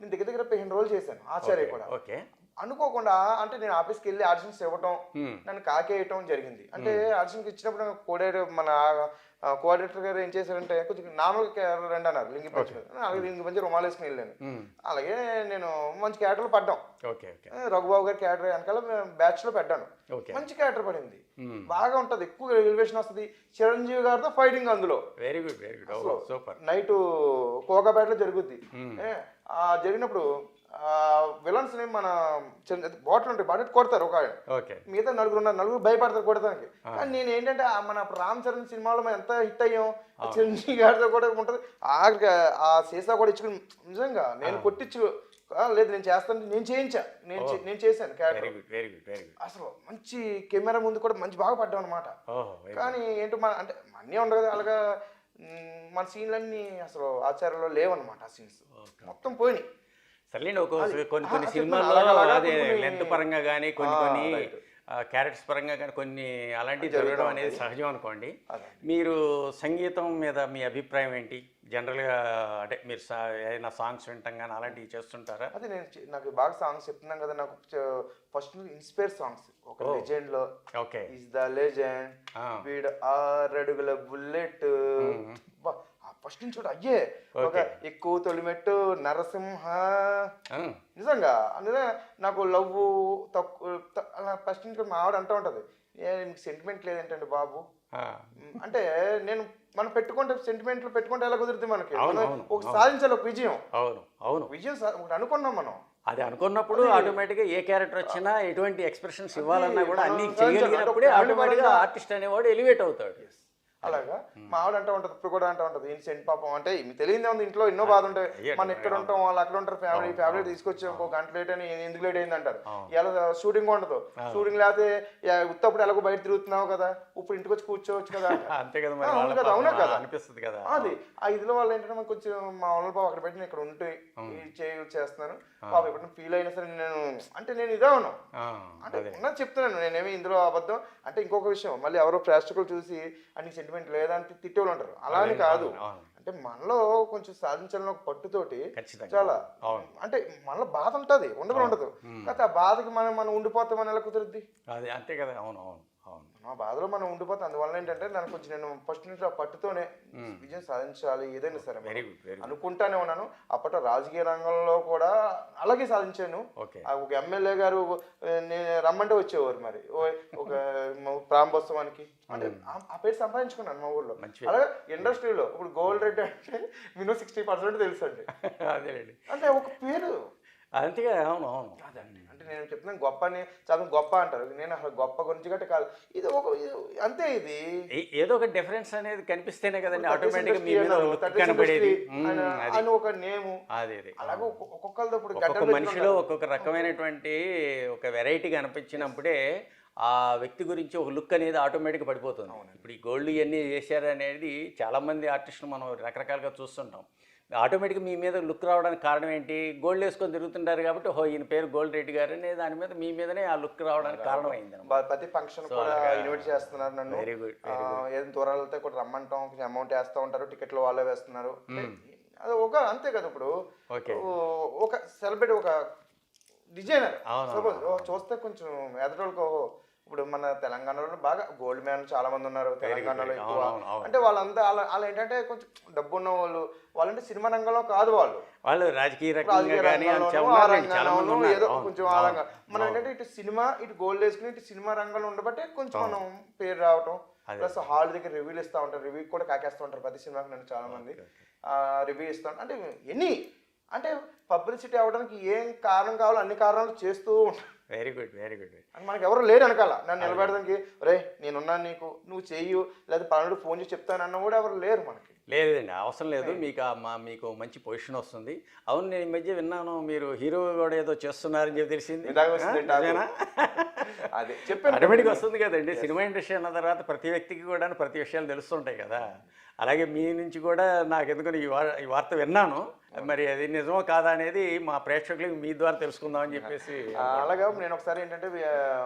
నేను దగ్గర 15 రోజులు చేశాను ఆచార్య కూడా. అనుకోకుండా అంటే నేను ఆఫీస్కి వెళ్ళి ఆడిషన్స్ ఇవ్వటం, నన్ను కాకేయటం జరిగింది. అంటే ఆడిషన్కి ఇచ్చినప్పుడు మన కోఆర్డినేటర్ గారు ఏం చేశారంటే కొంచెం నార్మల్ క్యారెక్టర్ రండి అన్నారు, లింగి పంచి అలాగే లింగి పంచి రుమాలు వేసుకుని వెళ్ళాను. అలాగే నేను మంచి క్యారెక్టర్లు పడ్డాం. రఘుబాబు గారి క్యారెక్టర్ వెనకాల బ్యాచ్ లో పెట్టాను, మంచి క్యారెక్టర్ పడింది, బాగా ఉంటది, ఎక్కువ ఎలివేషన్ వస్తుంది. చిరంజీవి గారితో ఫైటింగ్ అందులో very good very good super. Night కోకాపేటలో జరుగుద్ది. జరిగినప్పుడు విలన్స్ ని మన బాటిల్ ఉంటాయి, బాటిల్ కొడతారు ఒక ఆయన, మిగతా నలుగురు భయపడతారు కొడతానికి. కానీ నేను ఏంటంటే మన రామ్ చరణ్ సినిమాలో మనం ఎంత హిట్ అయ్యాం, చిరంజీవి గారితో కూడా ఉంటది. ఆ సీసా కూడా ఇచ్చుకుని నిజంగా నేను కొట్టించు లేదు నేను చేస్తాను, నేను చేయించా, నేను చేశాను క్యారెక్టర్. అసలు మంచి కెమెరా ముందు కూడా మంచి బాగా పడ్డాం అనమాట. కానీ ఏంటో మన అంటే అన్నీ ఉండదు కదా, అలాగా మన సీన్లన్నీ అసలు ఆచార్యంలో లేవన్నమాట. ఆ సీన్స్ మొత్తం పోయినాయి. సర్లేండి, కొన్ని కొన్ని సినిమాల్లో అదే లెంత్ పరంగా కానీ కొన్ని క్యారెక్టర్స్ పరంగా కానీ కొన్ని అలాంటివి జరగడం అనేది సహజం అనుకోండి. మీరు సంగీతం మీద మీ అభిప్రాయం ఏంటి జనరల్గా? అంటే మీరు ఏదైనా సాంగ్స్ వింటాం కానీ అలాంటివి చేస్తుంటారా? అదే నాకు బాగా సాంగ్స్ చెప్తున్నాం కదా, నాకు ఫస్ట్ ఇన్స్పైర్ సాంగ్స్ ఒక లెజెండ్ లో ఈజ్ ద లెజెండ్, వీడు 6 అడుగుల బుల్లెట్, ఫస్ట్ నుంచి కూడా అయ్యే ఒక ఎక్కువ తొలిమెట్టు నరసింహ. నిజంగా నాకు లవ్ తక్కువ ఫస్ట్ నుంచి మా ఆవిడ అంటూ ఉంటది, మీకు సెంటిమెంట్ లేదేంటండి బాబు అంటే. నేను మనం పెట్టుకుంటే సెంటిమెంట్లు పెట్టుకుంటే ఎలా కుదురుతుంది మనకి, ఒక సాధించాలి ఒక విజయం. విజయం ఒకటి అనుకున్నాం మనం, అది అనుకున్నప్పుడు ఆటోమేటిక్గా ఏ క్యారెక్టర్ వచ్చినా ఎటువంటి ఎక్స్ప్రెషన్స్ ఇవ్వాలన్నా కూడా అన్ని చేయగలిగినప్పుడే ఆటోమేటిక్గా ఆర్టిస్ట్ అనేవాడు ఎలివేట్ అవుతాడు. అలాగా మా ఆవిడ అంటూ ఉంటుంది, ఇప్పుడు కూడా అంటూ ఉంటుంది, ఇన్సెంట్ పాపం అంటే మీకు తెలియదే ఉంది, ఇంట్లో ఎన్నో బాధ ఉంటాయి, మనం ఎక్కడ ఉంటాం వాళ్ళు అక్కడ ఉంటారు, ఫ్యామిలీ తీసుకొచ్చి ఇంకో గంట లేట్ అని ఎందుకు లేట్ అయింది అంటారు. ఇలా షూటింగ్ ఉండదు, షూటింగ్ లేకపోతే ఉత్తప్పుడు ఎలాగో బయట తిరుగుతున్నావు కదా, ఇప్పుడు ఇంటికి వచ్చి కూర్చోవచ్చు కదా, అంతే కదా, అవునా కదా అనిపిస్తుంది కదా. అది ఆ ఇదిలో వాళ్ళు ఏంటంటే మనకు కొంచెం మా వాళ్ళ బాబు అక్కడ పెట్టి నేను ఇక్కడ ఉంటే చేస్తున్నాను బాబు, ఎప్పుడు ఫీల్ అయినా సరే నేను ఇదే ఉన్నాను అంటే ఉన్నది చెప్తున్నాను, నేనేమి ఇందులో అబద్ధం. అంటే ఇంకొక విషయం మళ్ళీ ఎవరో ప్రేక్షకులు చూసి అన్ని సెంటిమెంట్ లేదంటే తిట్టేవాళ్ళు ఉంటారు, అలా అని కాదు. అంటే మనలో కొంచెం సాధించాలని ఒక పట్టుతోటి చాలా అంటే మనలో బాధ ఉంటుంది, ఉండదు కాకపోతే ఆ బాధకి మనం ఉండిపోతామని ఎలా కుదురుద్ది? అది అంతే కదా. అవును అవును అవును, ఆ బాధలో మనం ఉండిపోతాం. అందువల్ల ఏంటంటే నేను ఫస్ట్ నుంచి ఆ పట్టుతోనే విజయం సాధించాలి ఏదైనా సరే అనుకుంటానే ఉన్నాను. అప్పట్లో రాజకీయ రంగంలో కూడా అలాగే సాధించాను. ఒక ఎమ్మెల్యే గారు నేను రమ్మంటే వచ్చేవారు, మరి ఒక ప్రారంభోత్సవానికి అంటే ఆ పేరు సంపాదించుకున్నాను మా ఊర్లో. అలాగే ఇండస్ట్రీలో ఇప్పుడు గోల్డ్ రెడ్డి అంటే మినిమం 60% తెలుసు అండి, అంటే ఒక పేరు అంతేగా. అవును అవును, అంటే నేను చెప్తున్నాను గొప్ప అని చాలా గొప్ప అంటారు, నేను అసలు గొప్ప గురించి గట్ట కాదు, ఇది ఒక అంతే, ఇది ఏదో ఒక డిఫరెన్స్ అనేది కనిపిస్తేనే కదండి ఆటోమేటిక్ మీ మీద కనబడేది అని ఒక నేము. అలాగే ఒక్కొక్కరితో ఇప్పుడు ఒక్కొక్క మనిషిలో ఒక్కొక్క రకమైనటువంటి ఒక వెరైటీ కనిపించినప్పుడే ఆ వ్యక్తి గురించి ఒక లుక్ అనేది ఆటోమేటిక్గా పడిపోతుంది. ఇప్పుడు ఈ గోల్డ్ ఇవన్నీ చేశారు అనేది చాలామంది ఆర్టిస్టులు మనం రకరకాలుగా చూస్తుంటాం. ఆటోమేటిక్గా మీ మీద లుక్ రావడానికి కారణం ఏంటి? గోల్డ్ వేసుకొని తిరుగుతుంటారు కాబట్టి ఈయన పేరు గోల్డ్ రెడ్డి గారు అనే దాని మీద మీ మీదనే ఆ లుక్ రావడానికి కారణం అయింది. ప్రతి ఫంక్షన్ కూడా ఇన్వైట్ చేస్తున్నారు నన్ను, వెరీ గుడ్. ఏదైనా దూరాలతో కూడా రమ్మంటాం, కొంచెం అమౌంట్ వేస్తూ ఉంటారు, టికెట్లు వాళ్ళే వేస్తున్నారు. అది ఒక అంతే కదా, ఇప్పుడు ఒక సెలబ్రిటీ ఒక డిజైనర్ సపోజ్ చూస్తే కొంచెం ఎదటోళ్ళకు ఇప్పుడు మన తెలంగాణలో బాగా గోల్డ్ మ్యాన్ చాలా మంది ఉన్నారు తెలంగాణలో ఎక్కువ. అంటే వాళ్ళంతా వాళ్ళు ఏంటంటే కొంచెం డబ్బు ఉన్న వాళ్ళంటే సినిమా రంగంలో కాదు, వాళ్ళు రాజకీయ రంగంలో ఏదో కొంచెం ఆ రంగం. మనం ఏంటంటే ఇటు సినిమా ఇటు గోల్డ్ వేసుకుని ఇటు సినిమా రంగంలో ఉండబట్టే కొంచెం మనం పేరు రావటం. ప్లస్ హాల్ దగ్గర రివ్యూలు ఇస్తూ ఉంటారు, రివ్యూ కూడా కాకేస్తూ ఉంటారు ప్రతి సినిమాకి. నన్ను చాలా మంది రివ్యూ ఇస్తూ ఉంటారు. అంటే ఎన్ని అంటే పబ్లిసిటీ అవ్వడానికి ఏం కారణం కావాలో అన్ని కారణాలు చేస్తూ ఉంటారు. Very good very good. మనకి ఎవరు లేరు వెనకాల నన్ను నిలబెడడానికి, రే నేనున్నాను నీకు నువ్వు చెయ్యు, లేదా పనుడు ఫోన్ చేసి చెప్తానన్న కూడా ఎవరు లేరు మనకి. లేదండి అవసరం లేదు, మీకు మీకు మంచి పొజిషన్ వస్తుంది. అవును, నేను ఈ మధ్య విన్నాను మీరు హీరో కూడా ఏదో చేస్తున్నారని చెప్పి తెలిసింది. ఇందాక వస్తుంది టాకు. అదే చెప్పాను. ఆటోమేటిక్గా వస్తుంది కదండి. సినిమా ఇండస్ట్రీ అన్న తర్వాత ప్రతి వ్యక్తికి కూడా ప్రతి విషయాలు తెలుస్తుంటాయి కదా. అలాగే మీ నుంచి కూడా నాకు ఎందుకని ఈ వార్త విన్నాను. మరి అది నిజమో కాదా అనేది మా ప్రేక్షకులకు మీ ద్వారా తెలుసుకుందామని చెప్పేసి. అలాగా నేను ఒకసారి ఏంటంటే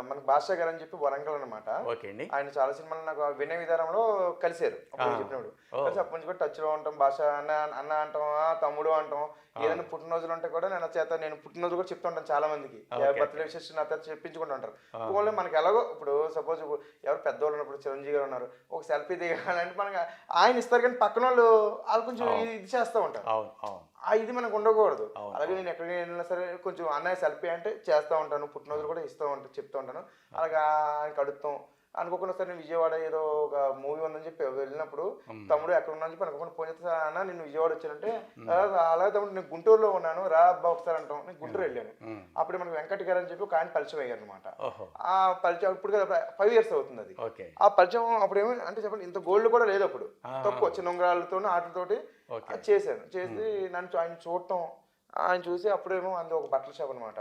మనకు బాద్షా గారు అని చెప్పి వరంగల్ అనమాట. ఓకే అండి. ఆయన చాలా సినిమాలు నాకు వినయ విధానంలో కలిసారు అప్పుడు చెప్పినప్పుడు. కలిసి అప్పటి నుంచి కూడా టచ్ లో ఉంటాం. భాష అన్న అన్న అంటాం, తమ్ముడు అంటాం. ఏదైనా పుట్టినరోజులు ఉంటే కూడా నేను పుట్టినరోజు కూడా చెప్తూ ఉంటాను చాలా మందికి. బర్త్డే విశేష నాతో చెప్పించుకుంటూ ఉంటారు. ఓన్లీ మనకి ఎలాగో ఇప్పుడు సపోజ్ ఎవరు పెద్దవాళ్ళు ఉన్నప్పుడు చిరంజీవి గారు ఉన్నారు, ఒక సెల్ఫీ దిగాలంటే మనకి ఆయన ఇస్తారు, కానీ పక్కన వాళ్ళు కొంచెం ఇది చేస్తూ ఉంటారు. ఇది మనకు ఉండకూడదు. అలాగే నేను ఎక్కడికి వెళ్ళినా సరే కొంచెం అన్నయ్య సెల్ఫీ అంటే చేస్తూ ఉంటాను, పుట్టినరోజులు కూడా చెప్తూ ఉంటాను. అలాగా ఆయనకి అడుగుతాం. అనుకోకుండా సరే నేను విజయవాడ ఏదో ఒక మూవీ ఉందని చెప్పి వెళ్ళినప్పుడు తమ్ముడు ఎక్కడ ఉన్నా అని చెప్పి అనుకోకుండా ఫోన్ చేస్తే అన్న నేను విజయవాడ వచ్చానంటే, అలాగే తమ్ముడు నేను గుంటూరులో ఉన్నాను రా అబ్బా ఒకసారి అంటాం. నేను గుంటూరు వెళ్ళాను. అప్పుడు మనకి వెంకట గారు అని చెప్పి ఒక ఆయన పరిచయం అయ్యారు అనమాట. ఆ పరిచయం ఇప్పుడు 5 years అవుతుంది అది. ఆ పరిచయం అప్పుడు ఏమి అంటే చెప్పండి, ఇంత గోల్డ్ కూడా లేదు అప్పుడు, తక్కువ చిన్న ఉంగరాలతో ఆటలతోటి చేశాను. చేసి నన్ను ఆయన చూడటం, ఆయన చూసి అప్పుడేమో అందు ఒక బట్టల షాప్ అనమాట.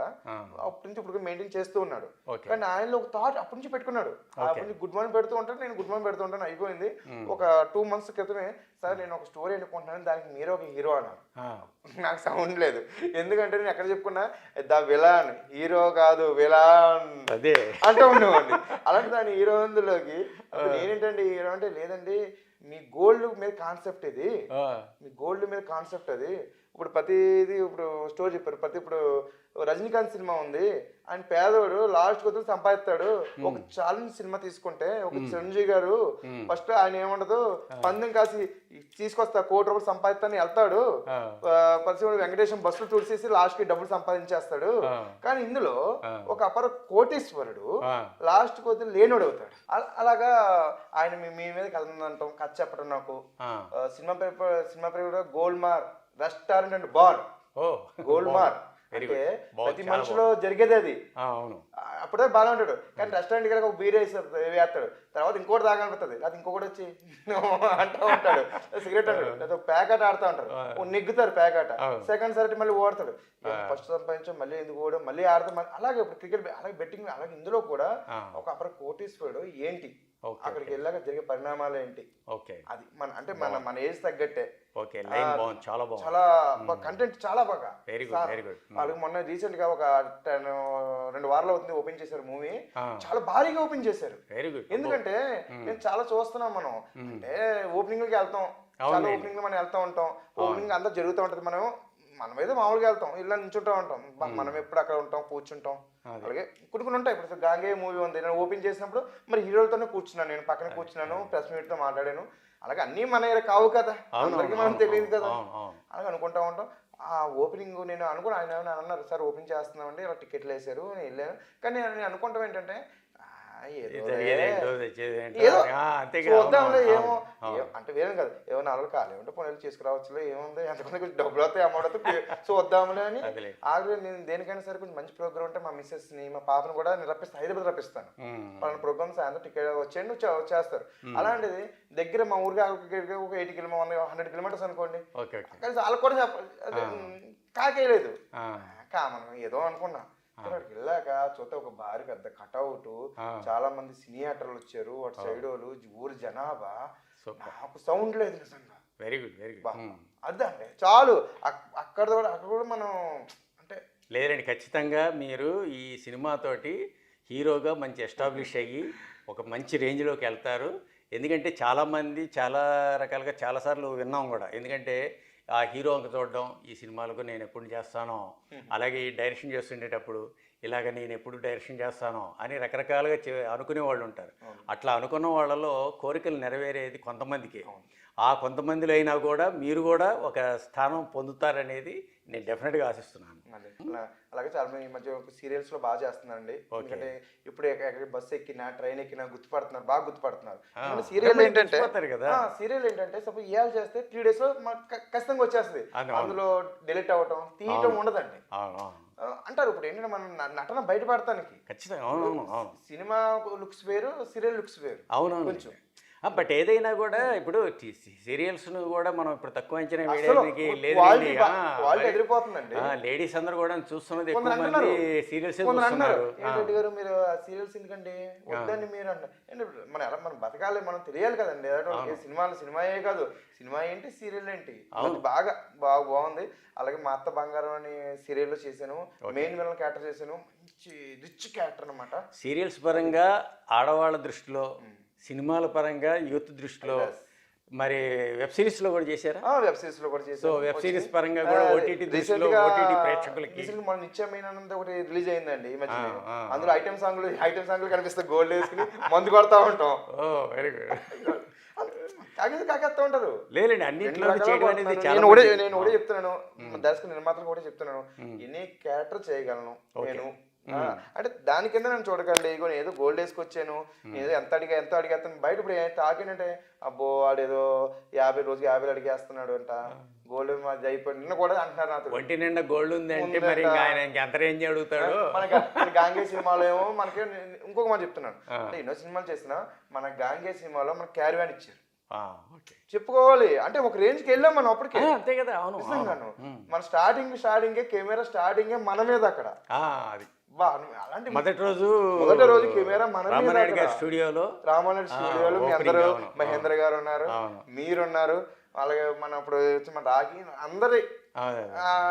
అప్పటి నుంచి ఇప్పుడు మెయింటైన్ చేస్తూ ఉన్నాడు. కానీ ఆయనలో ఒక థాట్ అప్పటి నుంచి పెట్టుకున్నాడు. అప్పటి నుంచి గుడ్ మార్నింగ్ పెడుతూ ఉంటాను, నేను గుడ్ మార్నింగ్ పెడుతూ ఉంటాను. అయిపోయింది. ఒక 2 months క్రితమే సార్ నేను ఒక స్టోరీ అనుకుంటున్నాను, దానికి మీరే ఒక హీరో అన్నారు. నాకు సౌండ్ లేదు, ఎందుకంటే నేను ఎక్కడ చెప్పుకున్నా ద విలాన్, హీరో కాదు విలాన్ అదే అంటూ ఉండేవాడిని. అలాంటి దాని హీరోలోకి నేనేంటండి హీరో అంటే, లేదండి మీ గోల్డ్ మీద కాన్సెప్ట్ ఇది, మీ గోల్డ్ మీద కాన్సెప్ట్ అది. ఇప్పుడు ప్రతిది ఇప్పుడు స్టోరీ చెప్పారు. ఇప్పుడు రజనీకాంత్ సినిమా ఉంది, ఆయన పేదవాడు లాస్ట్ కొద్ది సంపాదిస్తాడు. ఒక ఛాలెంజ్ సినిమా తీసుకుంటే ఒక చిరంజీవి గారు ఫస్ట్ ఆయన ఏమండదు, పందెం కాసి తీసుకొస్తా, 1 కోటి రూపాయలు సంపాదిస్తాను వెళ్తాడు. పరిస్థితి వెంకటేశ్వర బస్సులు తుడిచేసి లాస్ట్ కి డబ్బులు సంపాదించేస్తాడు. కానీ ఇందులో ఒక అపర కోటీశ్వరుడు లాస్ట్ కొద్ది లేనోడు అవుతాడు. అలాగా ఆయన మీ మీద కథ అంటాం, కథ చెప్పడం నాకు సినిమా పేరు గోల్డ్ మార్ రెస్టారెంట్ అండ్ బార్. గోల్డ్ మార్ అంటే ప్రతి మనిషిలో జరిగేది అది. అప్పుడే బాగా ఉంటాడు, కానీ రెస్టారెంట్ కనుక ఒక బీర్ వేస్తాడు, తర్వాత ఇంకోటి తాగనిపిస్తుంది, అది ఇంకొకటి వచ్చి అంటూ ఉంటాడు, సిగరెట్ అంటాడు, లేదా ప్యాకెట్ ఆడుతూ ఉంటారు, నెగ్గుతారు ప్యాకెట్, సెకండ్ సారి మళ్ళీ ఓడతాడు. ఫస్ట్ సంపాదించాం మళ్ళీ ఎందుకు ఓడం, మళ్ళీ ఆడతాం. అలాగే ఇప్పుడు క్రికెట్, అలాగే బెట్టింగ్, అలాగే ఇందులో కూడా ఒక అపర కోటీశ్వరుడు ఏంటి, అక్కడికి వెళ్ళాక జరిగే పరిణామాలు ఏంటి, అది మన ఏజ్ తగ్గట్టే. చాలా కంటెంట్ చాలా బాగా. వాళ్ళకి మొన్న రీసెంట్ గా ఒక 2 వారాలు అవుతుంది ఓపెన్ చేశారు మూవీ, చాలా భారీగా ఓపెన్ చేశారు. ఎందుకంటే నేను చాలా చూస్తున్నాం, మనం అంటే ఓపెనింగ్ లకి వెళ్తాం, చాలా ఓపెనింగ్ లో మనం వెళ్తా ఉంటాం, ఓపెనింగ్ అంతా జరుగుతూ ఉంటది, మనం ఏదో మామూలుగా వెళ్తాం, ఇలా నించుంటా ఉంటాం, మనం ఎప్పుడు అక్కడ ఉంటాం, కూర్చుంటాం. అలాగే కొన్ని ఉంటాయి. ఇప్పుడు గాంగే మూవీ ఉంది, నేను ఓపెన్ చేసినప్పుడు మరి హీరోలతోనే కూర్చున్నాను, నేను పక్కన కూర్చున్నాను, ప్రెస్ మీట్ తో మాట్లాడాను. అలాగే అన్నీ మన కావు కదా, అందరికీ మనం తెలియదు కదా, అలాగే అనుకుంటా ఉంటాం. ఆ ఓపెనింగ్ నేను అనుకుని ఆయన అన్నారు, సార్ ఓపెన్ చేస్తున్నామండి, ఇలా టికెట్లు వేసారు, నేను వెళ్ళాను. కానీ నేను అనుకుంటాం ఏంటంటే వద్దాంలే, ఏమో అంటే వేరే కదా, ఏమో 4 ఖాళీ ఉంటే పనులు చేసుకురావచ్చులే, ఏముంది ఎంతమంది కొంచెం డబ్బులు అవుతాయి, అమౌంట్ అవుతాయి, సో వద్దాంలే అని. ఆల్రెడీ నేను దేనికైనా సరే కొంచెం మంచి ప్రోగ్రామ్ ఉంటే మా మిస్సెస్ ని, మా పాపను కూడా నేను రప్పిస్తాను, హైదరాబాద్ రప్పిస్తాను. వాళ్ళ ప్రోగ్రామ్ సాయంత్రం టికెట్ వచ్చేయండి చేస్తారు. అలాంటిది దగ్గర మా ఊరికి ఒక 80 కిలోమీటర్ 100 kilometers అనుకోండి, కానీ వాళ్ళకి కూడా కాకేయలేదు, మనం ఏదో అనుకున్నా. అక్కడికి వెళ్ళాక చూస్తే ఒక భారీ పెద్ద కటౌట్, చాలా మంది సినీ యాక్టర్లు వచ్చారు, అటు సైడ్ వాళ్ళు, ఊరు జనాభా, నాకు సౌండ్ లేదు నిజంగా. Very good. అదే చాలు, అక్కడ కూడా మనం అంటే లేదండి, ఖచ్చితంగా మీరు ఈ సినిమాతోటి హీరోగా మంచి ఎస్టాబ్లిష్ అయ్యి ఒక మంచి రేంజ్లోకి వెళ్తారు. ఎందుకంటే చాలామంది చాలా రకాలుగా చాలాసార్లు విన్నాం కూడా, ఎందుకంటే ఆ హీరో అంక చూడడం, ఈ సినిమాలకు నేను ఎప్పుడు చేస్తానో, అలాగే ఈ డైరెక్షన్ చేస్తుండేటప్పుడు ఇలాగ నేను ఎప్పుడు డైరెక్షన్ చేస్తానో అని రకరకాలుగా అనుకునే వాళ్ళు ఉంటారు. అట్లా అనుకున్న వాళ్ళలో కోరికలు నెరవేరేది కొంతమందికి. ఆ కొంతమందిలో అయినా కూడా మీరు కూడా ఒక స్థానం పొందుతారనేది నేను డెఫినెట్గా ఆశిస్తున్నాను. అలాగే చాలా మంది ఈ మధ్య సీరియల్స్ లో బాగా చేస్తున్నారండి. ఎందుకంటే ఇప్పుడు ఎక్కడ బస్సు ఎక్కినా, ట్రైన్ ఎక్కినా గుర్తుపడుతున్నారు, బాగా గుర్తుపడుతున్నారు. సీరియల్ ఏంటంటే సపోజ్ ఇవాళ చేస్తే 3 days లో ఖచ్చితంగా వచ్చేస్తుంది, అందులో డిలీట్ అవ్వటం తీయటం ఉండదండి అంటారు. ఇప్పుడు ఏంటంటే మనం నటన బయటపడటానికి సినిమా లుక్స్ వేరు, సీరియల్ లుక్స్ వేరు. అవునవును. కొంచెం బట్ ఏదైనా కూడా ఇప్పుడు సీరియల్స్ కూడా మనం ఇప్పుడు తక్కువ అంచనా అసలు వేయడానికి లేదు quality quality ఎదిరిపోతుందండి. లేడీస్ అందరూ కూడా చూస్తున్నది ఎక్కువ కొందరు మంది అంటున్నారు సీరియల్స్ కొందరు అన్నారు చూస్తున్నారు. ఏంటంటే గారు మీరు సీరియల్స్ ఎందుకండి వద్దని మీరు అన్నారు. ఏంటి మనం ఎలా మనం బతకాలి, మనం తెలియాలి కదండి. సినిమాయే కాదు, సినిమా ఏంటి సీరియల్ ఏంటి, అది బాగా బాగుంది. అలాగే మా అత్త బంగారం అని సీరియల్లో చేశాను, మెయిన్ విలన్ క్యారెక్టర్ చేశాను. మంచి రిచ్ క్యారెక్టర్ అనమాట. సీరియల్స్ పరంగా ఆడవాళ్ళ దృష్టిలో, సినిమాల పరంగా యూత్ దృష్టిలో, మరి వెబ్ సిరీస్ లో కూడా చేశారా? వెబ్ సిరీస్ లో కూడా సో చేశాను. వెబ్ సిరీస్ పరంగా కూడా ఓటీటీ దృష్టిలో, ఓటీటీ ప్రేక్షకులకి మన నిత్యమైనంత ఒకటి రిలీజ్ అయిందండి ఈ మధ్య. అందులో ఐటమ్ సాంగ్లు కనిపిస్తాయి, గోల్డ్ వేసుకుని మందు కొడతా ఉంటాం. ఓ వెరీ గుడ్. కాకేస్తా ఉంటారు. లేదండి, అన్నింటిలో చేయడం అనేది చాలా నేను కూడా చెప్తున్నాను, దర్శక నిర్మాతలు కూడా చెప్తున్నాను, ఎన్ని క్యారెక్టర్ చేయగలను నేను. అంటే దాని కింద నన్ను చూడకండి, ఇగో నేను ఏదో గోల్డ్ వేసుకొచ్చాను, ఏదో ఎంత అడిగేస్తాను. బయట ఇప్పుడు తాకేనంటే అబ్బో వాడేదో 50 రోజుకి 50 అడిగేస్తున్నాడు అంట, గోల్డ్ మాది అయిపోయింది నిన్న కూడా అంటున్నారు నాతో. ఒంటి నిండా గోల్డ్ ఉంది అంటే మరి ఆయన ఎంత రేంజ్ అడుగుతాడు. మనకి గాంగే సినిమాలో ఏమో మనకి ఇంకొక మాట చెప్తున్నాను, అంటే ఎన్నో సినిమాలు చేసినా మన గాంగే సినిమాలో మనకి క్యారివాన్ ఇచ్చారు, చెప్పుకోవాలి. అంటే ఒక రేంజ్కి వెళ్ళాం మనం అప్పటికే. అంతే కదా. అవును, నిజంగాను మన స్టార్టింగే కెమెరా స్టార్టింగే మన మీద అక్కడ. అది అలాంటి మొదటి రోజు కెమెరా మన రామానాయుడు గారి స్టూడియోలో మీ అందరూ, మహేంద్ర గారు ఉన్నారు, మీరున్నారు, అలాగే మన ఇప్పుడు మన రాగి అందరి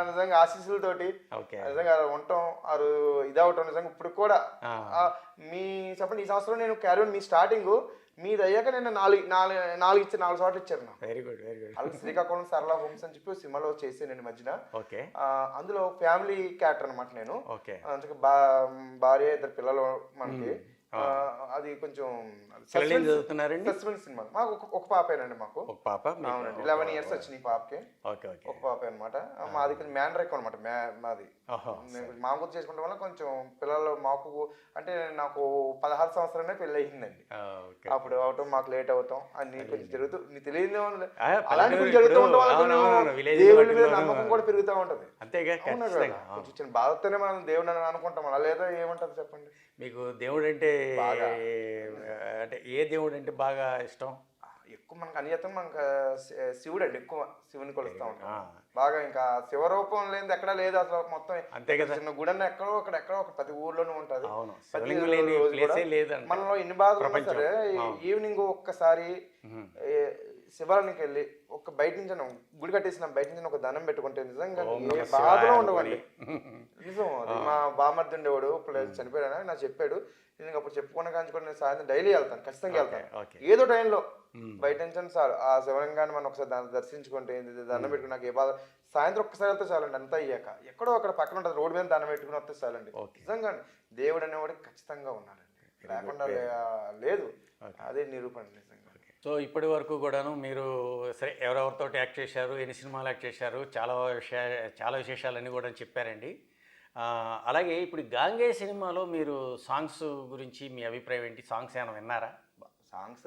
నిజంగా ఆశీస్సులతోటి నిజంగా ఉంటాం. ఇదవటం నిజంగా ఇప్పుడు కూడా మీ చెప్పండి. ఈ సంవత్సరం నేను క్యారియర్ మీ స్టార్టింగ్ మీది అయ్యాక నేను 4 చోట్ల ఇచ్చారు నాకు. Very good very good. అలాగే శ్రీకాకుళం సరళ హోమ్స్ అని చెప్పి సినిమాలో చేసాను నేను మధ్యన. అందులో ఫ్యామిలీ క్యారెక్టర్ అనమాట నేను. భార్య 2 పిల్లలు మనకి. అది కొంచెం సస్పెన్స్ సినిమా. మాకు ఒక పాపేనండి, మాకు ఒక పాప. అవునండి, 11 years వచ్చినాయి పాపకి, ఒక పాప అనమాట. మాది కొంచెం మ్యాన్డ్రైక్ అనమాట. మాది మా గుర్తు చేసుకుంటే వల్ల కొంచెం పిల్లలు మాకు అంటే నాకు 16 సంవత్సరాలనే పెళ్లి అయ్యిందండి. అప్పుడు అవటం మాకు లేట్ అవుతాం అన్ని కొంచెం జరుగుతూ మీకు తెలియదు, అలాంటి కొంచెం జరుగుతూ ఉండడం వల్ల దేవుడి మీద నమ్మకం కూడా పెరుగుతూ ఉంటది. కొంచెం చిన్న బాధతోనే మనం దేవుడు అని అనుకుంటాం, అలా లేదా ఏమంటారు చెప్పండి. మీకు దేవుడు అంటే ఏ దేవుడు అంటే బాగా ఇష్టం? ఎక్కువ మనకు అనియతం మనకు శివుడు అండి, ఎక్కువ శివుని కొలుస్తూ ఉంటాం బాగా. ఇంకా శివరూపం లేనిది ఎక్కడా లేదు అసలు మొత్తం. అంతే కదా. చిన్న గుడి అన్న ఎక్కడో ఒక ప్రతి ఊర్లోనూ ఉంటుంది. మనలో ఎన్ని బాధలు ఉన్నా సరే ఈవినింగ్ ఒక్కసారి శివాలయానికి వెళ్ళి ఒక బయట నుంచి గుడి కట్టేసిన బయట నుంచి ఒక దండం పెట్టుకుంటే నిజంగా ఏ బాధలో ఉండవండి. నిజం. అది మా బామర్ది ఉండేవాడు, ఇప్పుడు చనిపోయాడు, నాకు చెప్పాడు. నేను అప్పుడు చెప్పుకున్న కానీ కూడా నేను సాయంత్రం డైలీ వెళ్తాను, ఖచ్చితంగా వెళ్తాను. ఏదో టైంలో బయట నుంచి సార్ ఆ శివలింగాన్ని మనం ఒకసారి దాన్ని దర్శించుకుంటే దండం పెట్టుకుని నాకు ఏ బాధ, సాయంత్రం ఒక్కసారి వెళ్తే చాలండి. అంతా అయ్యాక ఎక్కడో అక్కడ పక్కన ఉంటుంది, రోడ్డు మీద దండం పెట్టుకుని వస్తే చాలండి. నిజంగా దేవుడు అనేవాడికి ఖచ్చితంగా ఉన్నాడండి, లేకుండా లేదు. అదే నిరూపణ నిజంగా. సో ఇప్పటి వరకు కూడాను మీరు సరే ఎవరెవరితో యాక్ట్ చేశారు, ఎన్ని సినిమాలు యాక్ట్ చేశారు, చాలా విశేషాలన్నీ కూడా చెప్పారండి. అలాగే ఇప్పుడు గాంగే సినిమాలో మీరు సాంగ్స్ గురించి మీ అభిప్రాయం ఏంటి? సాంగ్స్ ఏమైనా విన్నారా? సాంగ్స్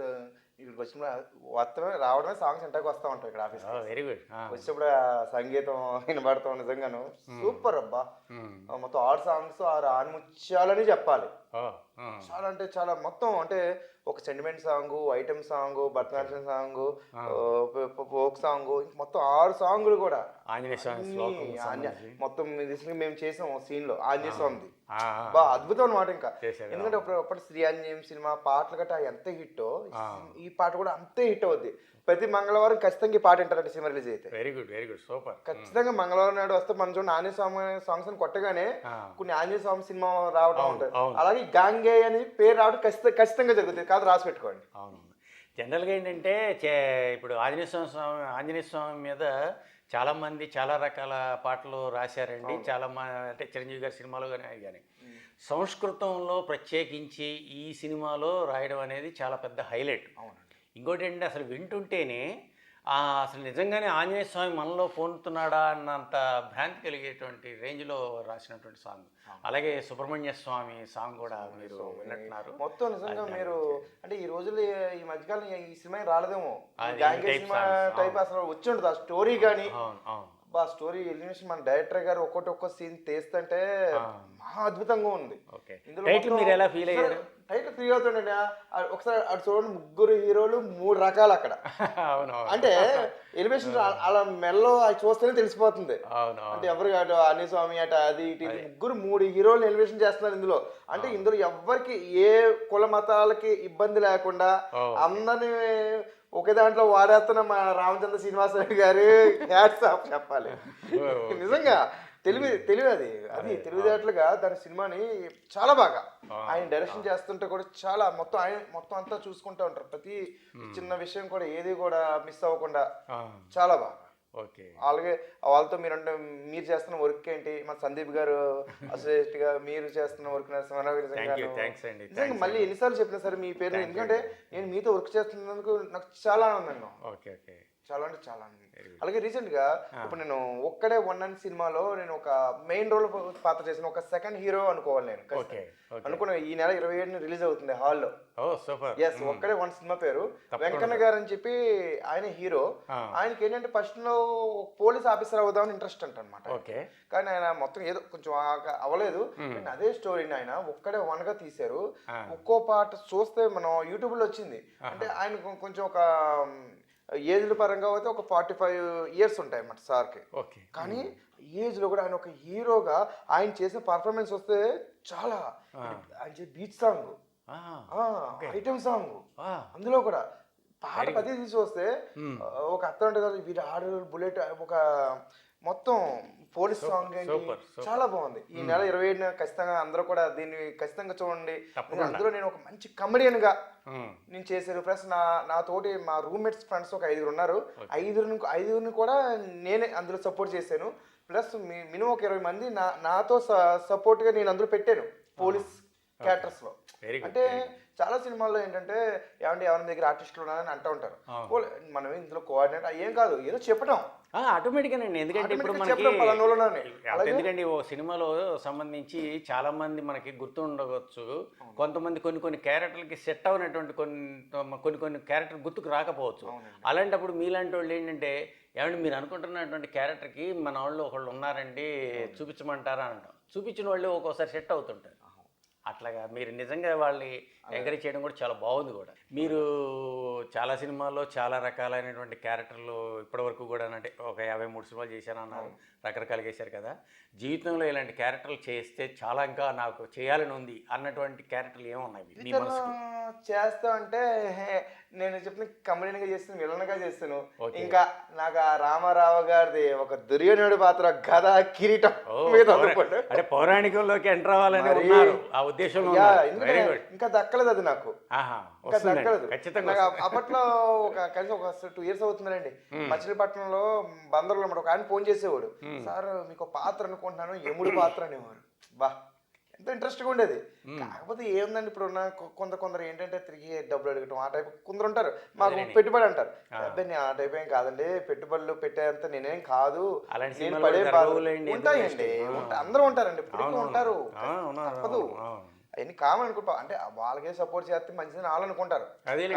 ఇక్కడికి వచ్చిన వస్తమే రావడమే సాంగ్స్ ఇంటికి వస్తూ ఉంటాయి ఇక్కడ ఆఫీస్. Very good. వచ్చినప్పుడు సంగీతం వినబడతాం నిజంగాను సూపర్ అబ్బా. మొత్తం 6 సాంగ్స్ 6 ఆనిముత్యాలని చెప్పాలి. చాలా అంటే చాలా మొత్తం అంటే ఒక sentiment song, item song, Bharatanatyam song, folk song, మొత్తం 6 సాంగులు కూడా మొత్తం మేము చేసాం సీన్ లో ఆంజనేయ స్వామిది. బా అద్భుతం అనమాట. ఇంకా ఎందుకంటే అప్పుడు శ్రీ ఆంజనేయం సినిమా పాటలు గట్టా ఎంత హిట్టో ఈ పాట కూడా అంతే హిట్ అవుద్ది. ప్రతి మంగళవారం ఖచ్చితంగా ఈ పాట వింటారంటే సినిమా రిలీజ్ అయితే. Very good very good super. ఖచ్చితంగా మంగళవారం నాడు వస్తే మన చూడండి ఆంజనేయ స్వామి సాంగ్స్ అని కొట్టగానే కొన్ని ఆంజనేయ స్వామి సినిమా రావడం ఉంటుంది. అలాగే గాంగే అని పేరు రావడం ఖచ్చితంగా జరుగుతుంది, కాదు రాసి పెట్టుకోండి. అవును. జనరల్గా ఏంటంటే ఇప్పుడు ఆంజనేయ స్వామి మీద చాలామంది చాలా రకాల పాటలు రాశారండి. చాలా అంటే చిరంజీవి గారి సినిమాలో కానీ సంస్కృతంలో ప్రత్యేకించి ఈ సినిమాలో రాయడం అనేది చాలా పెద్ద హైలైట్. ఇంకోటి ఏంటంటే అసలు వింటుంటేనే అసలు నిజంగానే ఆంజనేయ స్వామి మనలో పొందుతున్నాడా అన్నంత భ్రాంతి కలిగేటువంటి రేంజ్లో రాసినటువంటి సాంగ్. అలాగే సుబ్రహ్మణ్య స్వామి సాంగ్ కూడా మీరు విన్నట్టున్నారు. మొత్తం నిజంగా మీరు అంటే ఈ రోజుల్లో ఈ మధ్యకాలం ఈ సినిమా రాలేదేమో, సినిమా టైప్ అసలు వచ్చి ఉంటుంది ఆ స్టోరీ కానీ. బా స్టోరీ ఎలిమినేషన్ మన డైరెక్టర్ గారు ఒక్కొక్క సీన్ తీస్తుంటే మహా అద్భుతంగా ఉంది. టైటిల్ మీరు ఎలా ఫీల్ అయ్యారు? టైటిల్ ఫ్రీ అవుతుండే ఒకసారి అటు చూడండి, 3 హీరోలు 3 రకాలు అక్కడ. అవునవును. అంటే ఎలివేషన్ అలా మెల్లో అది చూస్తేనే తెలిసిపోతుంది. అవునవును. అంటే ఎవరు అటు అనిల్ స్వామి అట అది ఇటు 3 హీరోలు ఎలివేషన్ చేస్తున్నారు ఇందులో. అంటే ఇందులో ఎవ్వరికి ఏ కుల మతాలకి ఇబ్బంది లేకుండా అందరినీ ఒకే దాంట్లో వాడేస్తున్న మా రామచంద్ర శ్రీనివాసరావు గారు హ్యాట్స్ ఆఫ్ చెప్పాలి. నిజంగా తెలివి అది తెలివితేటలుగా దాని సినిమాని చాలా బాగా ఆయన డైరెక్షన్ చేస్తుంటే కూడా చాలా మొత్తం అంతా చూసుకుంటూ ఉంటారు. ప్రతి చిన్న విషయం కూడా ఏది కూడా మిస్ అవ్వకుండా చాలా బాగా. ఓకే. అలాగే వాళ్ళతో మీరు చేస్తున్న వర్క్ ఏంటి, మన సందీప్ గారు అసోసియేట్ గా మీరు చేస్తున్న వర్క్ నిజంగా మళ్ళీ ఎన్నిసార్లు చెప్పినా సరే మీ పేరు, ఎందుకంటే నేను మీతో వర్క్ చేస్తున్నందుకు నాకు చాలా ఆనందంగా. చాలా అంటే చాలా ఆనందం. అలాగే రీసెంట్ గా ఇప్పుడు నేను ఒక్కడే వన్ అన్ సినిమాలో నేను ఒక మెయిన్ రోల్ పాత్ర చేసిన ఒక సెకండ్ హీరో అనుకోవాలి. నేను అనుకున్నా ఈ నెల 27న రిలీజ్ అవుతుంది హాల్లో. ఎస్, ఒక్కడే వన్ సినిమా పేరు వెంకన్న గారు అని చెప్పి ఆయన హీరో. ఆయనకి ఏంటంటే ఫస్ట్ లో పోలీస్ ఆఫీసర్ అవుదామని ఇంట్రెస్ట్ అనమాట. కానీ ఆయన మొత్తం ఏదో కొంచెం అవ్వలేదు. అదే స్టోరీని ఆయన ఒక్కడే వన్ గా తీశారు. ఒక్కో పాట చూస్తే మనం యూట్యూబ్ లో వచ్చింది. అంటే ఆయన కొంచెం ఒక ఏజ్ల పరంగా అయితే ఒక 45 years ఉంటాయి అన్నమాట సార్కి. కానీ ఏజ్ లో కూడా ఆయన ఒక హీరోగా ఆయన చేసిన పర్ఫార్మెన్స్ వస్తే చాలా, ఆయన చేసే బీచ్ సాంగ్, ఐటమ్ సాంగ్, అందులో కూడా పాట ప్రతి తీసి వస్తే ఒక అర్థం ఉంటుంది కదా, వీటి ఆడు బుల్లెట్ ఒక మొత్తం పోలీస్ సాంగ్ ఏంటి చాలా బాగుంది. ఈ నెల 27న ఖచ్చితంగా అందరూ కూడా దీన్ని ఖచ్చితంగా చూడండి. అందులో నేను ఒక మంచి కమెడియన్ గా నేను చేశాను. ప్లస్ నా తోటి మా రూమ్మేట్స్ ఫ్రెండ్స్ ఒక 5 ఉన్నారు. 5 కూడా నేనే అందులో సపోర్ట్ చేశాను. ప్లస్ మినిమం ఒక 20 మంది నాతో సపోర్ట్ గా నేను అందులో పెట్టాను పోలీస్ క్యారెక్టర్స్ లో. అంటే చాలా సినిమాల్లో ఏంటంటే ఏమంటే ఎవరి దగ్గర ఆర్టిస్టులు ఉన్నారని అంటూ ఉంటారు. మనం ఇందులో కోఆర్డినేట్ ఏం కాదు, ఏదో చెప్పడం ఆటోమేటిక్గానండి. ఎందుకంటే ఇప్పుడు మనకి ఎందుకంటే ఓ సినిమాలో సంబంధించి చాలా మంది మనకి గుర్తుండవచ్చు. కొంతమంది కొన్ని క్యారెక్టర్లకి సెట్ అవునటువంటి కొన్ని క్యారెక్టర్ గుర్తుకు రాకపోవచ్చు. అలాంటప్పుడు మీలాంటి వాళ్ళు ఏంటంటే ఏమంటే మీరు అనుకుంటున్నటువంటి క్యారెక్టర్కి మన వాళ్ళు ఒకళ్ళు ఉన్నారండి చూపించమంటారా అంటాం. చూపించిన వాళ్ళు ఒక్కోసారి సెట్ అవుతుంటారు. అట్లాగా మీరు నిజంగా వాళ్ళని ఎంకరేజ్ చేయడం కూడా చాలా బాగుంది కూడా. మీరు చాలా సినిమాల్లో చాలా రకాలైనటువంటి క్యారెక్టర్లు ఇప్పటివరకు కూడా అంటే ఒక 53 సినిమాలు చేశానన్నారు, రకరకాలుగా చేశారు కదా. జీవితంలో ఇలాంటి క్యారెక్టర్లు చేస్తే చాలా ఇంకా నాకు చేయాలని ఉంది అన్నటువంటి క్యారెక్టర్లు ఏమున్నాయి మీ మనసుకి? చేస్తా అంటే నేను చెప్పిన కమెడీగా చేస్తాను, విలన్గా చేస్తాను. ఇంకా నాకు ఆ రామారావు గారిది ఒక దుర్యోధనుడి పాత్ర గద కిరీటం అంటే పౌరాణికంలోకి ఎంటర్ అవ్వాలని ఉన్నారు ఆ ఉద్దేశంలో. ఇంకా దక్కలేదు అది నాకు, ఇంకా దక్కలేదు. అప్పట్లో కనీసం ఒక 2 years అవుతుందండి. మచిలీపట్నంలో బందర్లో ఒక ఆయన ఫోన్ చేసేవాడు, సార్ మీకు పాత్ర అనుకుంటున్నాను, యముడు పాత్ర అనేవారు. బా ఎంత ఇంట్రెస్ట్గా ఉండేది. కాకపోతే ఏముందండి ఇప్పుడు ఉన్న కొందరు ఏంటంటే తిరిగి డబ్బులు అడగటం ఆ టైప్ కొందరు ఉంటారు. మాకు పెట్టుబడి అంటారు. అబ్బాయి ఆ టైప్ ఏం కాదండి, పెట్టుబడులు పెట్టేంత నేనేం కాదు, నేను పడే ఉంటాయండి, అందరూ ఉంటారండి, ఇప్పుడు ఉంటారు, తప్పదు. అవన్నీ కామన్ అనుకుంటా. అంటే వాళ్ళకే సపోర్ట్ చేస్తే మంచిదని వాళ్ళు అనుకుంటారు.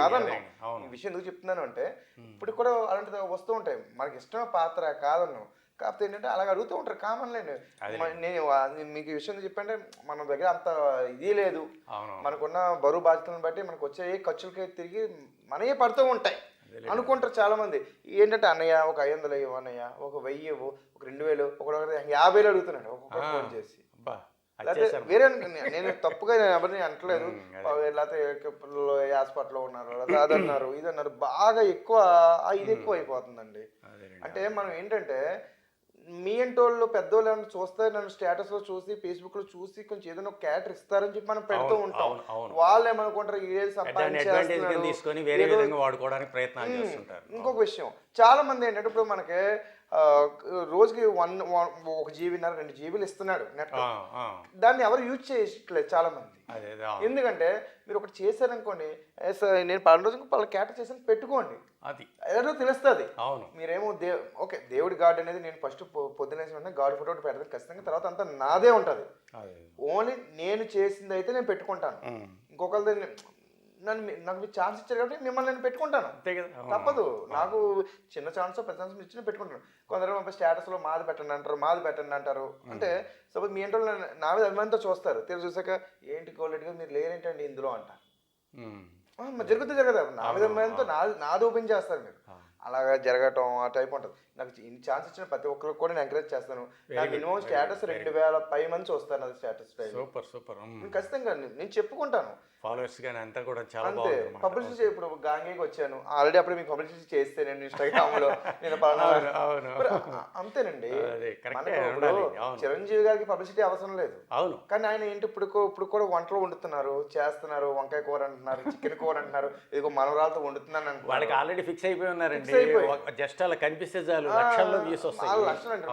కాదన్నా ఈ విషయం ఎందుకు చెప్తున్నాను అంటే ఇప్పుడు కూడా అలాంటిది వస్తూ ఉంటాయి. మనకి ఇష్టమైన పాత్ర కాదన్నాం, కాకపోతే ఏంటంటే అలాగ అడుగుతూ ఉంటారు కామన్లేండి. నేను మీకు ఈ విషయం చెప్పంటే మన దగ్గర అంత ఇది లేదు. మనకున్న బరువు బాధ్యతలను బట్టి మనకు వచ్చే ఖర్చులకి తిరిగి మనయే పడుతూ ఉంటాయి అనుకుంటారు చాలా మంది. ఏంటంటే అన్నయ్య ఒక 500 ఇవ్వు, అన్నయ్య ఒక 1000 ఇవ్వు, ఒక 2000, ఒక 50,000 అడుగుతున్నాడు ఒక్కొక్క ఫోన్ చేసి. లేకపోతే వేరే నేను తప్పుగా ఎవరిని అంటలేదు, లేకపోతే హాస్పిటల్లో ఉన్నారు, లేకపోతే అదన్నారు ఇదన్నారు, బాగా ఎక్కువ ఇది ఎక్కువ అయిపోతుందండి. అంటే మనం ఏంటంటే మీ అంటోళ్ళు పెద్దోళ్ళు ఏమన్నా చూస్తే నన్ను స్టేటస్ లో చూసి ఫేస్బుక్ లో చూసి కొంచెం ఏదైనా ఒక క్యారెక్టర్ ఇస్తారని చెప్పి మనం పెడుతూ ఉంటాం. వాళ్ళు ఏమనుకుంటారు ఇంకొక విషయం చాలా మంది ఏంటంటే ఇప్పుడు మనకి రోజుకి 1 జీబీన్నర 2 జీబీలు ఇస్తున్నాడు నెట్, దాన్ని ఎవరు యూజ్ చేయట్లేదు చాలా మంది. ఎందుకంటే మీరు ఒకటి చేశారనుకోండి, నేను 12 రోజులకు వాళ్ళ క్యాటర్ చేసి పెట్టుకోండి, అది ఏదో తెలుస్తుంది. మీరేమో ఓకే దేవుడి గాడ్ అనేది నేను ఫస్ట్ పొద్దునేసి గాడ్ ఫోటో పెడతాను ఖచ్చితంగా, తర్వాత అంతా నాదే ఉంటుంది. ఓన్లీ నేను చేసింది అయితే నేను పెట్టుకుంటాను, ఇంకొకరిది నాకు మీరు ఛాన్స్ ఇచ్చారు కాబట్టి మిమ్మల్ని నేను పెట్టుకుంటాను. అంతే కదా, అవును. తప్పదు. నాకు చిన్న ఛాన్స్ పెద్ద ఛాన్స్ ఇచ్చిన పెట్టుకుంటాను. కొందరు స్టేటస్లో మాది పెట్టండి అంటారు. అంటే సపోజ్ మీ ఇంట్లో నా మీద అభిమానంతో చూస్తారు, తిరిగి చూసాక ఏంటి గోల్డెడ్గా మీరు లేరేంటండి ఇందులో అంటారు. జరుగుతుంది నా మీద అభిమానంతో నాది ఓపెన్ చేస్తారు మీరు. అలాగా జరగటం ఆ టైప్ ఉంటుంది. నాకు ఇన్ని ఛాన్స్ ఇచ్చిన ప్రతి ఒక్కరికి కూడా నేను ఎంకరేజ్ చేస్తాను. నాకు మినిమం స్టేటస్ 2000 మంది చూస్తాను. అది స్టేటస్ సూపర్. ఖచ్చితంగా నేను చెప్పుకుంటాను. ఫాలోవర్స్ కానీ అంతా కూడా చాలా అంతే. బాగుంది. పబ్లిసిటీ ఇప్పుడు గాంగీకి వచ్చాను ఆల్రెడీ, అప్పుడు మీకు పబ్లిసిటీ చేస్తే నేను ఇన్స్టాగ్రామ్ లో నేను అంతేనండి. మనకు ఇప్పుడు చిరంజీవి గారికి పబ్లిసిటీ అవసరం లేదు. అవును. కానీ ఆయన ఏంటి ఇప్పుడు కూడా వంటలు వండుతున్నారు, చేస్తున్నారు. వంకాయ కూర అంటున్నారు, చికెన్ కూర అంటున్నారు, ఇదిగో మనవరాలతో వండుతున్నాను అంటున్నారు. వాళ్ళకి ఆల్రెడీ ఫిక్స్ అయిపోయి ఉన్నారండి. జస్ట్ అలా కనిపిస్తే చాలు లక్షల్లో వ్యూస్ వస్తాయి.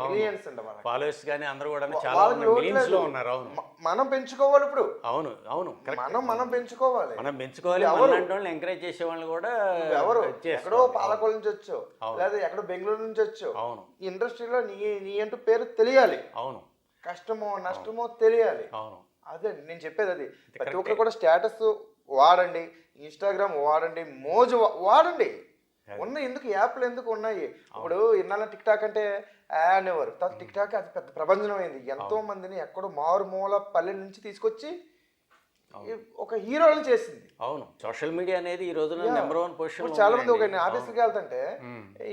మిలియన్స్ అండి ఫాలోవర్స్ కానీ అందరూ కూడా చాలా మిలియన్స్ లో ఉన్నారు. అవును. మనం పెంచుకోవాలి ఇప్పుడు. అవును. మనం పెంచుకోవాలి. మనం పెంచుకోవాలి. అలాంటి వాళ్ళని ఎంకరేజ్ చేసే వాళ్ళు కూడా ఎవరు ఎక్కడో పాలకొల నుంచి వచ్చో లేదా ఎక్కడో బెంగళూరు నుంచి వచ్చో అవును ఈ ఇండస్ట్రీలో నీ అంటూ పేరు తెలియాలి. అవును. కష్టమో నష్టమో తెలియాలి. అవును. అదే నేను చెప్పేది. అది ప్రతి ఒక్కరు కూడా స్టేటస్ వాడండి, ఇన్స్టాగ్రామ్ వాడండి, మోజు వాడండి. ఎందుకు యాప్లు ఎందుకు ఉన్నాయి? ఇప్పుడు ఇన్నాళ్ళ టిక్ టాక్ అంటే అనేవారు. టిక్ టాక్ అది పెద్ద ప్రపంచం అయింది. ఎంతో మందిని ఎక్కడో మారుమూల పల్లె నుంచి తీసుకొచ్చి ఒక హీరోలను చేసింది. అవును. సోషల్ మీడియా అనేది ఈ రోజున నెంబర్ 1 పొజిషన్. చాలా మంది ఒక ఆఫీస్కి వెళ్తుంటే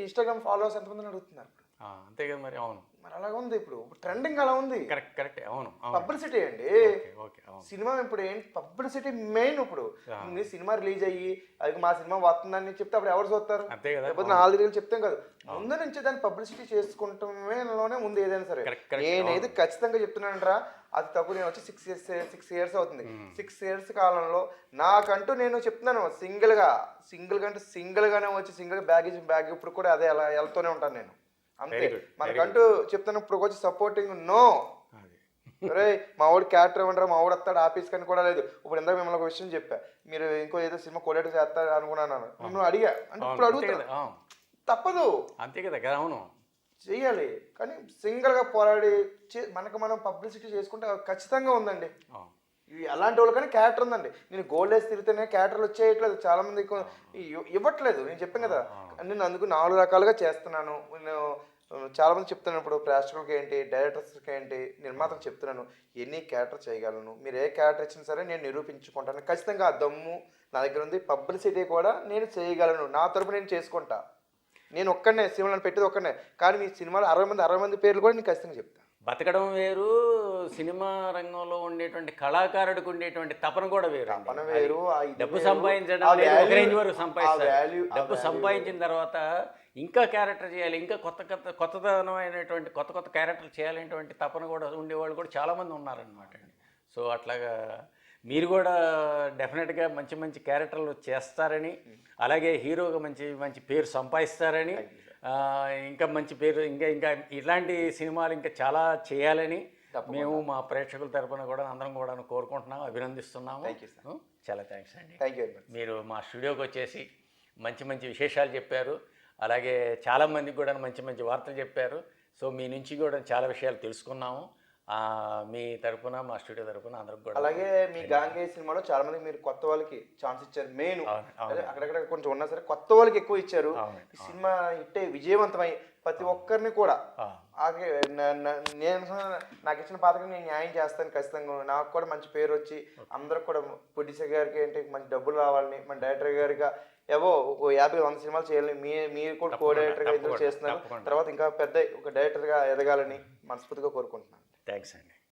ఇన్స్టాగ్రామ్ ఫాలోవర్స్ ఎంతమంది అడుగుతున్నారు. అంతే కదా మరి. అవును. మరి అలాగ ఉంది. ఇప్పుడు ట్రెండింగ్ అలా ఉంది. కరెక్ట్. అవును. పబ్లిసిటీ అండి. సినిమా ఇప్పుడు ఏంటి పబ్లిసిటీ మెయిన్. ఇప్పుడు నీ సినిమా రిలీజ్ అయ్యి అది మా సినిమా వస్తుందని చెప్తే అప్పుడు ఎవరు చూస్తారు? లేకపోతే 4 రీలు చెప్తాం కదా. ముందు నుంచి దాన్ని పబ్లిసిటీ చేసుకుంటమే ఉంది ఏదైనా సరే. నేనైతే ఖచ్చితంగా చెప్తున్నానంటరా, అది తప్పు. నేను వచ్చి 6 ఇయర్స్ అవుతుంది. 6 ఇయర్స్ కాలంలో నాకంటూ నేను చెప్తున్నాను సింగిల్గానే వచ్చి సింగిల్ బ్యాగ్ ఇప్పుడు కూడా అదే అలా వెళ్తూనే ఉంటాను నేను. అంతే. మనకంటూ చెప్తాను ఇప్పుడు వచ్చి సపోర్టింగ్ నో. అరే మా వాడు క్యారెక్టర్ ఇవ్వండి, మా వాడు వస్తాడు ఆఫీస్ కానీ కూడా లేదు. ఇప్పుడు ఇందాక మిమ్మల్ని ఒక విషయం చెప్పా, మీరు ఇంకో ఏదో సినిమా కోడేటర్ చేస్తారు అనుకున్నాను. నువ్వు అడిగా అంటే ఇప్పుడు అడుగుతా. తప్పదు. అంతే కదా. అవును. చెయ్యాలి. కానీ సింగిల్గా పోరాడి మనకు మనం పబ్లిసిటీ చేసుకుంటే ఖచ్చితంగా ఉందండి. అలాంటి వాళ్ళకని క్యారెక్టర్ ఉందండి. నేను గోల్డ్ వేసి తిరిగితేనే క్యారెక్టర్లు వచ్చేయట్లేదు. చాలా మంది ఇవ్వట్లేదు. నేను చెప్పాను కదా, నేను అందుకు 4 రకాలుగా చేస్తున్నాను. నేను చాలా మంది చెప్తున్నాను. ఇప్పుడు ప్రేక్షకులకి ఏంటి, డైరెక్టర్స్కి ఏంటి, నిర్మాతకు చెప్తున్నాను, ఎన్ని క్యారెక్టర్ చేయగలను. మీరు ఏ క్యారెక్టర్ ఇచ్చినా సరే నేను నిరూపించుకుంటాను. ఖచ్చితంగా ఆ దమ్ము నా దగ్గర ఉంది. పబ్లిసిటీ కూడా నేను చేయగలను. నా తరపు నేను చేసుకుంటా. నేను ఒక్కడనే సినిమాలను పెట్టేది ఒక్కడనే. కానీ మీ సినిమాలో 60 మంది పేర్లు కూడా నేను ఖచ్చితంగా చెప్తాను. బతకడం వేరు, సినిమా రంగంలో ఉండేటువంటి కళాకారుడికి ఉండేటువంటి తపన కూడా వేరు. డబ్బు సంపాదించడం ఒక రేంజ్ వరకు సంపాదిస్తారు. డబ్బు సంపాదించిన తర్వాత ఇంకా క్యారెక్టర్ చేయాలి, ఇంకా కొత్తదనమైనటువంటి కొత్త క్యారెక్టర్ చేయాలనేటువంటి తపన కూడా ఉండేవాళ్ళు కూడా చాలామంది ఉన్నారనమాట అండి. సో అట్లాగా మీరు కూడా డెఫినెట్గా మంచి క్యారెక్టర్లు చేస్తారని, అలాగే హీరోగా మంచి పేరు సంపాదిస్తారని, ఇంకా మంచి పేరు ఇంకా ఇలాంటి సినిమాలు ఇంకా చాలా చేయాలని మేము మా ప్రేక్షకుల తరపున కూడా అందరం కూడా కోరుకుంటున్నాము, అభినందిస్తున్నాము. చాలా థ్యాంక్స్ అండి. మీరు మా స్టూడియోకి వచ్చేసి మంచి విశేషాలు చెప్పారు. అలాగే చాలామందికి కూడా మంచి వార్తలు చెప్పారు. సో మీ నుంచి కూడా చాలా విషయాలు తెలుసుకున్నాము. మీ తరపున, మా స్టూడియో తరపున అందరికి కూడా. అలాగే మీ గాంగే సినిమాలో చాలా మంది మీరు కొత్త వాళ్ళకి ఛాన్స్ ఇచ్చారు. మెయిన్ అక్కడక్కడ కొంచెం ఉన్నా సరే కొత్త వాళ్ళకి ఎక్కువ ఇచ్చారు. ఈ సినిమా హిట్ విజయవంతమై ప్రతి ఒక్కరిని కూడా నేను నాకు ఇచ్చిన పాత్రకి నేను న్యాయం చేస్తాను ఖచ్చితంగా. నాకు కూడా మంచి పేరు వచ్చి అందరికి కూడా ప్రొడ్యూసర్ గారికి ఏంటి మంచి డబ్బులు రావాలని, మన డైరెక్టర్ గారిగా ఏవో 50-100 సినిమాలు చేయాలని, మీరు కూడా కో డైరెక్టర్గా ఇందులో చేస్తున్నారు. తర్వాత ఇంకా పెద్ద ఒక డైరెక్టర్గా ఎదగాలని మనస్ఫూర్తిగా కోరుకుంటున్నాను. థ్యాంక్స్ అండి.